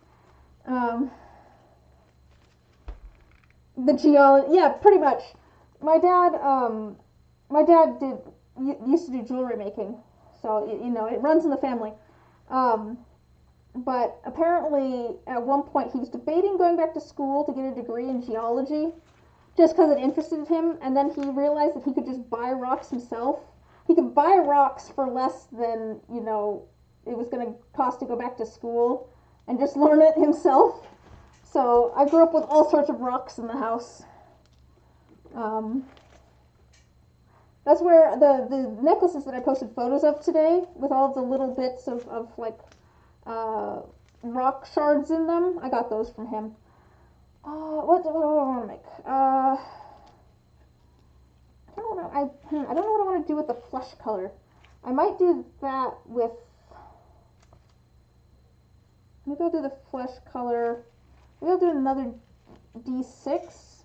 The geology, yeah, pretty much. My dad used to do jewelry making, so you know it runs in the family. But apparently, at one point, he was debating going back to school to get a degree in geology, just because it interested him. And then he realized that he could just buy rocks himself. He could buy rocks for less than it was going to cost to go back to school, and just learn it himself. So I grew up with all sorts of rocks in the house. That's where the necklaces that I posted photos of today, with all the little bits of like rock shards in them, I got those from him. What do I want to make? I don't know. I don't know what I want to do with the flesh color. I might do that with. Maybe I'll do the flesh color. Maybe I'll do another D6,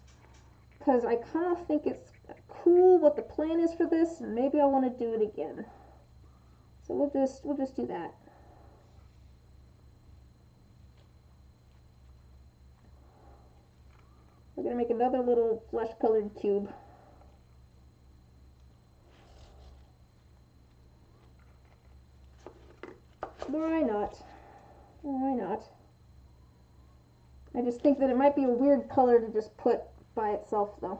because I kind of think it's cool what the plan is for this, and maybe I want to do it again. So we'll just do that. We're gonna make another little flesh colored cube. Why not? Why not? I just think that it might be a weird color to just put by itself, though.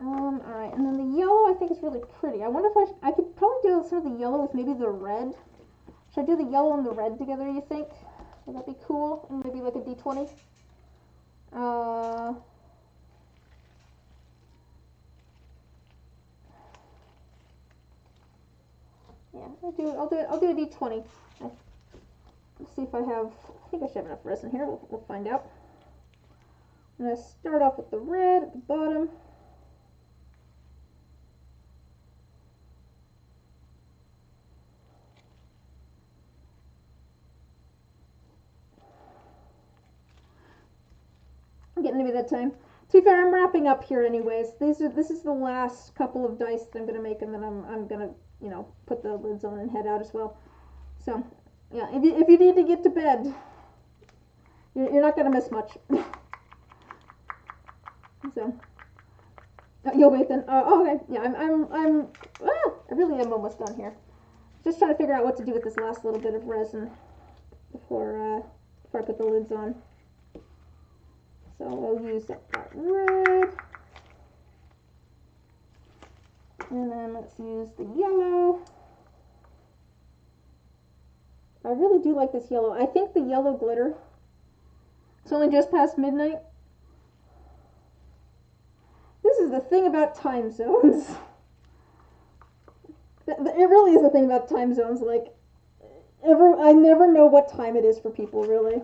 Alright, and then the yellow I think is really pretty. I wonder if I could probably do some of the yellow with maybe the red. Should I do the yellow and the red together, you think? Would that be cool? And maybe like a D20? Yeah, I'll do a D20. Let's see if I have, I think I should have enough resin here. We'll find out. I'm going to start off with the red at the bottom. I'm getting to be that time. To be fair, I'm wrapping up here anyways. This is the last couple of dice that I'm going to make, and then I'm going to, put the lids on and head out as well. So, yeah, if you need to get to bed, you're not going to miss much. So, you'll wait then. Okay, yeah, I really am almost done here. Just trying to figure out what to do with this last little bit of resin before I put the lids on. So we'll use that red. And then let's use the yellow. I really do like this yellow. I think the yellow glitter. It's only just past midnight. This is the thing about time zones. It really is the thing about time zones. Like, I never know what time it is for people, really.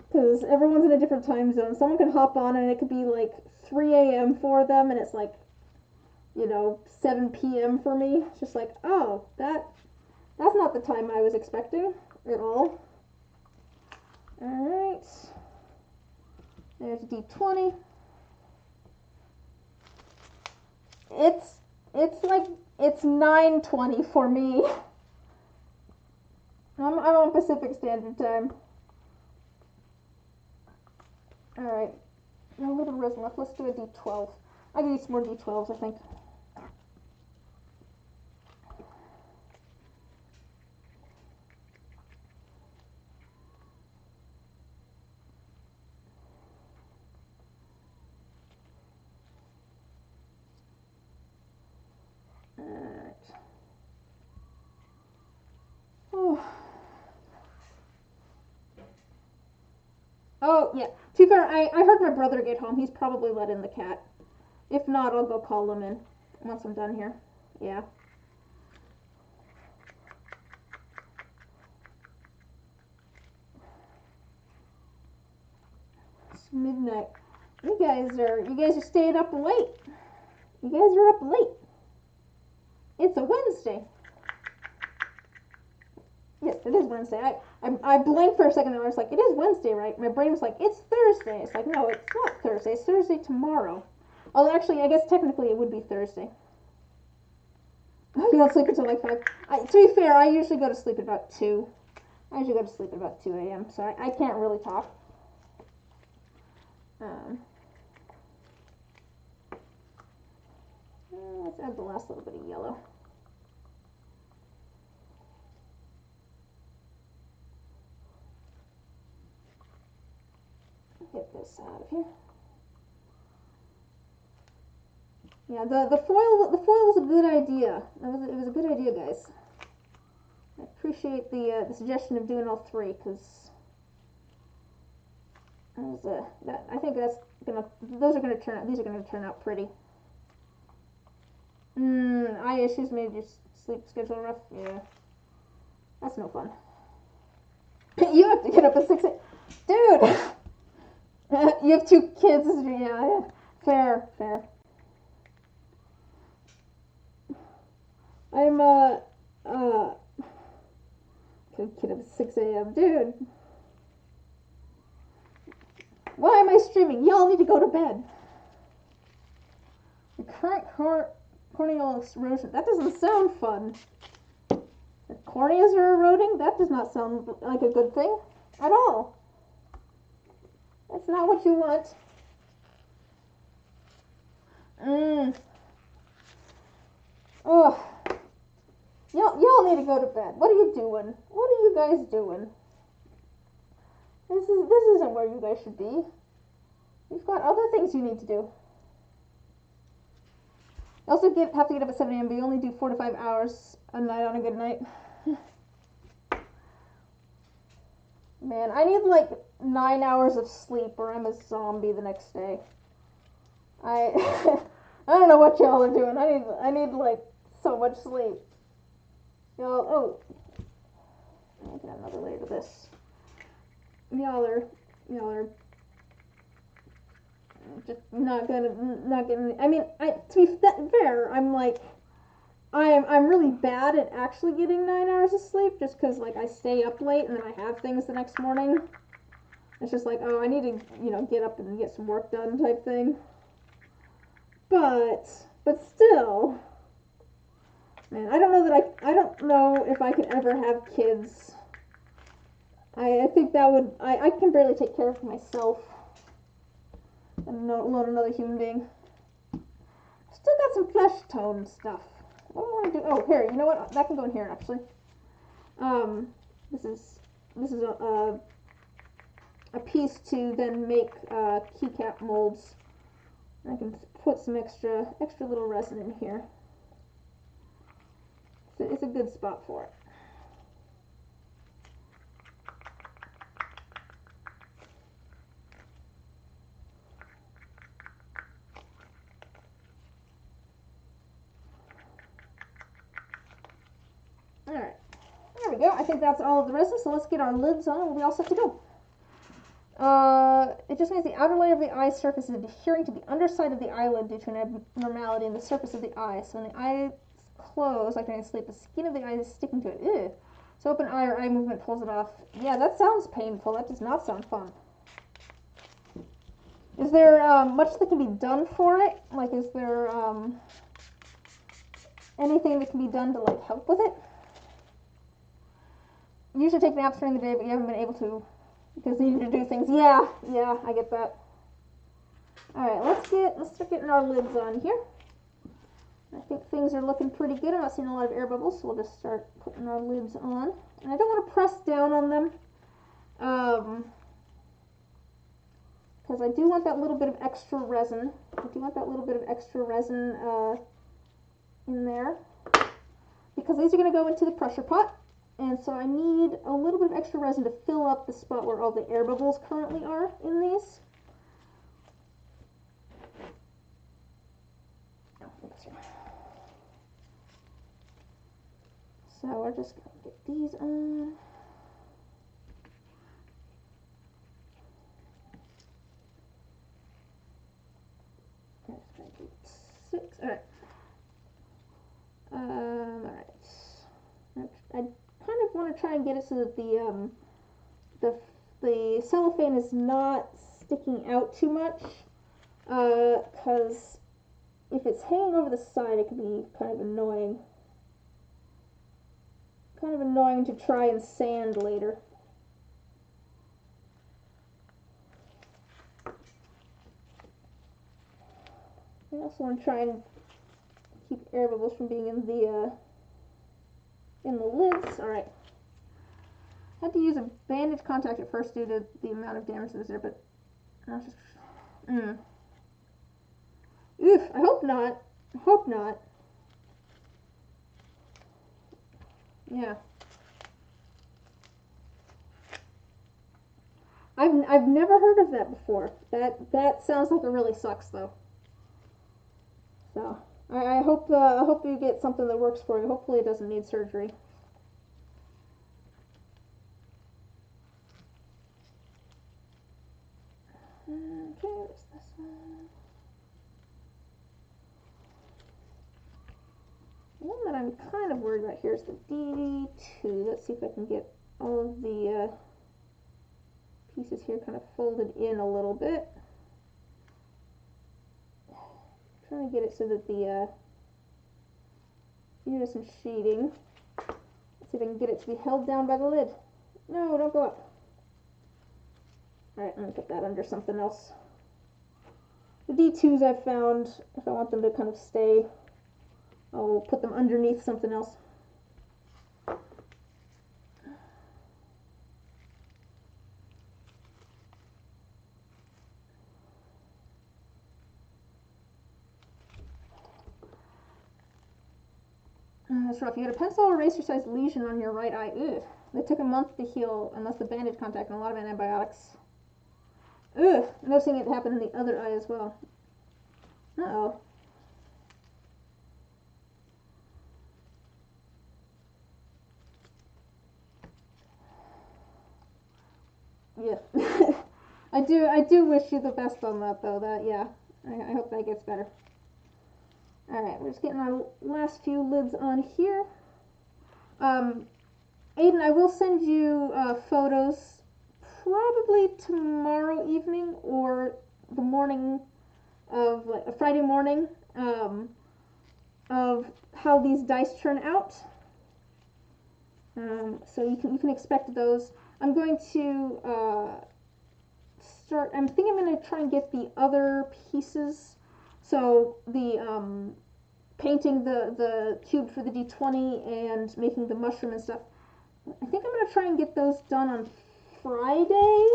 Because everyone's in a different time zone. Someone can hop on and it could be like 3 a.m. for them, and it's like, 7 p.m. for me. It's just like, oh, that's not the time I was expecting at all. Alright. There's D20. It's 9:20 for me. I'm on Pacific Standard Time. Alright. A little resin left. Let's do a D12. I can use some more D12s, I think. Alright. Oh, yeah. To be fair, I heard my brother get home. He's probably let in the cat. If not, I'll go call him in once I'm done here. Yeah. It's midnight. You guys are staying up late. You guys are up late. It's a Wednesday. Yes, it is Wednesday. I blinked for a second and I was like, it is Wednesday, right? My brain was like, it's Thursday. It's like, no, it's not Thursday. It's Thursday tomorrow. Although actually, I guess technically it would be Thursday. You don't sleep until like 5. To be fair, I usually go to sleep at about 2. I usually go to sleep at about 2 a.m. So I can't really talk. Let's add the last little bit of yellow. Get this out of here. Yeah, the foil was a good idea. It was a good idea, guys. I appreciate the suggestion of doing all 3 because I think these are gonna turn out pretty. Eye issues made your sleep schedule rough. Yeah, that's no fun. You have to get up at 6 a.m. Dude. You have 2 kids. Yeah. Fair. I'm gonna get up at 6 a.m. Dude. Why am I streaming? Y'all need to go to bed. The current corneal erosion. That doesn't sound fun. The corneas are eroding? That does not sound like a good thing at all. That's not what you want. Ugh. Y'all need to go to bed. What are you doing? What are you guys doing? This isn't where you guys should be. You've got other things you need to do. You also have to get up at 7 a.m., but you only do 4 to 5 hours a night on a good night. Man, I need like 9 hours of sleep or I'm a zombie the next day. I don't know what y'all are doing. I need like so much sleep. Y'all, I can add another layer to this. Y'all are just not getting. I mean, to be fair, I'm really bad at actually getting 9 hours of sleep, just because like I stay up late and then I have things the next morning. It's just like, oh, I need to get up and get some work done type thing. But still, man, I don't know if I could ever have kids. I think that would, I can barely take care of myself, and load another human being. Still got some flesh tone stuff. What do I want to do? Oh, here, you know what? That can go in here actually. This is a piece to then make keycap molds. I can put some extra little resin in here. So it's a good spot for it. Alright, there we go. I think that's all of the resin, so let's get our lids on and we'll be all set to go. It just means the outer layer of the eye surface is adhering to the underside of the eyelid due to an abnormality in the surface of the eye. So when the eyes close, like during sleep, the skin of the eye is sticking to it. Ew. So open eye or eye movement pulls it off. Yeah, that sounds painful. That does not sound fun. Is there much that can be done for it? Like, is there anything that can be done to like help with it? You usually take naps during the day, but you haven't been able to because you need to do things. Yeah, I get that. All right, let's start getting our lids on here. I think things are looking pretty good. I'm not seeing a lot of air bubbles, so we'll just start putting our lids on. And I don't want to press down on them, because I do want that little bit of extra resin. In there, because these are going to go into the pressure pot. And so I need a little bit of extra resin to fill up the spot where all the air bubbles currently are in these. So we're just going to get these on. That's going to be 6. All right. All right. I kind of want to try and get it so that the cellophane is not sticking out too much, because if it's hanging over the side, it can be kind of annoying. Kind of annoying to try and sand later. I also want to try and keep air bubbles from being in the lids. All right. I had to use a bandage contact at first due to the amount of damage that was there, but I was just. Oof, I hope not. I hope not. Yeah. I've never heard of that before. That sounds like it really sucks though. So I hope you get something that works for you. Hopefully it doesn't need surgery. Okay, where's this one? The one that I'm kind of worried about here is the D2. Let's see if I can get all of the pieces here kind of folded in a little bit. Trying to get it so that the here's some sheeting. Let's see if I can get it to be held down by the lid. No, don't go up. Alright, I'm going to put that under something else. The D2s I've found, if I want them to kind of stay, I'll put them underneath something else. That's rough. You had a pencil eraser-sized lesion on your right eye. Ugh. It took a month to heal unless the bandage contact and a lot of antibiotics. Ugh. I'm noticing it happen in the other eye as well. Uh-oh. Yeah. I do wish you the best on that though. Yeah. I hope that gets better. Alright, we're just getting our last few lids on here. Aiden, I will send you photos probably tomorrow evening or the morning of, like, a Friday morning, of how these dice turn out. So you can expect those. I'm going to I think I'm going to try and get the other pieces. So the painting the cube for the D20 and making the mushroom and stuff. I think I'm going to try and get those done on Friday.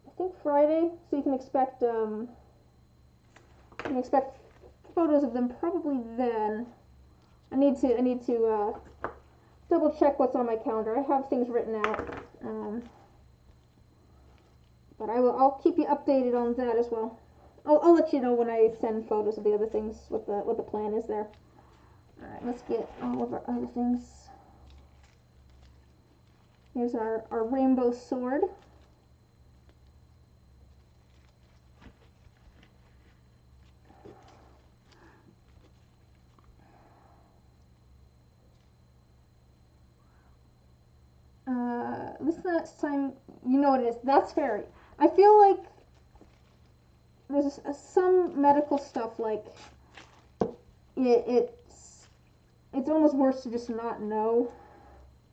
I think Friday. So you can expect photos of them probably then. I need to double check what's on my calendar. I have things written out. But I'll keep you updated on that as well. I'll let you know when I send photos of the other things, what the plan is there. Alright, let's get all of our other things. Here's our rainbow sword. This next time, you know what it is. That's fairy. I feel like there's some medical stuff, like it's almost worse to just not know.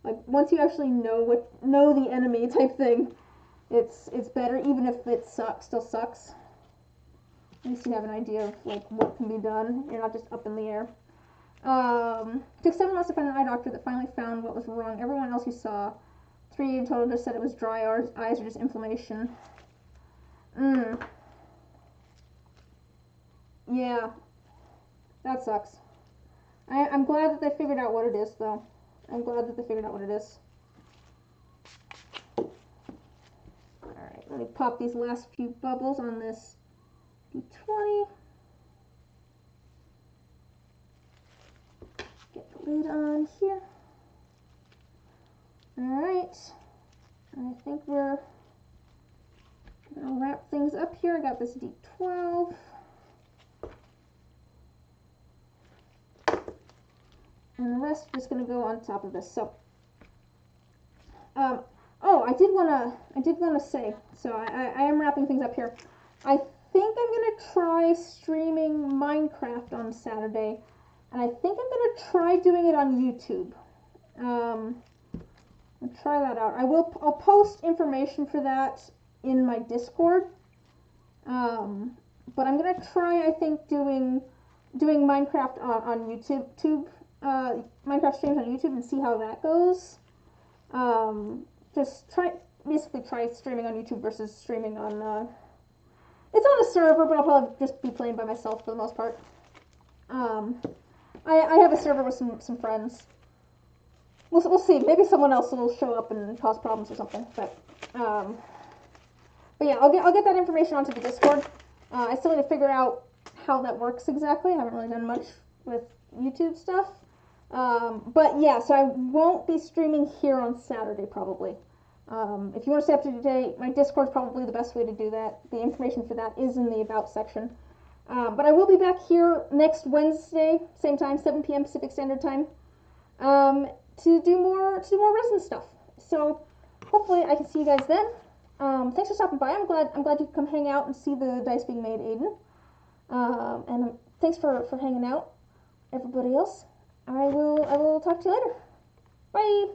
Like once you actually know the enemy type thing, it's better, even if it still sucks. At least you have an idea of like what can be done. You're not just up in the air. Took 7 months to find an eye doctor that finally found what was wrong. Everyone else he saw, 3 in total, just said it was dry eyes or just inflammation. Yeah, that sucks. I'm glad that they figured out what it is, though. I'm glad that they figured out what it is. Alright, let me pop these last few bubbles on this D20. Get the lid on here. Alright. I think we're gonna wrap things up here. I got this D12. And the rest is just gonna go on top of this. So oh, I did wanna say, so I am wrapping things up here. I think I'm gonna try streaming Minecraft on Saturday, and I think I'm gonna try doing it on YouTube. I'll try that out. I'll post information for that in my Discord. But I'm gonna try, I think, doing Minecraft on YouTube, Minecraft streams on YouTube, and see how that goes. Just basically try streaming on YouTube versus streaming on, it's on a server, but I'll probably just be playing by myself for the most part. I have a server with some friends. We'll see. Maybe someone else will show up and cause problems or something. But yeah, I'll get that information onto the Discord. I still need to figure out how that works exactly. I haven't really done much with YouTube stuff. But yeah, so I won't be streaming here on Saturday probably. If you want to stay up to date, my Discord's probably the best way to do that. The information for that is in the About section. But I will be back here next Wednesday, same time, 7 p.m. Pacific Standard Time, to do more resin stuff. So hopefully I can see you guys then. Thanks for stopping by. I'm glad you could come hang out and see the dice being made, Aiden. And thanks for hanging out, everybody else. I will talk to you later. Bye.